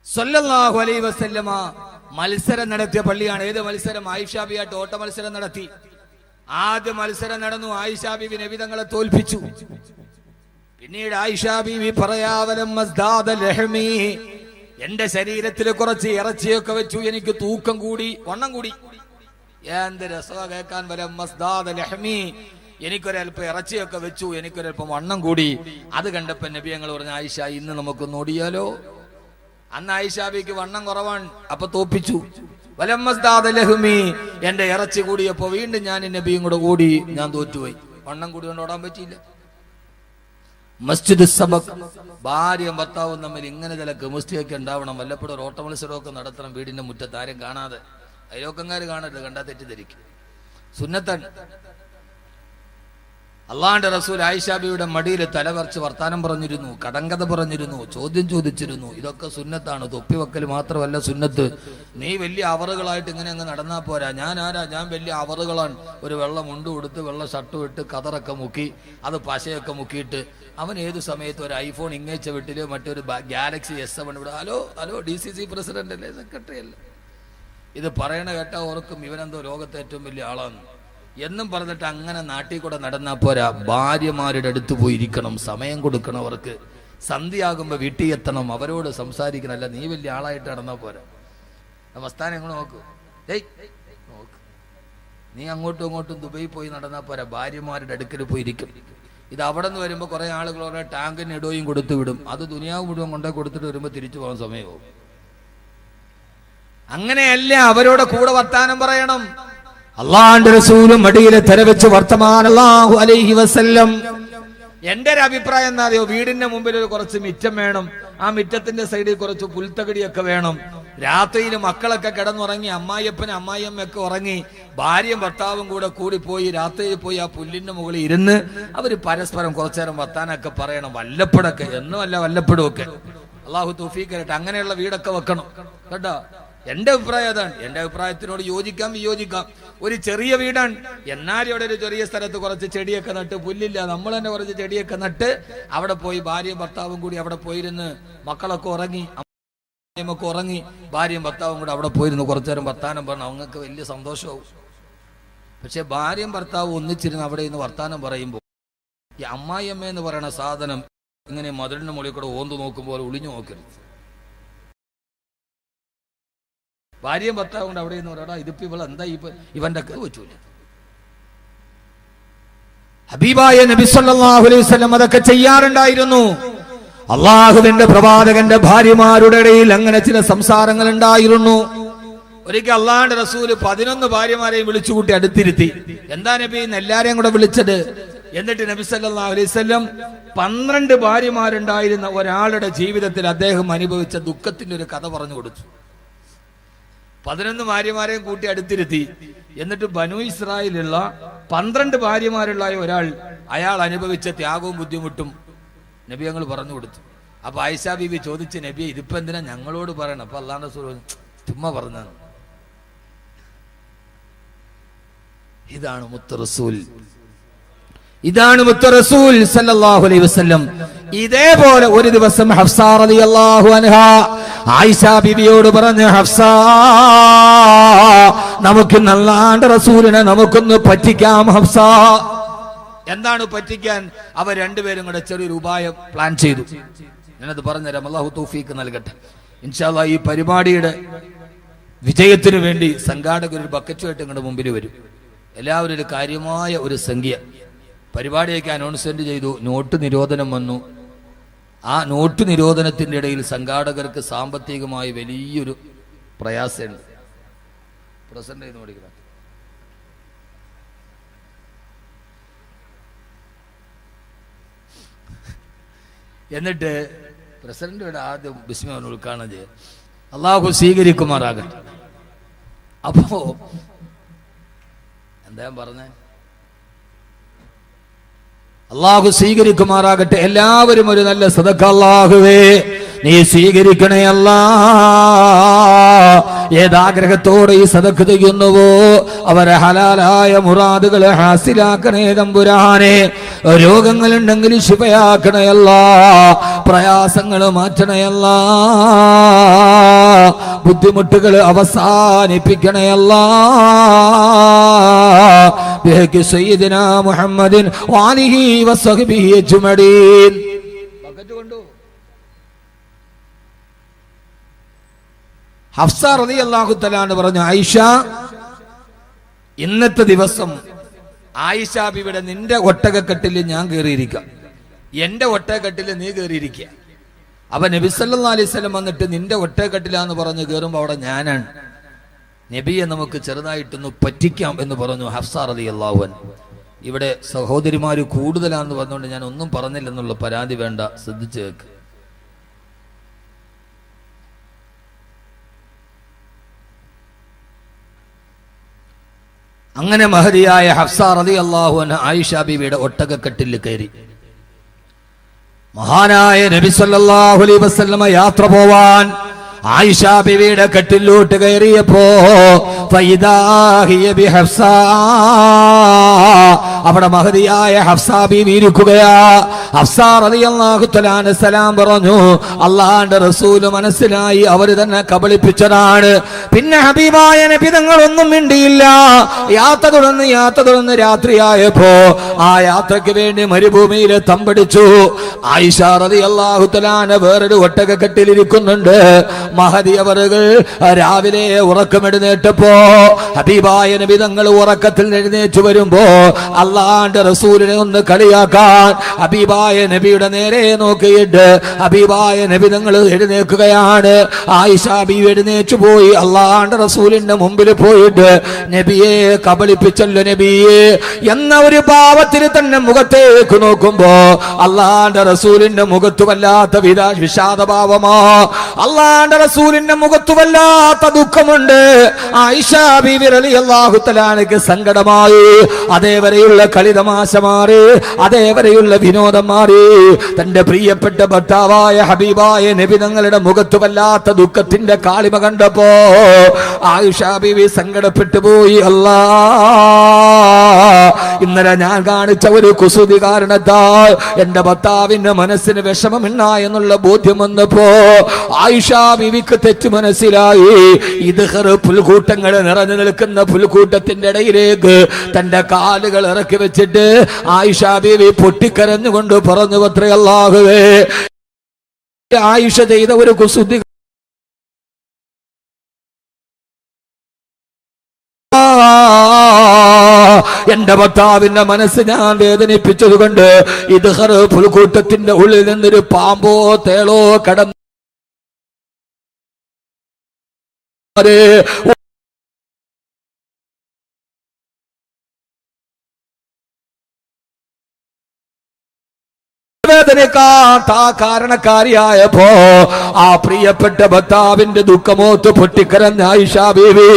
സല്ലല്ലാഹു അലൈഹി വസല്ലമ മത്സരം നടത്തിയ പള്ളിയാണ്. ഏത് മത്സരം? ആയിഷ ബീവിയായിട്ട് ഓട്ട മത്സരം നടത്തി. ആദ്യ മത്സരം നടന്നു, ആയിഷ ബീവി നബി തങ്ങളെ തോൽപ്പിച്ചു. പിന്നീട് ആയിഷ ബീവി പറയാവലം മസ്ദാദ ലഹ്മി, എന്റെ ശരീരത്തിൽ കുറച്ച് ഇറച്ചിയൊക്കെ വെച്ചു, എനിക്ക് തൂക്കം കൂടി, വണ്ണം കൂടി. എന്ത് രസമാ കേൾക്കാൻ. വലം മസ്ദാദ ലഹ്മി, എനിക്കൊരൽപ്പം ഇറച്ചിയൊക്കെ വെച്ചു, എനിക്കൊരൽപ്പം വണ്ണം കൂടി. അത് കണ്ടപ്പോ നബി ഞങ്ങൾ പറഞ്ഞു, ആയിഷ ഇന്ന് നമുക്കൊന്ന് ഓടിയാലോ? അന്ന് ആയിഷ ബീവിക്ക് വണ്ണം കുറവാണ്, അപ്പൊ തോപ്പിച്ചു. വലമ്മസ്ദാദ ലഹ്മി, എന്റെ ഇറച്ചി കൂടിയപ്പോ വീണ്ടും ഞാൻ നബിയും കൂടെ കൂടി, ഞാൻ തോറ്റുപോയി. വണ്ണം കൂടി കൊണ്ട് ഓടാൻ പറ്റിയില്ല. മസ്ജിദ് സബക്. ഭാര്യയും ഭർത്താവും തമ്മിൽ ഇങ്ങനെ ചില കെമിസ്ട്രിയൊക്കെ ഉണ്ടാവണം. വല്ലപ്പോഴും ഒരു ഓട്ട മത്സരമൊക്കെ നടത്തണം വീടിന്റെ മുറ്റത്ത്, ആരും കാണാതെ. അയലോക്കങ്കാർ കാണരുത്, കണ്ടാ തെറ്റിദ്ധരിക്കും. സുന്നത്താണ്. അള്ളാന്റെ റസൂൽ ആയിഷാബിയുടെ മടിയിൽ തലവറച്ച് വർത്താനം പറഞ്ഞിരുന്നു, കടങ്കഥ പറഞ്ഞിരുന്നു, ചോദ്യം ചോദിച്ചിരുന്നു. ഇതൊക്കെ സുന്നത്താണ്. തൊപ്പിവെക്കൽ മാത്രമല്ല സുന്നത്ത്. നീ വലിയ അവറുകളായിട്ട് ഇങ്ങനെ അങ്ങ് നടന്നാ പോരാ. ഞാൻ ആരാ? ഞാൻ വലിയ അവറുകളാണ്. ഒരു വെള്ള മുണ്ട് കൊടുത്ത് വെള്ള ഷർട്ട് ഇട്ട് കതറൊക്കെ മുക്കി അത് പശയൊക്കെ മുക്കിയിട്ട് അവൻ ഏതു സമയത്ത് ഒരു ഐഫോൺ ഇങ്ങേച്ച വീട്ടില് മറ്റൊരു ഗാലക്സി S7 ഇവിടെ ഹലോ ഹലോ DCC പ്രസിഡന്റ് അല്ലേ, സെക്രട്ടറി അല്ലേ, ഇത് പറയണ കേട്ടാ ഓർക്കും ഇവനെന്തോ ലോകത്തെ ഏറ്റവും വലിയ ആളാണ് എന്നും പറഞ്ഞിട്ട് അങ്ങനെ നാട്ടിൽ കൂടെ നടന്നാ പോരാ. ഭാര്യമാരുടെ അടുത്ത് പോയിരിക്കണം, സമയം കൊടുക്കണം, അവർക്ക് സന്ധ്യയാകുമ്പോ വീട്ടിൽ എത്തണം, അവരോട് സംസാരിക്കണം. അല്ല നീ വലിയ ആളായിട്ട് നടന്നാ പോരാ. മസ്താൻ എങ്ങനെ നോക്ക്, നോക്ക്, നീ അങ്ങോട്ടും ഇങ്ങോട്ടും ദുബൈ പോയി നടന്നാ പോരാ, ഭാര്യമാരുടെ അടുക്കൽ പോയിരിക്കും. ഇത് അവിടെ നിന്ന് വരുമ്പോൾ കുറെ ആളുകൾ ഓരോ ടാങ്കിന് ഇടോയും കൊടുത്തു വിടും. അത് ദുനിയാവ് മുഴുവൻ കൊണ്ടേ കൊടുത്തിട്ട് വരുമ്പോൾ തിരിച്ചു പോകാൻ സമയമാവും. അങ്ങനെയല്ല, അവരോട് കൂടെ വർത്താനം പറയണം. അള്ളാന്റെ റസൂലും മടിയിലെ തെരവെച്ച് വർത്തമാനം സല്ലല്ലാഹു അലൈഹി വസല്ലം. എന്റെ ഒരു അഭിപ്രായം എന്താ അറിയോ, വീടിന്റെ മുമ്പിൽ ഒരു കുറച്ച് മിറ്റം വേണം, ആ മിറ്റത്തിന്റെ സൈഡിൽ കുറച്ച് പുൽത്തകടിയൊക്കെ വേണം. രാത്രിയിൽ മക്കളൊക്കെ കിടന്നുറങ്ങി, അമ്മായിയപ്പനും അമ്മായിയമ്മയൊക്കെ ഉറങ്ങി, ഭാര്യയും ഭർത്താവും കൂടി പോയി രാത്രിയിൽ പോയി ആ പുല്ലിന്റെ മുകളിൽ ഇരുന്ന് അവര് പരസ്പരം കുറച്ചു നേരം വർത്താനൊക്കെ പറയണം. വല്ലപ്പോഴൊക്കെ, എന്നുമല്ല വല്ലപ്പോഴും ഒക്കെ. അള്ളാഹു തൗഫീഖ് തരട്ടെ. അങ്ങനെയുള്ള വീടൊക്കെ വെക്കണം കേട്ടോ. എന്റെ അഭിപ്രായം അതാണ്. എന്റെ അഭിപ്രായത്തിനോട് യോജിക്കാം വിയോജിക്കാം. ഒരു ചെറിയ വീടാണ്, എന്നാലും ഇവിടെ ഒരു ചെറിയ സ്ഥലത്ത് കുറച്ച് ചെടിയൊക്കെ നട്ട്, പുല്ലില്ല, നമ്മൾ തന്നെ കുറച്ച് ചെടിയൊക്കെ നട്ട് അവിടെ പോയി ഭാര്യയും ഭർത്താവും കൂടി അവിടെ പോയിരുന്ന്, മക്കളൊക്കെ ഉറങ്ങി, അമ്മയൊക്കെ ഉറങ്ങി, ഭാര്യയും ഭർത്താവും കൂടി അവിടെ പോയിരുന്നു കുറച്ചു നേരം വർത്താനം പറഞ്ഞു. അവങ്ങൾക്ക് വലിയ സന്തോഷമാവും. പക്ഷെ ഭാര്യയും ഭർത്താവും ഒന്നിച്ചിരുന്ന് അവിടെ നിന്ന് വർത്താനം പറയുമ്പോൾ ഈ അമ്മായിയമ്മ എന്ന് പറയുന്ന സാധനം ഇങ്ങനെ മതിലിന്റെ മുകളിൽ കൂടെ ഓന്തു നോക്കുമ്പോൾ ഒളിഞ്ഞു നോക്കരുത്. ഭാര്യയും ഭർത്താവും കൊണ്ട് അവിടെ നിന്ന് പറയാ, ഇതിപ്പോ ഇവൾ എന്താ ഇവന്റെ പറ്റൂല. ഹബീബായ നബി സല്ലല്ലാഹു അലൈഹി വസല്ലം അതൊക്കെ ചെയ്യാറുണ്ടായിരുന്നു. അള്ളാഹുവിന്റെ പ്രവാചകന്റെ ഭാര്യമാരുടെ ഇടയിൽ അങ്ങനെ ചില സംസാരങ്ങൾ ഉണ്ടായിരുന്നു. ഒരിക്കൽ അള്ളാഹുവിന്റെ റസൂല് 11 ഭാര്യമാരെയും വിളിച്ചുകൂട്ടി അടുത്തിരുത്തി. എന്താ നബി ഇന്ന് എല്ലാരെയും കൂടെ വിളിച്ചത്? എന്നിട്ട് നബി സല്ലല്ലാഹു അലൈഹി വസല്ലം 12 ഭാര്യമാരുണ്ടായിരുന്ന ഒരാളുടെ ജീവിതത്തിൽ അദ്ദേഹം അനുഭവിച്ച ദുഃഖത്തിന്റെ ഒരു കഥ പറഞ്ഞു കൊടുത്തു. 11 ഭാര്യമാരെയും കൂട്ടി അടുത്തിരുത്തി. എന്നിട്ട് ബനു ഇസ്രായേലുള്ള 12 ഭാര്യമാരുള്ള ഒരാൾ, അയാൾ അനുഭവിച്ച ത്യാഗവും ബുദ്ധിമുട്ടും നബി ഞങ്ങൾ പറഞ്ഞു കൊടുത്തു. അപ്പൊ ആയിഷ ബീബി ചോദിച്ചു, നബി ഇതിപ്പോ എന്തിനാ ഞങ്ങളോട് പറയണം? അപ്പൊ അല്ലാഹുവിന്റെ റസൂൽ ചുമ്മാ പറഞ്ഞാണ്. ഇതാണ് മുത്ത് റസൂൽ, ഇതാണ് മുത്ത് റസൂൽ സല്ലല്ലാഹു അലൈഹി വസല്ലം. ഇതേപോലെ ഒരു ദിവസം ഹഫ്സ റളിയല്ലാഹു അൻഹാ ആയിഷ ബീബിയോട് പറഞ്ഞു, ഹഫ്സ, നമുക്ക് അല്ലാഹുവിന്റെ റസൂലിനെ നമുക്കൊന്ന് പറ്റിക്കാം ഹഫ്സ. എന്താണ് പറ്റിക്കാൻ? അവർ രണ്ടുപേരും കൂടെ ചെറിയൊരു ഉപായം പ്ലാൻ ചെയ്തു. ഞാനത് പറഞ്ഞുതരാം, അല്ലാഹു തൗഫീഖ് നൽകട്ടെ. ഇൻഷാ അല്ലാഹ് ഈ പരിപാടിയുടെ വിജയത്തിനു വേണ്ടി സംഘാടകർ ഒരു ബക്കറ്റുമായിട്ട് നിങ്ങളുടെ മുമ്പിൽ വരും. എല്ലാവരും ഒരു കാര്യമായ ഒരു സംഖ്യ പരിപാടിയൊക്കെ അനൗൺസ്മെന്റ് ചെയ്തു. നോട്ട് നിരോധനം വന്നു. ആ നോട്ട് നിരോധനത്തിന്റെ ഇടയിൽ സംഘാടകർക്ക് സാമ്പത്തികമായി വലിയൊരു പ്രയാസമുണ്ട്. പ്രസന്റ് ചെയ്ത് പഠിക്കണം. എന്നിട്ട് പ്രസിഡന്റിയുടെ ആദ്യം ബിസ്മില്ലാഹ് ഉദ്ഘാടനം ചെയ്യാം. അള്ളാഹു സ്വീകരിക്കുമാറാകട്ടെ. അപ്പോ എന്താ പറഞ്ഞേ? അള്ളാഹു സ്വീകരിക്കുമാറാകട്ടെ. എല്ലാവരും ഒരു നല്ല സദഖ അല്ലാഹുവേ നീ സ്വീകരിക്കണേ അല്ലാ. ഏതാഗ്രഹത്തോടെ ഈ സദഖ ചെയ്യുന്നുവോ അവരെ ഹലാലായ മുറാദുകളെ ഹാസിലാക്കണേ തമ്പുരാനെ. രോഗങ്ങളുണ്ടെങ്കിൽ ശിഫയാക്കണേ അല്ലാ, പ്രയാസങ്ങൾ മാറ്റണേ അല്ലാ, ബുദ്ധിമുട്ടുകൾ അവസാനിപ്പിക്കണേ അല്ലാ. ബിഹഖി സയ്യിദിനാ മുഹമ്മദിൻ വഅലിഹി വസഹ്ബിഹി അജ്മഈൻ. ബക്കറ്റ് കൊണ്ടു. ഹഫ്സ റളിയല്ലാഹു തആല പറഞ്ഞു, ആയിഷ, ഇന്നത്തെ ദിവസം ആയിഷ ബിബിയുടെ നിന്റെ ഒട്ടകക്കെട്ടിൽ ഞാൻ കയറിയിരിക്കാം, എന്റെ ഒട്ടകക്കെട്ടിൽ നീ കയറിയിരിക്കുക. അപ്പൊ നബി സല്ലല്ലാഹു അലൈഹി വസല്ലം വന്നിട്ട് നിന്റെ ഒട്ടകക്കെട്ടിലാന്ന് പറഞ്ഞ് കയറുമ്പോ അവിടെ ഞാനാണ്. നബിയെ നമുക്ക് ചെറുതായിട്ടൊന്ന് പറ്റിക്കാം എന്ന് പറഞ്ഞു ഹഫ്സ റളിയല്ലാഹു അൻഹ. ഇവിടെ സഹോദരിമാര് കൂടുതലാന്ന് പറഞ്ഞുകൊണ്ട് ഞാൻ ഒന്നും പറഞ്ഞില്ലെന്നുള്ള പരാതി വേണ്ട, ശ്രദ്ധിച്ചു കേൾക്ക്. അങ്ങനെ മഹദിയായ ഹഫ്സ റളിയല്ലാഹു അൻഹ ആയിഷ ബീവിയുടെ ഒട്ടകക്കെട്ടിൽ കയറി. മഹാനായ നബി സല്ലല്ലാഹു അലൈഹി വസല്ലമ യാത്ര പോവാൻ ആയിഷ ബീവിയുടെ കട്ടിലോട്ട് കയറിയപ്പോ ഫൈദാ ഹിയ ബിഹഫ്സ, അവിടെ മഹദിയായ ഹഫ്സ ബീവി ഇരിക്കുകയാ. ഹഫ്സ റളിയല്ലാഹു തആല അൻഹ സലാം പറഞ്ഞു. അല്ലാഹുവിന്റെ റസൂൽ മനസ്സിലായി അവര് തന്നെ കബളിപ്പിച്ചതാണ്. പിന്നെ ഹബീബായ നബി തങ്ങൾ ഒന്നും മിണ്ടിയില്ല. യാത്ര തുടർന്ന് രാത്രിയായപ്പോ ആ യാത്രയ്ക്ക് വേണ്ടി മരുഭൂമിയിൽ തമ്പടിച്ചു. ആയിഷ റളിയല്ലാഹു തആല അൻഹ വേറൊരു ഒട്ടകക്കെട്ടിലിരിക്കുന്നുണ്ട്. മഹദി അവറുകൾ രാവിലെ ഉറക്കമെഴുന്നേറ്റപ്പോ ഹബീബായ നബി തങ്ങൾ ഉറക്കത്തിൽ എഴുന്നേറ്റ് വരുമ്പോ അല്ലാഹുവിന്റെ റസൂലിനെ ഒന്ന് കളിയാക്കാൻ ഹബീബായ നബിയുടെ നേരെ നോക്കിയിട്ട് ഹബീബായ നബി തങ്ങൾ എഴുന്നേൽക്കുകയാണ്. ആയിഷ ബീവി എഴുന്നേറ്റ് പോയി അല്ലാഹുവിന്റെ റസൂലിന്റെ മുമ്പിൽ പോയിട്ട് നബിയെ കബളിപ്പിച്ചല്ലോ നബിയെ എന്ന ഒരു ഭാവത്തിൽ തന്നെ മുഖത്തേക്ക് നോക്കുമ്പോ അല്ലാഹുവിന്റെ റസൂലിന്റെ മുഖത്ത് വല്ലാത്ത വിഷാദഭാവമാ. അല്ലാഹുവിന്റെ റസൂലിന്റെ മുഖത്ത് വല്ലാത്ത ദുഃഖമുണ്ട്. ആയിഷ ബീവി റളിയല്ലാഹു തആല അൻഹയ്ക്ക് സങ്കടമായി. അതേവരെയുള്ള കളിതമാശ മാറി, അതേവരെയുള്ള വിനോദം മാറി. തന്റെ പ്രിയപ്പെട്ട ഭർത്താവായ ഹബീബായ നബി തങ്ങളുടെ മുഖത്ത് വല്ലാത്ത ദുഃഖത്തിന്റെ കാളിമ കണ്ടപ്പോ ആയിഷ ബീവി സങ്കടപ്പെട്ടു പോയി. അല്ലാ, ഇന്നലെ ഞാൻ കാണിച്ച ഒരു കുസൃതി കാരണത്താൽ എന്റെ ഭർത്താവിന്റെ മനസ്സിന് വിഷമമില്ല എന്നുള്ള ബോധ്യം വന്നപ്പോ ആയിഷ ബീവിക്ക് തെറ്റ് മനസ്സിലായി. ഇദ്ഹർ പുൽക്കൂട്ടങ്ങൾ നിറഞ്ഞു നിൽക്കുന്ന പുൽക്കൂട്ടത്തിന്റെ ഇടയിലേക്ക് തന്റെ കാലുകൾ ഇറക്കി വെച്ചിട്ട് ആയിഷ ബീവി പൊട്ടിക്കരഞ്ഞുകൊണ്ട് പറഞ്ഞു, അത്രേ അല്ലാഹുവേ, ആയിഷ ചെയ്ത ഒരു കുസൃതി എന്റെ ഭർത്താവിന്റെ മനസ്സ് ഞാൻ വേദനിപ്പിച്ചത് കൊണ്ട് ഇദ്ഹർ പുൽക്കൂട്ടത്തിന്റെ ഉള്ളിൽ നിന്നൊരു പാമ്പോ തേളോ കടന്നു കാരണക്കാരിയായപ്പോ ആ പ്രിയപ്പെട്ട ഭർത്താവിന്റെ ദുഃഖമോത്ത് പൊട്ടിക്കരഞ്ഞ ആയിഷ ബീവി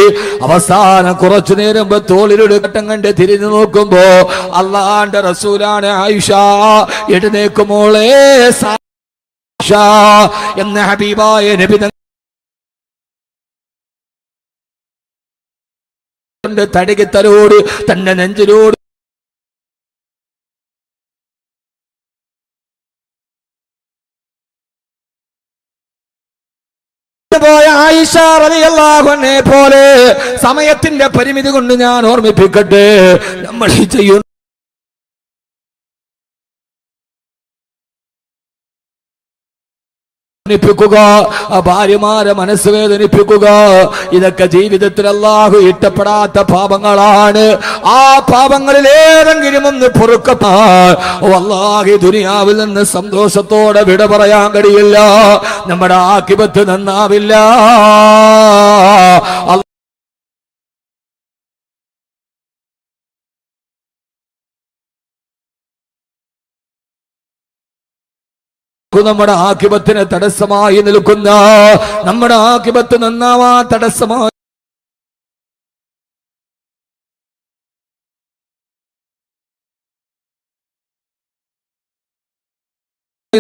അവസാനം കുറച്ചു നേരം തോളിലൊരു ഘട്ടം കണ്ട് തിരിഞ്ഞു നോക്കുമ്പോ അല്ലാഹുവിന്റെ റസൂലാണ്. ആയിഷ എഴുന്നേക്കുമോളെ എന്ന ഹബീബായ നബി തടികത്തലോട് തന്റെ നെഞ്ചിലോട് ആയിഷ റളിയല്ലാഹു അൻഹ പോലെ സമയത്തിന്റെ പരിമിതി കൊണ്ട് ഞാൻ ഓർമ്മിപ്പിക്കട്ടെ, നമ്മൾ ചെയ്യുന്ന ഭാര്യമാരെ മനസ്സ് വേദനിപ്പിക്കുക, ഇതൊക്കെ ജീവിതത്തിൽ അല്ലാഹു ഇഷ്ടപ്പെടാത്ത പാപങ്ങളാണ്. ആ പാപങ്ങളിൽ ഏതെങ്കിലും ഒന്ന് പൊറുക്കത്താൽ വല്ലാഹി ദുനിയാവിൽ നിന്ന് സന്തോഷത്തോടെ വിട പറയാൻ കഴിയില്ല. നമ്മുടെ ആഖിബത്ത് നന്നാവില്ല. നമ്മുടെ ആഖിബത്തിന് തടസ്സമായി നിൽക്കുന്ന, നമ്മുടെ ആഖിബത്ത് നന്നാവാ തടസ്സമായി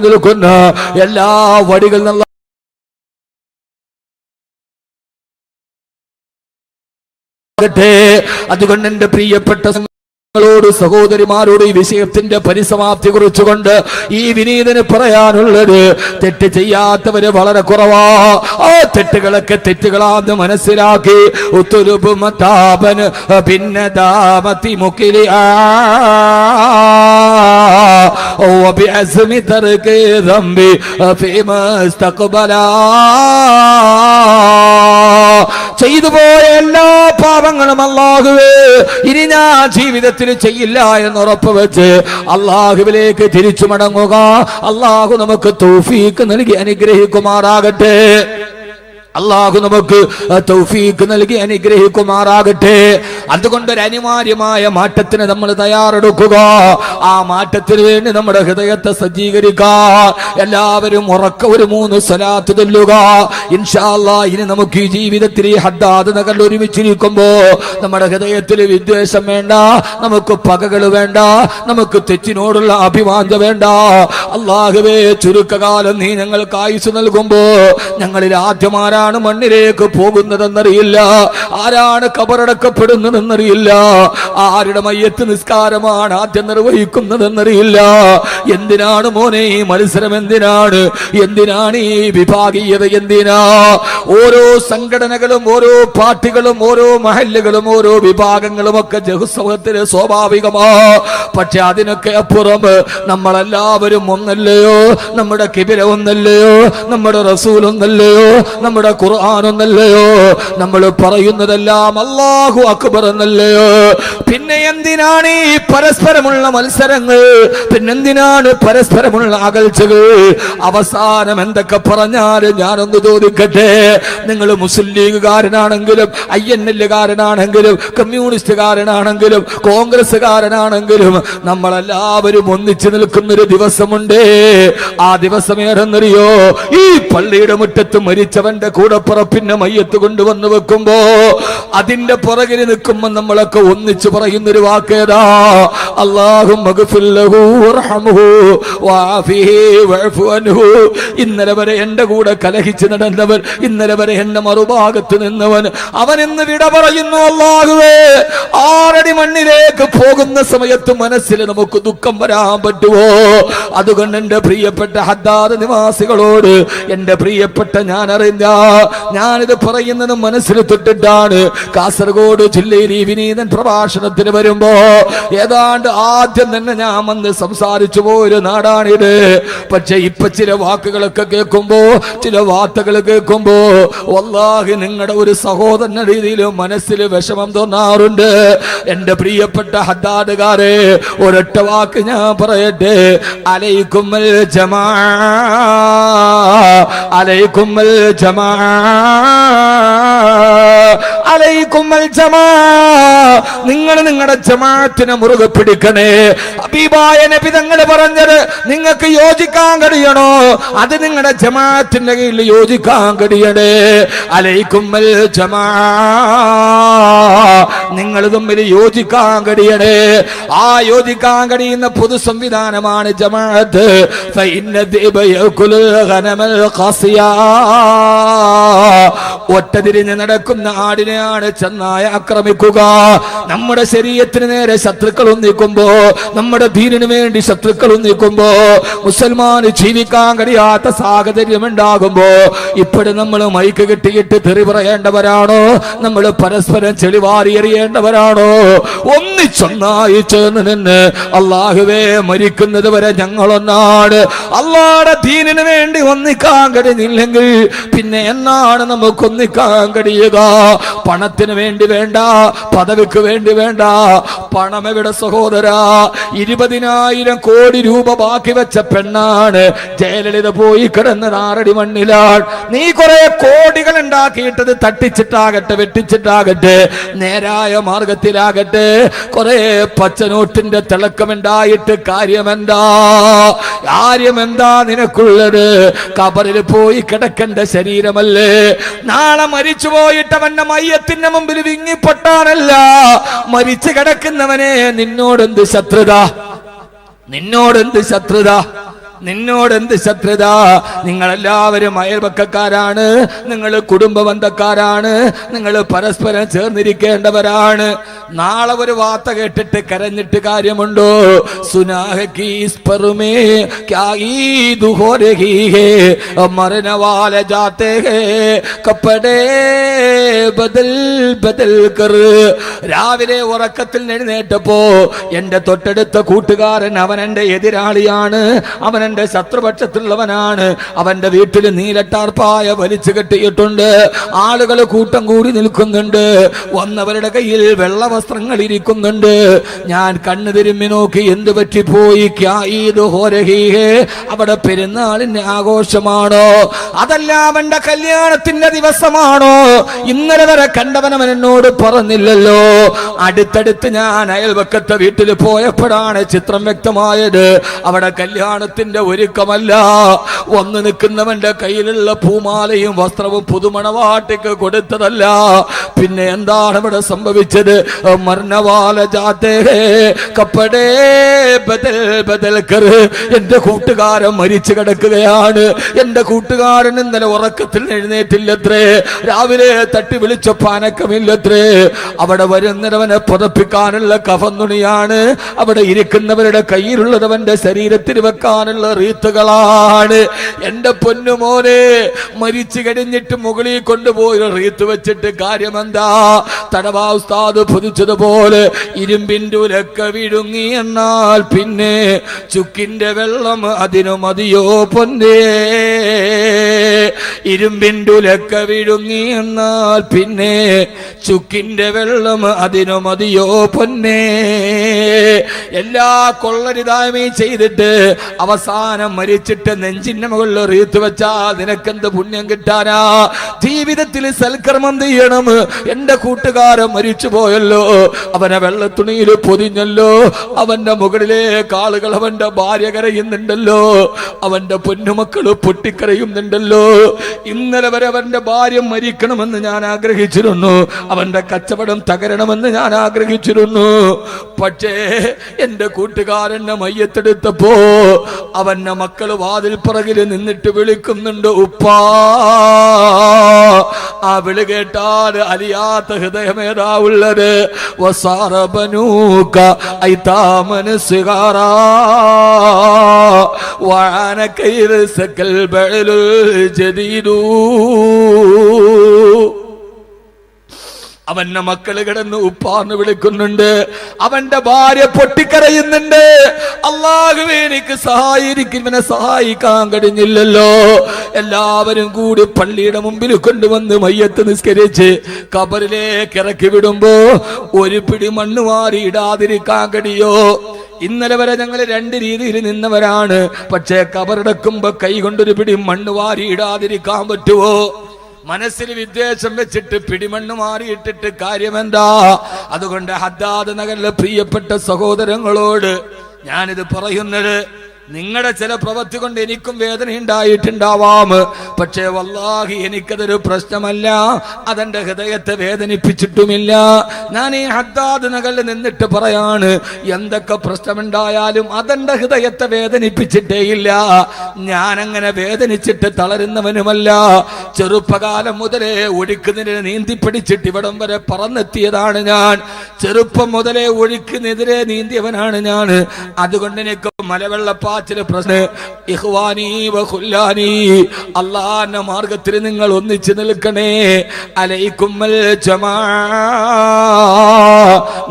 നിൽക്കുന്ന എല്ലാ വടികൾ നല്ല അതുകൊണ്ട് എന്റെ പ്രിയപ്പെട്ട സഹോദരിമാരോട് ഈ വിഷയത്തിന്റെ പരിസമാപ്തി കുറിച്ചുകൊണ്ട് ഈ വിനീതന് പറയാനുള്ളത്, തെറ്റ് ചെയ്യാത്തവര് വളരെ കുറവാ. ആ തെറ്റുകളൊക്കെ തെറ്റുകളാന്ന് മനസ്സിലാക്കി പിന്നെ ദാമത്തി മുക്കിലിയാ ചെയ്തു പോയ എല്ലാ പാപങ്ങളും അല്ലാഹുവേ ഇനി ഞാൻ ജീവിതത്തിൽ ചെയ്യില്ല എന്ന് ഉറപ്പ് വെച്ച് അല്ലാഹുവിലേക്ക് തിരിച്ചു മടങ്ങുക. അല്ലാഹു നമുക്ക് തൗഫീഖ് നൽകി അനുഗ്രഹിക്കുമാറാകട്ടെ. അള്ളാഹു നമുക്ക് തൗഫീഖ് നൽകി അനുഗ്രഹിക്കുമാറാകട്ടെ. അതുകൊണ്ടൊരു അനിവാര്യമായ മാറ്റത്തിന് നമ്മൾ തയ്യാറെടുക്കുക. ആ മാറ്റത്തിന് വേണ്ടി നമ്മുടെ ഹൃദയത്തെ സജ്ജീകരിക്കാൻ എല്ലാവരും ഉറക്ക ഒരു 3 സ്വലാത്ത് ചൊല്ലുക. ഇൻഷാ അല്ലാഹ് ഇനി നമുക്ക് ഈ ജീവിതത്തിൽ ഈ ഹദ്ദാദ് നഗറിൽ ഒരുമിച്ചിരിക്കുമ്പോ നമ്മുടെ ഹൃദയത്തിൽ വിദ്വേഷം വേണ്ട, നമുക്ക് പകകൾ വേണ്ട, നമുക്ക് തെറ്റിനോടുള്ള അഭിമാന്യ വേണ്ട. അല്ലാഹുവേ, ചുരുക്കകാലം നീ ഞങ്ങൾക്ക് ആയുസ് നൽകുമ്പോ ഞങ്ങളിൽ ആദ്യമാരാണ് മണ്ണിലേക്ക് പോകുന്നതെന്നറിയില്ല, ആരാണ് കബറടക്കപ്പെടുന്നതെന്നറിയില്ല, ആരുടെ മയ്യത്ത് നിസ്കാരമാണ് ആദ്യം നിർവഹിക്കുന്നതെന്നറിയില്ല. എന്തിനാണ് മോനെ ഈ മത്സരം? എന്തിനാണ് ഈ വിഭാഗീയത? എന്തിനാ? ഓരോ സംഘടനകളും ഓരോ പാർട്ടികളും ഓരോ മഹല്ലുകളും ഓരോ വിഭാഗങ്ങളും ഒക്കെ ജഹുസമൂഹത്തിന് സ്വാഭാവികമാ. പക്ഷെ അതിനൊക്കെ അപ്പുറം നമ്മളെല്ലാവരും ഒന്നല്ലയോ? നമ്മുടെ കിബില ഒന്നല്ലയോ? നമ്മുടെ റസൂൽ ഒന്നല്ലയോ? നമ്മുടെ ഖുർആൻ ഒന്നല്ലയോ? നമ്മൾ പറയുന്നതെല്ലാം അല്ലാഹു അക്ബർ എന്നല്ലയോ? പിന്നെ എന്തിനാണ് ഈ പരസ്പരമുള്ള മത്സരങ്ങൾ? പിന്നെന്തിനാണ് പരസ്പരമുള്ള അകൽച്ചകൾ? അവസാനം എന്തൊക്കെ പറഞ്ഞാലും ഞാനൊന്ന് ചോദിക്കട്ടെ, നിങ്ങൾ മുസ്ലിം ലീഗുകാരനാണെങ്കിലും INL-കാരനാണെങ്കിലും കമ്മ്യൂണിസ്റ്റുകാരനാണെങ്കിലും കോൺഗ്രസ്സുകാരനാണെങ്കിലും നമ്മളെല്ലാവരും ഒന്നിച്ചു നിൽക്കുന്നൊരു ദിവസമുണ്ട്. ആ ദിവസം ഏതെന്നറിയോ? ഈ പള്ളിയുടെ മുറ്റത്ത് മരിച്ചവന്റെ കൂടപ്പുറപ്പിന്റെ മയ്യത്ത് കൊണ്ടുവന്ന് വെക്കുമ്പോ അതിന്റെ പുറകിൽ നിൽക്കുമ്പോ നമ്മളൊക്കെ ഒന്നിച്ചു പറയുന്നൊരു വാക്കേതാ? ഇന്നലെ വരെ എന്റെ കൂടെ കലഹിച്ച് നടന്നവൻ, ഇന്നലെ വരെ എന്റെ മറുഭാഗത്ത് നിന്നവൻ, അവൻ ഇന്ന് വിട പറയുന്നു. അല്ലാഹുവേ, 6 അടി മണ്ണിലേക്ക് പോകുന്ന സമയത്ത് മനസ്സിൽ നമുക്ക് ദുഃഖം വരാൻ പറ്റുമോ? അതുകൊണ്ട് എന്റെ പ്രിയപ്പെട്ട ഹദ്ദാദ് നിവാസികളോട്, എന്റെ പ്രിയപ്പെട്ട ഞാനിത് പറയുന്നത് മനസ്സിൽ തൊട്ടിട്ടാണ്. കാസർഗോഡ് ജില്ലയിൽ ഈ വിനീതൻ പ്രഭാഷണത്തിന് വരുമ്പോ ഏതാണ്ട് ആദ്യം തന്നെ ഞാൻ വന്ന് സംസാരിച്ചു പോയൊരു നാടാണിത്. പക്ഷെ ഇപ്പൊ ചില വാക്കുകളൊക്കെ കേൾക്കുമ്പോ, ചില വാർത്തകൾ കേൾക്കുമ്പോ വല്ലാഹി നിങ്ങളുടെ ഒരു സഹോദരന്റെ രീതിയിൽ മനസ്സിൽ വിഷമം തോന്നാറുണ്ട്. എന്റെ പ്രിയപ്പെട്ട ഹദ്ദാദുകാരെ, ഒരൊറ്റ വാക്ക് ഞാൻ പറയട്ടെ. അലൈക്കുമൽ ജമാ, അലൈക്കുമൽ ജമാ, അലൈക്കുമൽ ജമാ. നിങ്ങൾ നിങ്ങളുടെ ജമാഅത്തിനെ മുറുകെ പിടിക്കണേ. ഹബീബായ നബി തങ്ങൾ പറഞ്ഞത് നിങ്ങൾക്ക് യോജിക്കാൻ കഴിയണോ? അത് നിങ്ങളുടെ ജമാഅത്തിന്റെ കീഴിൽ യോജിക്കാൻ കഴിയണേ. അലൈക്കുമൽ ജമാ, നിങ്ങൾ തമ്മിൽ യോജിക്കാൻ കഴിയണേ. ആ യോജിക്കാൻ കഴിയുന്ന പൊതു സംവിധാനമാണ് ജമാഅത്ത്. ഒറ്റതിരിഞ്ഞ് നടക്കുന്ന ആടിനെയാണ് ചെന്നായ ആക്രമിക്കുക. നമ്മുടെ ശരീരത്തിന് നേരെ ശത്രുക്കൾ ഒന്നിക്കുമ്പോ, നമ്മുടെ ദീനിന് വേണ്ടി ശത്രുക്കൾ ഒന്നിക്കുമ്പോ, മുസൽമാന് ജീവിക്കാൻ കഴിയാത്ത സാഹചര്യം ഉണ്ടാകുമ്പോ ഇപ്പോഴും നമ്മൾ മൈക്ക് കെട്ടിയിട്ട് തെറി പറയേണ്ടവരാണോ? നമ്മൾ പരസ്പരം ചെളിവാരി എറിയേണ്ടവരാണോ? ഒന്നിച്ചൊന്നായി ചേർന്ന് നിന്ന് അല്ലാഹുവേ, മരിക്കുന്നത് വരെ ഞങ്ങളൊന്നാണ്. അല്ലാഹുവിന്റെ ദീനിന് വേണ്ടി ഒന്നിക്കാൻ കഴിയുന്നില്ലെങ്കിൽ പിന്നെ എന്നാണ് നമുക്ക് ഒന്നിക്കാൻ കഴിയുക? പണത്തിന് വേണ്ടി വേണ്ട, പദവിക്ക് വേണ്ടി വേണ്ട. പണം എവിടെ സഹോദരാ? 20,000 കോടി രൂപ ബാക്കി വെച്ച പെണ്ണാണ് ജയലളിത പോയി കിടന്നത് 6 അടി മണ്ണിലാണ്. നീ കുറെ കോടികൾ ഉണ്ടാക്കിയിട്ടത് തട്ടിച്ചിട്ടാകട്ടെ, വെട്ടിച്ചിട്ടാകട്ടെ, നേരായ മാർഗത്തിലാകട്ടെ, കുറെ പച്ചനോട്ടിന്റെ തിളക്കമുണ്ടായിട്ട് കാര്യമെന്താ? കാര്യമെന്താ നിനക്കുള്ളത്? കബറിൽ പോയി കിടക്കേണ്ട ശരീരമല്ലേ? നാളെ മരിച്ചു പോയിട്ടവന്റെ മയ്യത്തിന്റെ മുമ്പിൽ വിങ്ങിപ്പൊട്ടാനല്ല, മരിച്ചു കിടക്കുന്നവനെ നിന്നോടെന്ത് ശത്രുത? നിന്നോടെന്ത് ശത്രുത? നിന്നോടെന്ത് ശത്രുത? നിങ്ങളെല്ലാവരും അയൽപക്കക്കാരാണ്, നിങ്ങൾ കുടുംബ ബന്ധക്കാരാണ്, നിങ്ങൾ പരസ്പരം ചേർന്നിരിക്കേണ്ടവരാണ്. നാളെ ഒരു വാർത്ത കേട്ടിട്ട് കരഞ്ഞിട്ട് കാര്യമുണ്ടോ? സുനാഹി സ്പറുമേ ക്യാ ഈദ് ഹോ രഹി ഹേ മരന വാലെ ജാത്തെ ഹേ കപ്പടേ ബദൽ ബദൽ കർ. രാവിലെ ഉറക്കത്തിൽ എഴുന്നേറ്റപ്പോ എന്റെ തൊട്ടടുത്ത കൂട്ടുകാരൻ, അവൻ എന്റെ എതിരാളിയാണ്, അവൻ എന്റെ ശത്രുപക്ഷത്തുള്ളവനാണ്. അവന്റെ വീട്ടിൽ നീലട്ടാർപ്പായ വലിച്ചു കെട്ടിയിട്ടുണ്ട്. ആളുകൾ കൂട്ടം കൂടി നിൽക്കുന്നുണ്ട്. വന്നവരുടെ കയ്യിൽ വെള്ള വസ്ത്രങ്ങൾ ഇരിക്കുന്നുണ്ട്. ഞാൻ കണ്ണു തിരുമ്മി നോക്കി, എന്ത് പറ്റിപ്പോയി? അവിടെ പെരുന്നാളിന്റെ ആഘോഷമാണോ, അതല്ല അവന്റെ കല്യാണത്തിന്റെ ദിവസമാണോ? ഇന്നലെ വരെ കണ്ടവനവൻ എന്നോട് പറഞ്ഞില്ലല്ലോ. അടുത്തടുത്ത് ഞാൻ അയൽവക്കത്തെ വീട്ടിൽ പോയപ്പോഴാണ് ചിത്രം വ്യക്തമായത്. അവിടെ കല്യാണത്തിന്റെ ഒരുക്കമല്ല. വന്നു നിൽക്കുന്നവന്റെ കയ്യിലുള്ള പൂമാലയും വസ്ത്രവും പുതുമണവാട്ടിക്ക് കൊടുത്തതല്ല. പിന്നെ എന്താണ് ഇവിടെ സംഭവിച്ചത്? മർണവാല ജാതേ കപ്പടേ ബദൽ ബദൽ കർ. എന്റെ കൂട്ടുകാരൻ മരിച്ചു കിടക്കുകയാണ്. എന്റെ കൂട്ടുകാരൻ ഇന്നലെ ഉറക്കത്തിൽ എഴുന്നേറ്റില്ലത്രേ. രാവിലെ തട്ടി വിളിച്ചപ്പോ അനക്കമില്ലത്രേ. അവിടെ വരുന്നവനെ പുതപ്പിക്കാനുള്ള കഫന്നുണിയാണ്. അവിടെ ഇരിക്കുന്നവരുടെ കയ്യിലുള്ളത് അവന്റെ ശരീരത്തിൽ വെക്കാനുള്ള റീത്തുകളാണ്. എന്റെ പൊന്നുമോനെ, മരിച്ചു കഴിഞ്ഞിട്ട് മുകളിൽ കൊണ്ടുപോയി റീത്ത് വെച്ചിട്ട് കാര്യമെന്താ? തടവാ ഉസ്താദ് പൊതിച്ചതുപോലെ ഇരുമ്പിന്റെ ഉലക്ക വിഴുങ്ങി എന്നാൽ പിന്നെ ചുക്കിന്റെ വെള്ളം അതിനു മതിയോ പൊന്നേ? ഇരുമ്പിന്റെ ഉലക്ക വിഴുങ്ങി എന്നാൽ പിന്നെ ചുക്കിന്റെ വെള്ളം അതിനു മതിയോ പൊന്നേ? എല്ലാ കൊള്ളരുതായ്മയും ചെയ്തിട്ട് അവസാനം മരിച്ചിട്ട് നെഞ്ചിന്റെ മുകളിൽ റീത്ത് വെച്ചാൽ നിനക്കെന്ത് പുണ്യം കിട്ടാനാ? ജീവിതത്തിൽ സൽക്കർമ്മം ചെയ്യണം. എന്റെ കൂട്ടുകാരൻ മരിച്ചു പോയല്ലോ, അവനെ വെള്ളത്തുണിയിൽ പൊതിഞ്ഞല്ലോ, അവന്റെ മുകളിലേക്ക് ആളുകൾ അവന്റെ ഭാര്യ കരയുന്നുണ്ടല്ലോ, അവന്റെ പൊന്നുമക്കള് പൊട്ടിക്കരയുന്നുണ്ടല്ലോ. ഇന്നലെ വരെ അവന്റെ ഭാര്യ മരിക്കണമെന്ന് ഞാൻ ആഗ്രഹിച്ചിരുന്നു, അവന്റെ കച്ചവടം തകരണമെന്ന് ഞാൻ ആഗ്രഹിച്ചിരുന്നു. പക്ഷേ എന്റെ കൂട്ടുകാരനെ മയ്യത്തെടുത്തപ്പോ അവന്റെ മക്കള് വാതിൽ പുറകിൽ നിന്നിട്ട് വിളിക്കുന്നുണ്ട് ഉപ്പാ. ആ വിളി കേട്ടാൽ അലിയാത്ത ഹൃദയമേതാ ഉള്ളത്? വസാറബനൂക ഐതാമൻ സിഗാറാ വഅന കൈറസകൽ ബഅലുൽ ജദീദു. അവന്റെ മക്കള് കിടന്ന് ഉപ്പാന്ന് വിളിക്കുന്നുണ്ട്. അവന്റെ ഭാര്യ പൊട്ടിക്കരയുന്നുണ്ട്. അല്ലാഹുവേ, എനിക്ക് സഹായിക്കും, ഇവനെ സഹായിക്കാൻ കഴിഞ്ഞില്ലല്ലോ. എല്ലാവരും കൂടി പള്ളിയുടെ മുമ്പിൽ കൊണ്ടുവന്ന് മയ്യത്ത് നിസ്കരിച്ച് ഖബറിലേക്ക് ഇറക്കി വിടുമ്പോ ഒരു പിടി മണ്ണ് വാരി ഇടാതിരിക്കാൻ കഴിയോ? ഇന്നലെ വരെ ഞങ്ങൾ രണ്ട് രീതിയിൽ നിന്നവരാണ്. പക്ഷേ ഖബറടക്കുമ്പോ കൈ കൊണ്ടൊരു പിടി മണ്ണ് വാരി ഇടാതിരിക്കാൻ പറ്റുമോ? മനസ്സിൽ വിദ്വേഷം വെച്ചിട്ട് പിടിമണ്ണ് മാറിയിട്ടിട്ട് കാര്യമെന്താ? അതുകൊണ്ട് ഹദ്ദാദ് നഗറിലെ പ്രിയപ്പെട്ട സഹോദരങ്ങളോട് ഞാനിത് പറയുന്നത്, നിങ്ങളുടെ ചില പ്രവൃത്തി കൊണ്ട് എനിക്കും വേദന ഉണ്ടായിട്ടുണ്ടാവാം. പക്ഷേ വല്ലാഹി എനിക്കതൊരു പ്രശ്നമല്ല, അതെന്റെ ഹൃദയത്തെ വേദനിപ്പിച്ചിട്ടുമില്ല. ഞാൻ ഈ ഹദ്ദാദ് നഗറിൽ നിന്നിട്ട് പറയാണ്, എന്തൊക്കെ പ്രശ്നമുണ്ടായാലും അതെന്റെ ഹൃദയത്തെ വേദനിപ്പിച്ചിട്ടേയില്ല. ഞാനങ്ങനെ വേദനിച്ചിട്ട് തളരുന്നവനുമല്ല. ചെറുപ്പകാലം മുതലേ ഒഴുക്കിനെതിരെ നീന്തിപ്പിടിച്ചിട്ട് ഇവിടം വരെ പറന്നെത്തിയതാണ് ഞാൻ. ചെറുപ്പം മുതലേ ഒഴുക്കിനെതിരെ നീന്തിയവനാണ് ഞാൻ. അതുകൊണ്ട് എനിക്ക് മലവെള്ളപ്പാ ചില പ്രശ്നം ഇഖ്വാനി വഖുല്ലാനി, അല്ലാഹുവിന്റെ മാർഗത്തിൽ നിങ്ങൾ ഒന്നിച്ചു നിൽക്കണേ. അലൈക്കുമൽ ജമാ,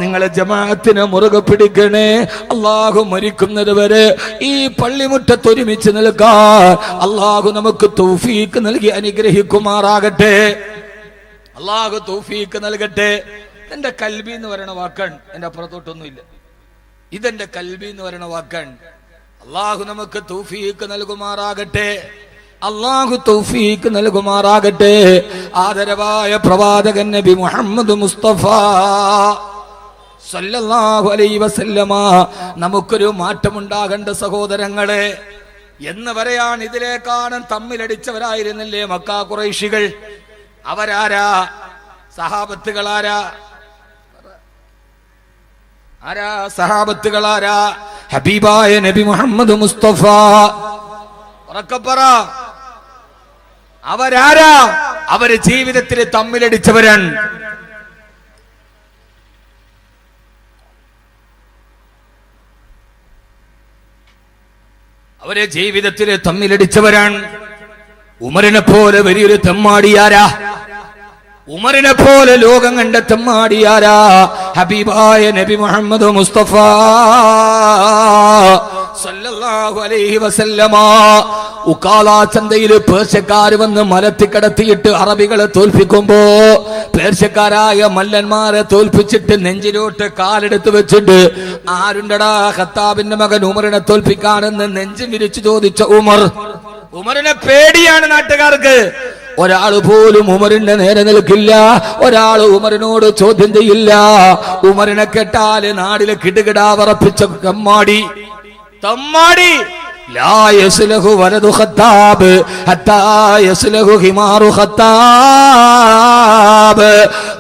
നിങ്ങൾ ജമാഅത്തിനെ മുറുകെ പിടിക്കണേ. അല്ലാഹു മരിക്കുന്നത് വരെ ഈ പള്ളിമുറ്റത്ത് ഒരുമിച്ച് നിൽക്കാൻ അല്ലാഹു നമുക്ക് തൗഫീഖ് നൽകി അനുഗ്രഹിക്കുമാറാകട്ടെ. അല്ലാഹു തൗഫീഖ് നൽകട്ടെ. എന്റെ കൽബി എന്ന് പറയുന്ന വാക്കാണ്, എന്റെ അപ്പുറത്തോട്ടൊന്നുമില്ല. ഇതെന്റെ കൽബി എന്ന് പറയുന്ന വാക്കാണ്. അല്ലാഹു നമുക്ക് തൗഫീഖ് നൽകുമാറാകട്ടെ. അല്ലാഹു തൗഫീഖ് നൽകുമാറാകട്ടെ. ആദരവായ പ്രവാചകൻ നബി മുഹമ്മദ് മുസ്തഫ സല്ലല്ലാഹു അലൈഹി വസല്ലമ നമുക്കൊരു മാറ്റമുണ്ടാകേണ്ട സഹോദരങ്ങളെ. എന്ന് വരെയാണ് ഇതിലേക്കാണ് തമ്മിലടിച്ചവരായിരുന്നില്ലേ മക്ക ഖുറൈശികൾ? അവരാരാ? സഹാബത്തുകളാരാ? ആരാ സഹാബത്തുകളാരാ? ഹബീബായ നബി മുഹമ്മദ് മുസ്തഫ. ഉറക്കപ്പറ, അവരാരാ? അവര് ജീവിതത്തിൽ തമ്മിലടിച്ചവരാണ്. അവരെ ജീവിതത്തിൽ തമ്മിലടിച്ചവരാണ്. ഉമറിനെ പോലെ വലിയൊരു തെമ്മാടിയാരാ? ഉമറിനെ പോലെ ലോകം കണ്ട തെമ്മാടിയാരാ? ഹബീബായ നബി മുഹമ്മദ് മുസ്തഫ സല്ലല്ലാഹു അലൈഹി വസല്ലമ ഉക്കാല ചന്തയിൽ പേർഷ്യക്കാര് വന്ന് മലത്തി കടത്തിയിട്ട് അറബികളെ തോൽപ്പിക്കുമ്പോ പേർഷ്യക്കാരായ മല്ലന്മാരെ തോൽപ്പിച്ചിട്ട് നെഞ്ചിലോട്ട് കാലെടുത്ത് വെച്ചിട്ട് ആരുണ്ടടാ ഖത്താബിന്റെ മകൻ ഉമറിനെ തോൽപ്പിക്കാനെന്ന് നെഞ്ചും വിരിച്ചു ചോദിച്ച ഉമറിനെ പേടിയാണ് നാട്ടുകാർക്ക്. ഒരാള് പോലും ഉമറിന്റെ നേരെ നിൽക്കില്ല, ഒരാൾ ഉമറിനോട് ചോദ്യം ചെയ്യില്ല. ഉമറിനെ കേട്ടാല് നാടിലെ കിടുകിടാ വിറപ്പിച്ച തമ്മാടി ലാ യസ്ലഹു വലദു ഖത്താബ് ഹത്താ യസ്ലഹു ഹിമാറു ഖത്താബ്.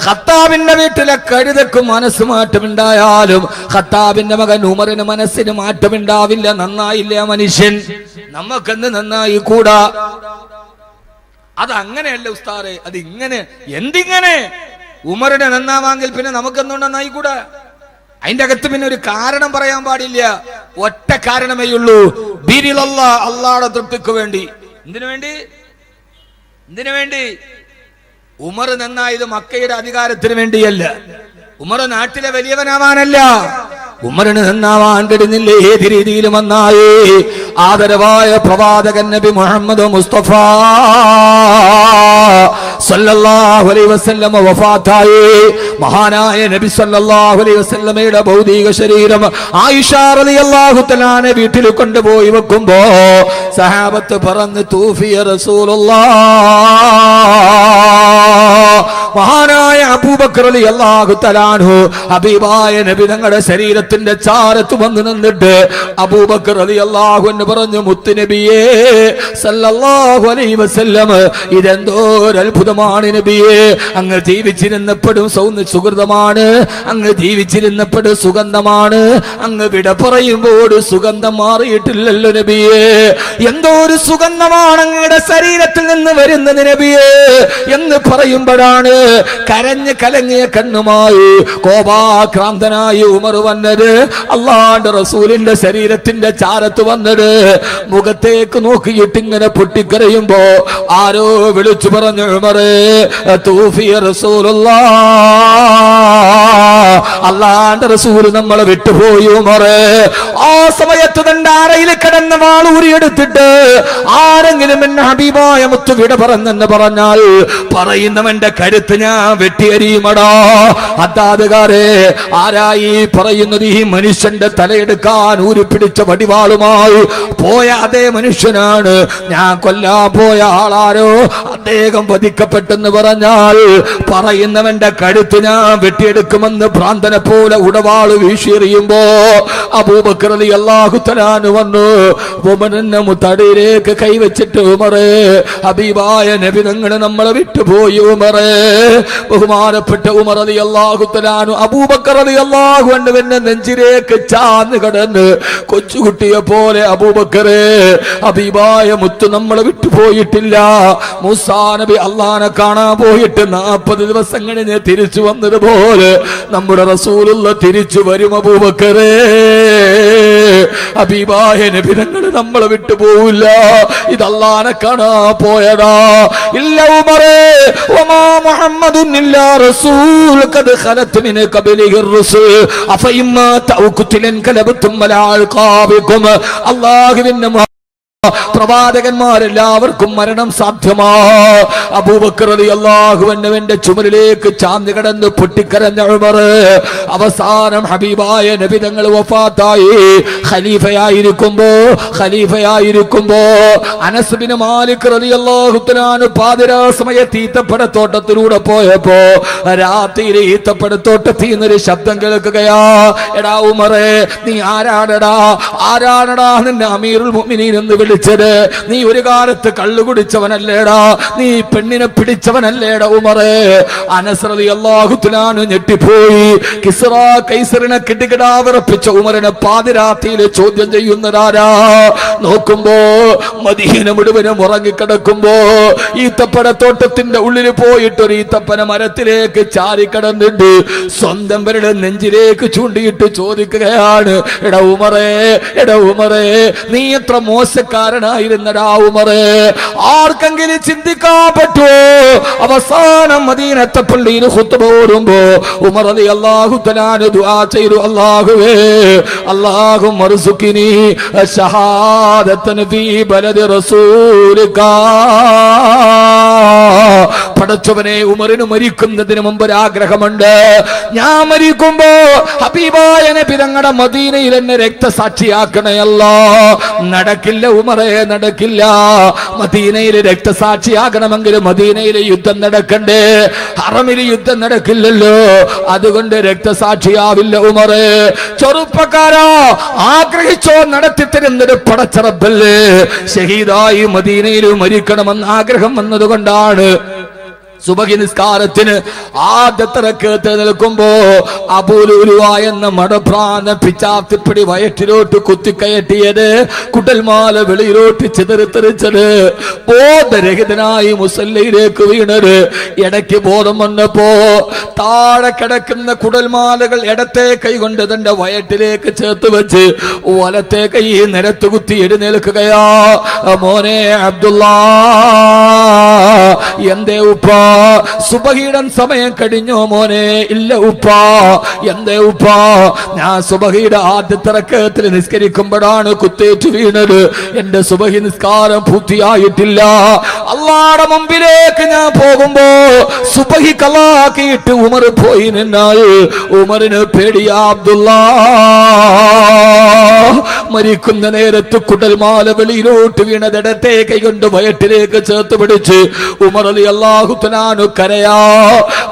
ഖത്താബിന്റെ വീട്ടിലെ കഴുതക്ക് മനസ്സ് മാറ്റമുണ്ടായാലും ഖത്താബിന്റെ മകൻ ഉമറിന് മനസ്സിന് മാറ്റമുണ്ടാവില്ല. നന്നായില്ല മനുഷ്യൻ, നമുക്കെന്ന് നന്നായി കൂടാ. അതങ്ങനെയല്ല ഉസ്താദേ, അതിങ്ങനെ. എന്തിങ്ങനെ? ഉമറിനെ നന്നാവാങ്കിൽ പിന്നെ നമുക്കെന്തുകൊണ്ട് നന്നായി കൂടാ? അതിന്റെ അകത്ത് പിന്നെ ഒരു കാരണം പറയാൻ പാടില്ല. ഒറ്റ കാരണമേ ഉള്ളൂ, അള്ളാഹുടെ തൃപ്തിക്ക് വേണ്ടി. എന്തിനു വേണ്ടി? ഉമർ നന്നായത് മക്കയുടെ അധികാരത്തിന് വേണ്ടിയല്ല, ഉമർ നാട്ടിലെ വലിയവനാവാനല്ല. ഉമറിന് നന്നാവാൻ കഴിഞ്ഞില്ല. ഏത് രീതിയിലും നന്നായി. ആദരവായ പ്രവാചകൻ നബി മുഹമ്മദ് മുസ്തഫ സല്ലല്ലാഹു അലൈഹി വസല്ലം വഫാത്തായി. മഹാനായ നബി സല്ലല്ലാഹു അലൈഹി വസല്ലമയുടെ ഭൗതിക ശരീരം ആയിഷ റളിയല്ലാഹു തആല വീട്ടിൽ കൊണ്ടുപോയി വെക്കുമ്പോ സഹാബത്ത് പറഞ്ഞു, തൂഫിയ റസൂലുള്ളാഹ്. മഹാനായ അബൂബക്കർ റളിയല്ലാഹു തആല ഹബീബായ നബി തങ്ങളുടെ ശരീരത്തിന്റെ ചാരത്ത് വന്ന് നിന്നിട്ട് അബൂബക്കർ റളിയല്ലാഹു അൻഹു പറഞ്ഞു, മുത്ത് നബിയേ സല്ലല്ലാഹു അലൈഹി വസല്ലം, ഇതെന്തോ ഒരു അത്ഭുതമാണ് നബിയേ. അങ്ങ് ജീവിച്ചിരുന്നപ്പോഴും സുഹൃതമാണ്, അങ്ങ് ജീവിച്ചിരുന്നപ്പോഴും സുഗന്ധമാണ്, അങ്ങ് വിട പറയുമ്പോൾ സുഗന്ധം മാറിയിട്ടില്ലല്ലോ നബിയേ. എന്തോ ഒരു സുഗന്ധമാണ് അങ്ങയുടെ ശരീരത്തിൽ നിന്ന് വരുന്നത് നബിയേ എന്ന് പറയുമ്പോഴാണ് കരഞ്ഞ് കലങ്ങിയ കണ്ണുമായി കോപാക്രാന്തനായി ഉമർ വന്നത്. അല്ലാഹുവിന്റെ റസൂലിന്റെ ശരീരത്തിന്റെ ചാരത്ത് വന്നത് മുഖത്തേക്ക് നോക്കിയിട്ട് ഇങ്ങനെ പൊട്ടിക്കരയുമ്പോ ആരോ വിളിച്ചു പറഞ്ഞു, ഉമറേ തൂഫിയ റസൂലുള്ളാഹ്, അല്ലാഹുവിന്റെ റസൂൽ നമ്മളെ വിട്ടുപോയി ഉമറേ. ആ സമയത്ത് തന്റെ അറയിൽ കിടന്ന വാളൂരിയെടുത്തിട്ട് ആരെങ്കിലും എന്നെ ഹബീബായ മുത്തു വിട പറഞ്ഞെന്ന് പറഞ്ഞാൽ പറയുന്നവന്റെ കരുത്ത് ഞാൻ വെട്ടിയരിയുമടാ. അതാതുകാരെ, ആരായി പറയുന്നത്? ഈ മനുഷ്യന്റെ തലയെടുക്കാൻ ഊരിപ്പിടിച്ച വടിവാളുമായി പോയ അതേ മനുഷ്യനാണ്. ഞാൻ കൊല്ലാൻ പോയ ആളാരോ അദ്ദേഹം വധിക്കപ്പെട്ടെന്ന് പറഞ്ഞാൽ പറയുന്നവന്റെ കഴുത്ത് ഞാൻ വെട്ടിയെടുക്കുമെന്ന് ഭ്രാന്തനെ പോലെ ഉടവാള് വീശിയെറിയുമ്പോ അബൂബക്കർ റളിയല്ലാഹു തആല വന്നു ഉമറിന്റെ മുത്തടിയിലേക്ക് കൈവച്ചിട്ട്, ഉമറേ ഹബീബായ നബി തങ്ങളെ നമ്മളെ വിട്ടുപോയി ഉമറേ. ബഹുമാനപ്പെട്ട ഉമർ റളിയല്ലാഹു തആല അബൂബക്കർ റളിയല്ലാഹു അൻഹുവിന്റെ നെഞ്ചിലേക്ക് ചാന്ന് കടന്ന് കൊച്ചുകുട്ടിയെ പോലെ, അബൂബക്കറേ ഹബീബായ മുത്ത് നമ്മളെ വിട്ടുപോയിട്ടില്ല. മൂസാ നബി അല്ലാഹനെ കാണാൻ പോയിട്ട് 40 ദിവസം കഴിഞ്ഞ് തിരിച്ചു വന്നതുപോലെ നമ്മുടെ റസൂലുള്ള തിരിച്ചു വരും അബൂബക്കറേ. ഹബീബായ നബി തങ്ങളെ നമ്മളെ വിട്ടുപോവില്ല. ഇത് അല്ലാഹനെ കാണാൻ പോയടാ. ഇല്ല ഉമറേ, വമാ മുഹമ്മദുൻ ഇല്ലാ റസൂൽ ഖദ് ഖലത് മിൻ ഖബലിഹി الرسل അഫഇമ്മാ തൗഖുതിലൻ കലബതും അലാ അൽഖാബികും. അല്ലാഹുവിന്റെ പ്രവാചകന്മാരെല്ലാവർക്കും മരണം സാധ്യമാ. അബൂബക്കർ റളിയല്ലാഹു അൻഹുവിന്റെ ചുമലിലേക്ക് ചാഞ്ഞു കിടന്ന് പൊട്ടിക്കരഞ്ഞ ഉമർ അവസാനം ഹബീബായ നബി തങ്ങൾ വഫാത്തായി. ഖലീഫയായിരിക്കുമ്പോ അനസ് ബിൻ മാലിക് റളിയല്ലാഹു തആല പാതിരാ സമയത്ത് ഈത്തപ്പഴത്തോട്ടത്തിലൂടെ പോയപ്പോ രാത്രിയിലെ ഈത്തപ്പഴത്തോട്ടത്തിൽ നിന്നൊരു ശബ്ദം കേൾക്കുകയാ. എടാ ഉമറേ, നീ ആരാണടാ നിന്നെ അമീറുൽ മുഅ്മിനീൻ എന്ന് വിളിച്ചത്? നീ ഒരു കാലത്ത് കള്ളു കുടിച്ചവനല്ലേടാ, നീ പെണ്ണിനെ പിടിച്ചവനല്ലേടാ ഉമറേ? അനസ് റളിയല്ലാഹു തആല ഞെട്ടിപ്പോയി. കിസ്റാ കൈസറിനെ കിടുകിടാ വിറപ്പിച്ച ഉമറിനെ പാതിരാത്രിയിൽ ചോദ്യം ചെയ്യുന്നതാരാ? നോക്കുമ്പോ മദീന മുഴുവനും ഉറങ്ങിക്കിടക്കുമ്പോ ഈത്തപ്പഴത്തോട്ടത്തിന്റെ ഉള്ളിൽ പോയിട്ട് ഒരു ഈത്തപ്പന മരത്തിലേക്ക് ചാരിക്കിടന്നിട്ട് സ്വന്തം പേരുടെ നെഞ്ചിലേക്ക് ചൂണ്ടിയിട്ട് ചോദിക്കുകയാണ്, എടാ ഉമറേ, നീ എത്ര മോശക്കാരൻ ചെറുപ്പക്കാരനായിരുന്നടാ ഉമറ്. ആർക്കെങ്കിലും ചിന്തിക്കാൻ പറ്റുമോ അവസാനം മദീനത്തെ പള്ളിയിൽ ഖുത്ബ ഓതുമ്പോ ഉമർ റളിയല്ലാഹു തആല ദുആ ചെയ്തു, അല്ലാഹുവേ അല്ലാഹുമ്മ ർസുഖ്നി ശഹാദതൻ ഫീ ബലദി റസൂലിക. പടച്ചവനെ, ഉമറിന് മരിക്കുന്നതിന് മുമ്പ് ഒരു ആഗ്രഹമുണ്ട്. ഞാൻ മരിക്കുമ്പോ ഹബീബായ നബി തങ്ങളുടെ മദീനയിൽ എന്നെ രക്തസാക്ഷിയാക്കണയല്ലോ. നടക്കില്ല ഉമറേ, നടക്കില്ല. മദീനയിൽ രക്തസാക്ഷിയാകണമെങ്കിൽ മദീനയിൽ യുദ്ധം നടക്കണ്ടേ, ഹറമിൽ യുദ്ധം നടക്കില്ലല്ലോ. അതുകൊണ്ട് രക്തസാക്ഷിയാവില്ല ഉമറേ. ചെറുപ്പക്കാരാ, ആഗ്രഹിച്ചോ നടത്തിത്തരുന്നൊരു പടച്ചറബല്ലേ. ഷഹീദായി മദീനയിൽ മരിക്കണമെന്ന് ആഗ്രഹം വന്നതുകൊണ്ടാണ് സുബഹി നിസ്കാരത്തിന് ആദ്യത്തെ റക്അത്ത് നിൽക്കുമ്പോ അബൂലുലുവ എന്ന മടപ്രാന്ന പിച്ചാത്തിപ്പിടി വയറ്റിലോട്ട് കുത്തിക്കയറ്റിയത്, കുടൽമാല വെളിയിലോട്ട് ചിതറിത്തെറിച്ചത്, ബോധരഹിതനായി മുസല്ലയിലേക്ക് വീണത്. ഇടയ്ക്ക് ബോധം വന്നപ്പോ താഴെ കിടക്കുന്ന കുടൽമാലകൾ ഇടത്തെ കൈ കൊണ്ട് തന്റെ വയറ്റിലേക്ക് ചേർത്ത് വെച്ച് വലത്തെ കൈ നിരത്ത് കുത്തി എഴുന്നേൽക്കുകയാ. മോനെ അബ്ദുള്ള, എന്തേ ഉപ്പ സുബഹിയുടെ സമയം കഴിഞ്ഞോ മോനെ? ഇല്ല ഉപ്പ. എന്തേ ഉപ്പ? ഞാൻ സുബഹിയുടെ ആദ്യത്തെ റക്അത്തിൽ നിസ്കരിക്കുമ്പോഴാണ് കുത്തേറ്റ് വീണത്. എന്റെ സുബഹി നിസ്കാരം പൂർത്തിയായിട്ടില്ല. അല്ലാഹുവിന്റെ മുമ്പിലേക്ക് ഞാൻ പോകുമ്പോ സുബഹി കളാക്കിയിട്ട് ഉമർ പോയി നിന്നാൽ ഉമറിന് പേടിയാ അബ്ദുള്ള. മരിക്കുന്ന നേരത്ത് കുടൽമാല വെളിയിലോട്ട് വീണതിടത്തെ കൈകൊണ്ട് വയറ്റിലേക്ക് ചേർത്ത് പിടിച്ച് ഉമർ റളിയല്ലാഹു തആല കരയാ.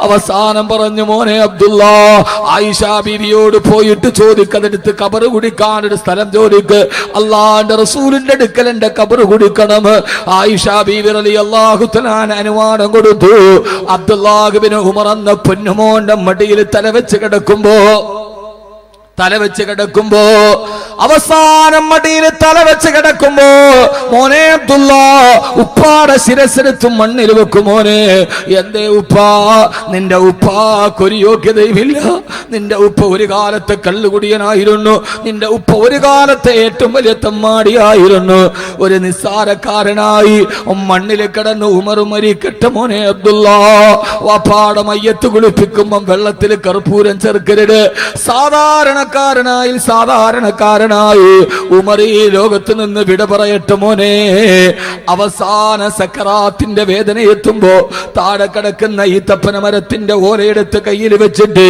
അവസാനം പറഞ്ഞു, മോനെ അബ്ദുള്ള, ആയിഷ ബീവിയോട് പോയിട്ട് ചോദിക്കതെടുത്ത് കബറ് കുടിക്കാനൊരു സ്ഥലം ചോദിക്ക്. അള്ളാന്റെ റസൂലിന്റെ അടുക്കൽ എന്റെ കബറ് കുടിക്കണം. ആയിഷ ബീവി റളിയല്ലാഹു തആല അനുവാദം കൊടുത്തു. അബ്ദുല്ലാഹ് ഉമർ എന്ന പൊന്നുമോന്റെ മടിയിൽ തലവെച്ച് കിടക്കുമ്പോ അവസാനം മടിയിൽ തലവെച്ച് കിടക്കുമ്പോ മോനെ അബ്ദുള്ള, ഉപ്പാടെ ശിരസ്സെടുത്ത് മണ്ണിൽ വെക്കും. മോനെ, എന്തേ ഉപ്പാ? നിന്റെ ഉപ്പാക്കൊരു യോഗ്യതയുമില്ല. നിന്റെ ഉപ്പ ഒരു കാലത്തെ കള്ളുകുടിയനായിരുന്നു. നിന്റെ ഉപ്പ ഒരു കാലത്തെ ഏറ്റവും വലിയ തമ്മാടിയായിരുന്നു. ഒരു നിസ്സാരക്കാരനായി മണ്ണിൽ കിടന്ന് ഉമർ മരിക്കട്ടെ മോനെ അബ്ദുള്ള. വാപ്പാടെ മയ്യത്ത് കുളിപ്പിക്കുമ്പം വെള്ളത്തിൽ കർപ്പൂരം ചേർക്കരുത്. സാധാരണക്കാരനായി ഉമർ ഈ ലോകത്ത് നിന്ന് വിട പറയട്ടെ മോനെ. അവസാന സക്കറാത്തിന്റെ വേദന എത്തുമ്പോ താഴെ കിടക്കുന്ന ഈ തപ്പന മരത്തിന്റെ ഓലയെടുത്ത് കയ്യിൽ വെച്ചിട്ട്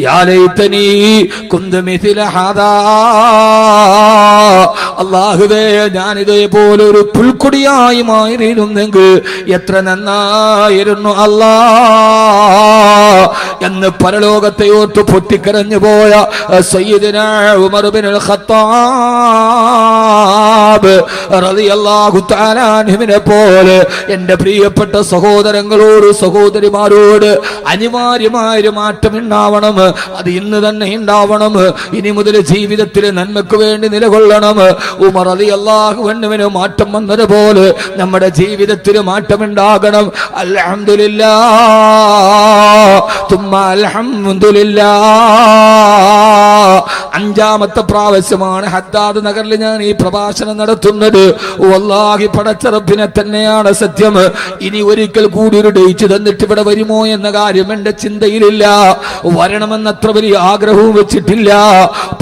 യാ ലൈതനീ കുന്തു മിഥില ഹാദാ, അല്ലാഹുവേ ഞാൻ ഇതേപോലെ ഒരു പുൽക്കൊടിയായി മാറിയിരുന്നെങ്കിൽ എത്ര നന്നായിരുന്നു അല്ലാ എന്ന് പരലോകത്തെ ഓർത്ത് പൊട്ടിക്കരഞ്ഞു പോയ സയ്യിദുനാ ഉമർ ഇബ്നുൽ ഖത്താബ് റളിയല്ലാഹു തആല അൻഹുവിനെ പോലെ എന്റെ പ്രിയപ്പെട്ട സഹോദരങ്ങളോട് സഹോദരിമാരോട് അനിവാര്യമായ ഒരു മാറ്റം ഉണ്ടാവണം. അത് ഇന്ന് തന്നെ ഉണ്ടാവണം. ഇനി മുതൽ ജീവിതത്തിൽ നന്മയ്ക്ക് വേണ്ടി നിലകൊള്ളണം. ഉമർ റളിയല്ലാഹു അൻഹുവിന് മാറ്റം വന്നതുപോലെ നമ്മുടെ ജീവിതത്തിൽ മാറ്റമുണ്ടാകണം. അൽഹംദുലില്ലാഹ് തുമ്മ അൽഹംദുലില്ലാഹ്. അഞ്ചാമത്തെ പ്രാവശ്യമാണ് ഹദ്ദാദ് നഗറിൽ ഞാൻ ഈ പ്രഭാഷണം നടത്തുന്നത്. വല്ലാഹി പടച്ച റബ്ബിനെ തന്നെയാണ് സത്യം. ഇനി ഒരിക്കൽ കൂടി ഒരു ഡേറ്റ് തന്നിട്ട് ഇവിടെ വരുമോ എന്ന കാര്യം എന്റെ ചിന്തയിലില്ല. വരണമെന്ന് അത്ര വലിയ ആഗ്രഹവും വെച്ചിട്ടില്ല.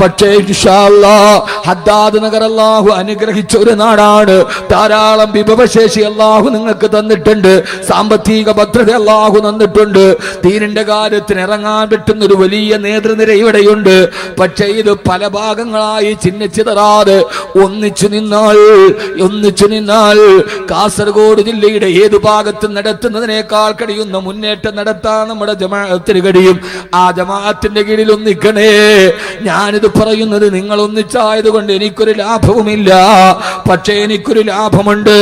പക്ഷേ ഇൻഷാ അല്ലാഹ് ഹദ്ദാദ് നഗർ അല്ലാഹു അനുഗ്രഹിച്ച ഒരു നാടാണ്. ധാരാളം വിഭവശേഷി അല്ലാഹു നിങ്ങൾക്ക് തന്നിട്ടുണ്ട്. സാമ്പത്തിക ഭദ്രത അല്ലാഹു തന്നിട്ടുണ്ട്. ദീനിന്റെ കാര്യത്തിന് ഇറങ്ങാൻ പറ്റുന്ന ഒരു വലിയ നേതൃനിര ഇവിടെയുണ്ട്. പക്ഷേ ഇത് പല ഭാഗങ്ങളായി ചിഹ്നിച്ചിതറാതെ ഒന്നിച്ചു നിന്നാൽ കാസർഗോഡ് ജില്ലയുടെ ഏതു ഭാഗത്തും നടത്തുന്നതിനേക്കാൾ കഴിയുന്ന മുന്നേറ്റം നടത്താൻ നമ്മുടെ ജമാഅത്തിന് കഴിയും. ആ ജമാഅത്തിന്റെ കീഴിൽ ഒന്നിക്കണേ. ഞാനിത് പറയുന്നത് നിങ്ങൾ ഒന്നിച്ചായതുകൊണ്ട് എനിക്കൊരു ലാഭവുമില്ല. പക്ഷേ എനിക്കൊരു ലാഭമുണ്ട്.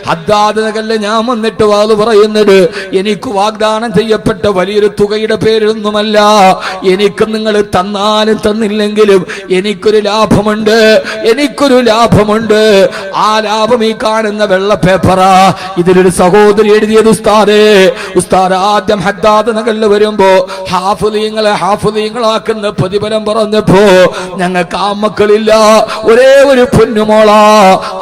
ഹദ്ദാദ് നഗറിൽ ഞാൻ വന്നിട്ട് വാത് പറയുന്നത് എനിക്ക് വാഗ്ദാനം ചെയ്യപ്പെട്ട വലിയൊരു തുകയുടെ പേരിലൊന്നുമല്ല. എനിക്ക് നിങ്ങൾ തന്നാൽ ആരും തന്നില്ലെങ്കിലും എനിക്കൊരു ലാഭമുണ്ട്, എനിക്കൊരു ലാഭമുണ്ട്. ആ ലാഭം ഈ കാണുന്ന വെള്ള പേപ്പറാ. ഇതിലൊരു സഹോദരി എഴുതിയത് ഉസ്താദ് ആദ്യം ഹദ്ദാദ് നഗറിൽ വരുമ്പോ ഹാഫിളീങ്ങളാക്കുന്ന പ്രതിഫലം പറഞ്ഞപ്പോ ഞങ്ങൾക്ക് ആ മക്കളില്ല, ഒരേ ഒരു പൊന്നുമോളാ.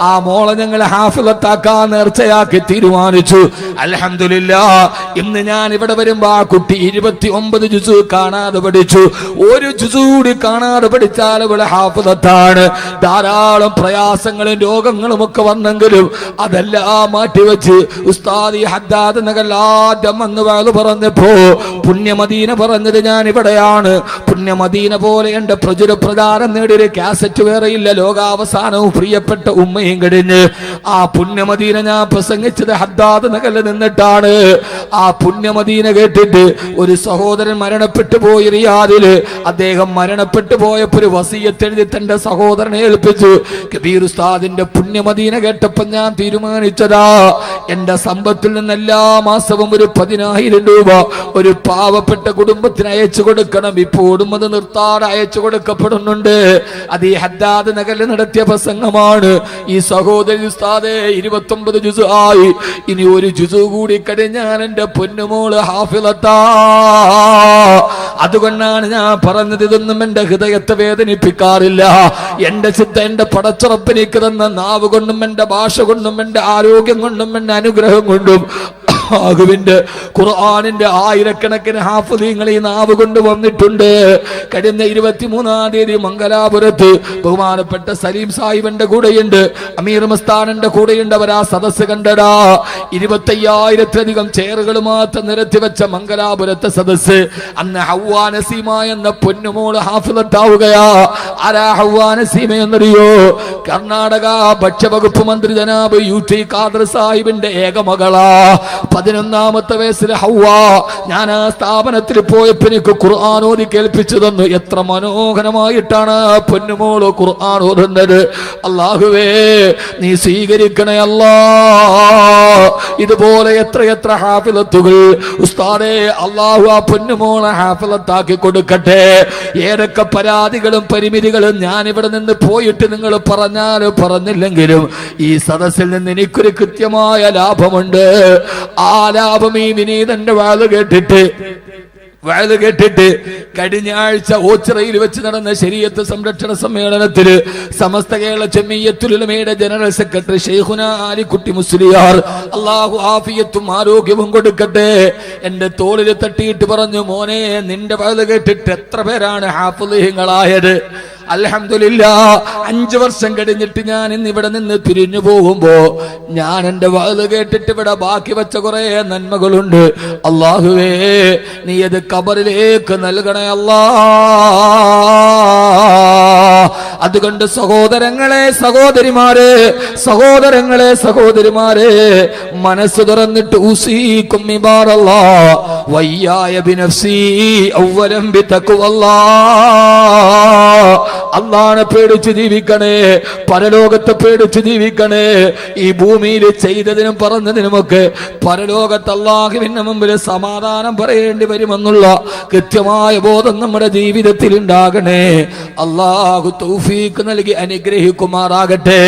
ആ മോളെ ഞങ്ങൾ ഹാഫിളത്താക്കാൻ നേർച്ചയാക്കി തീരുമാനിച്ചു. അൽഹംദുലില്ലാഹ് ഇന്ന് ഞാൻ ഇവിടെ വരുമ്പോ ആ കുട്ടി 29 ജുസു കാണാതെ പഠിച്ചു. ഒരു ജുസു കൂടി കാണാതെ പഠിച്ചാൽ ഇവിടെ ഹാഫിളത്താണ്. ധാരാളം പ്രയാസങ്ങളും രോഗങ്ങളും ഒക്കെ വന്നെങ്കിലും അതെല്ലാം മാറ്റിവെച്ച് ഉസ്താദ് ഹദ്ദാദ് നഗർ ആദ്യം വന്ന് വാള് പറഞ്ഞപ്പോ പുണ്യമദീന പറഞ്ഞത് ഞാൻ ഇവിടെയാണ്. പുണ്യമദീന പോലെ എന്റെ പ്രചാരം നേടിയൊരു കാസറ്റ് വേറെയില്ല. ലോകാവസാനവും പ്രിയപ്പെട്ട ഉമ്മയും കഴിഞ്ഞ് ആ പുണ്യമദീന ഞാൻ പ്രസംഗിച്ചത് ഹദ്ദാദ് നഗറിൽ നിന്നിട്ടാണ്. ആ പുണ്യമദീന കേട്ടിട്ട് ഒരു സഹോദരൻ മരണപ്പെട്ടു പോയി റിയാദില്. അദ്ദേഹം മരണപ്പെട്ടു പോയപ്പോ ഒരു വസിയത്ത് എഴുതി തന്റെ സഹോദരനെ ഏൽപ്പിച്ചു. കബീർ ഉസ്താദിന്റെ പുണ്യമദീന കേട്ടപ്പോ ഞാൻ തീരുമാനിച്ചതാ, എന്റെ സമ്പത്തിൽ നിന്ന് എല്ലാ മാസവും ഒരു 10,000 രൂപ ഒരു പാവപ്പെട്ട കുടുംബത്തിന് അയച്ചു കൊടുക്കണം. ഇപ്പോഴും അത് നിർത്താതെ അയച്ചു കൊടുക്കപ്പെടുന്നുണ്ട്. അത് ഈ ഹദ്ദാദ് നഗറിൽ നടത്തിയ പ്രസംഗമാണ്. ഈ സഹോദരി ഉസ്താദേ 29 ജുസു ആയി, ഇനി ഒരു ജുസു കൂടി കഴിഞ്ഞാൽ എന്റെ പൊന്നുമോള് ഹാഫിളത്താ. അതുകൊണ്ടാണ് ഞാൻ പറഞ്ഞത്, ഇതൊന്നും എന്റെ ഹൃദയത്തെ വേദനിപ്പിക്കാറില്ല. എന്റെ ചിത്ത എന്റെ പടച്ചുറപ്പിലേക്ക് തന്ന നാവ് കൊണ്ടും എന്റെ ഭാഷ കൊണ്ടും എന്റെ ആരോഗ്യം കൊണ്ടും എന്റെ അനുഗ്രഹം കൊണ്ടും ആഹുവിന്റെ ഖുർആനിന്റെ ആയിരക്കണക്കിന് ഹാഫിളീങ്ങൾ ഈ നാവ് കൊണ്ട് വന്നിട്ടുണ്ട്. കഴിഞ്ഞ 23-ാം തീയതി മംഗലാപുരത്ത് ബഹുമാനപ്പെട്ട സലീം സാഹിബിന്റെ കൂടെയുണ്ട്, അമീർ മസ്താനന്റെ കൂടെയുണ്ട്. അവർ ആ സദസ് കണ്ടടാ. 25,000-ലധികം ചെയറുകൾ മാത്രം നിരത്തി വെച്ച മംഗലാപുരത്തെ സദസ്. അന്ന് ഹവ്വാ നസീമ എന്ന പൊന്നുമോള് ഹാഫിളത്താവുകയാ. ആരാ ഹവ്വാ നസീമ എന്നറിയോ? കർണാടക ഭക്ഷ്യവകുപ്പ് മന്ത്രി ജനാബ് UT ഖാദർ സാഹിബിന്റെ ഏക മകളാ. 11-ാമത്തെ വയസ്സിൽ ഹവ്വ. ഞാൻ ആ സ്ഥാപനത്തിൽ പോയപ്പോ എനിക്ക് ഖുർആൻ ഓതി കേൾപ്പിച്ചു തന്നു. എത്ര മനോഹരമായിട്ടാണ് പൊന്നുമോള് ഖുർആൻ ഓതുന്നത്. അല്ലാഹുവേ നീ സ്വീകരിക്കണേ അല്ലാ. ഇതുപോലെ എത്ര ഹാഫിളത്തുകൾ ഉസ്താദേ അല്ലാഹു ആ പൊന്നുമോളെ ഹാഫിളത്താക്കി കൊടുക്കട്ടെ. ഏതൊക്കെ പരാതികളും പരിമിതികളും ഞാൻ ഇവിടെ നിന്ന് പോയിട്ട് നിങ്ങൾ പറഞ്ഞാലും പറഞ്ഞില്ലെങ്കിലും ഈ സദസ്സിൽ നിന്ന് എനിക്കൊരു കൃത്യമായ ലാഭമുണ്ട്. ആ ലാഭം ഈ വിനീതന്റെ വാള് കേട്ടിട്ട് കഴിഞ്ഞ ആഴ്ച ഓച്ചിറയിൽ വെച്ച് നടന്ന ശരീഅത്ത് സംരക്ഷണ സമ്മേളനത്തില് സമസ്ത കേരള ജമിയത്തുൽ ഉലമയുടെ ജനറൽ സെക്രട്ടറി ശൈഖുന ആലിക്കുട്ടി മുസ്ലിയാർ അല്ലാഹു ആഫിയത്തും ആരോഗ്യവും കൊടുക്കട്ടെ, എന്റെ തോളിൽ തട്ടിയിട്ട് പറഞ്ഞു, മോനെ നിന്റെ വാള് കേട്ടിട്ട് എത്ര പേരാണ് ഹാഫിളീങ്ങളായത്? അൽഹംദുലില്ലാഹ് 5 വർഷം കഴിഞ്ഞിട്ട് ഞാൻ ഇന്ന് ഇവിടെ നിന്ന് പിരിഞ്ഞു പോകുമ്പോ ഞാൻ എന്റെ വാള് കേട്ടിട്ട് ഇവിടെ ബാക്കി വെച്ച കുറെ നന്മകളുണ്ട്. അല്ലാഹുവേ നീ അത് ഖബറിലേക്ക് നൽകണേ അല്ലാ. അതുകൊണ്ട് സഹോദരങ്ങളെ സഹോദരിമാരെ മനസ്സ് തുറന്നിട്ട് ഉസീകും ഇബാറല്ലാഹ് വയ്യായ ബിനഫ്സി അവലം ബിതഖ്വല്ലാഹ്. അല്ലാഹനെ പേടിച്ച് ജീവിക്കണേ, പരലോകത്തെ പേടിച്ച് ജീവിക്കണേ. ഈ ഭൂമിയിൽ ചെയ്തതിനും പറഞ്ഞതിനുമൊക്കെ പരലോകത്ത് അല്ലാഹുവിന്റെ മുമ്പിൽ സമാധാനം പറയേണ്ടി വരുമെന്നുള്ള കൃത്യമായ ബോധം നമ്മുടെ ജീവിതത്തിൽ ഉണ്ടാകണേ. അല്ലാഹു തൗഫീഖ് നൽകി അനുഗ്രഹിക്കുമാറാകട്ടെ.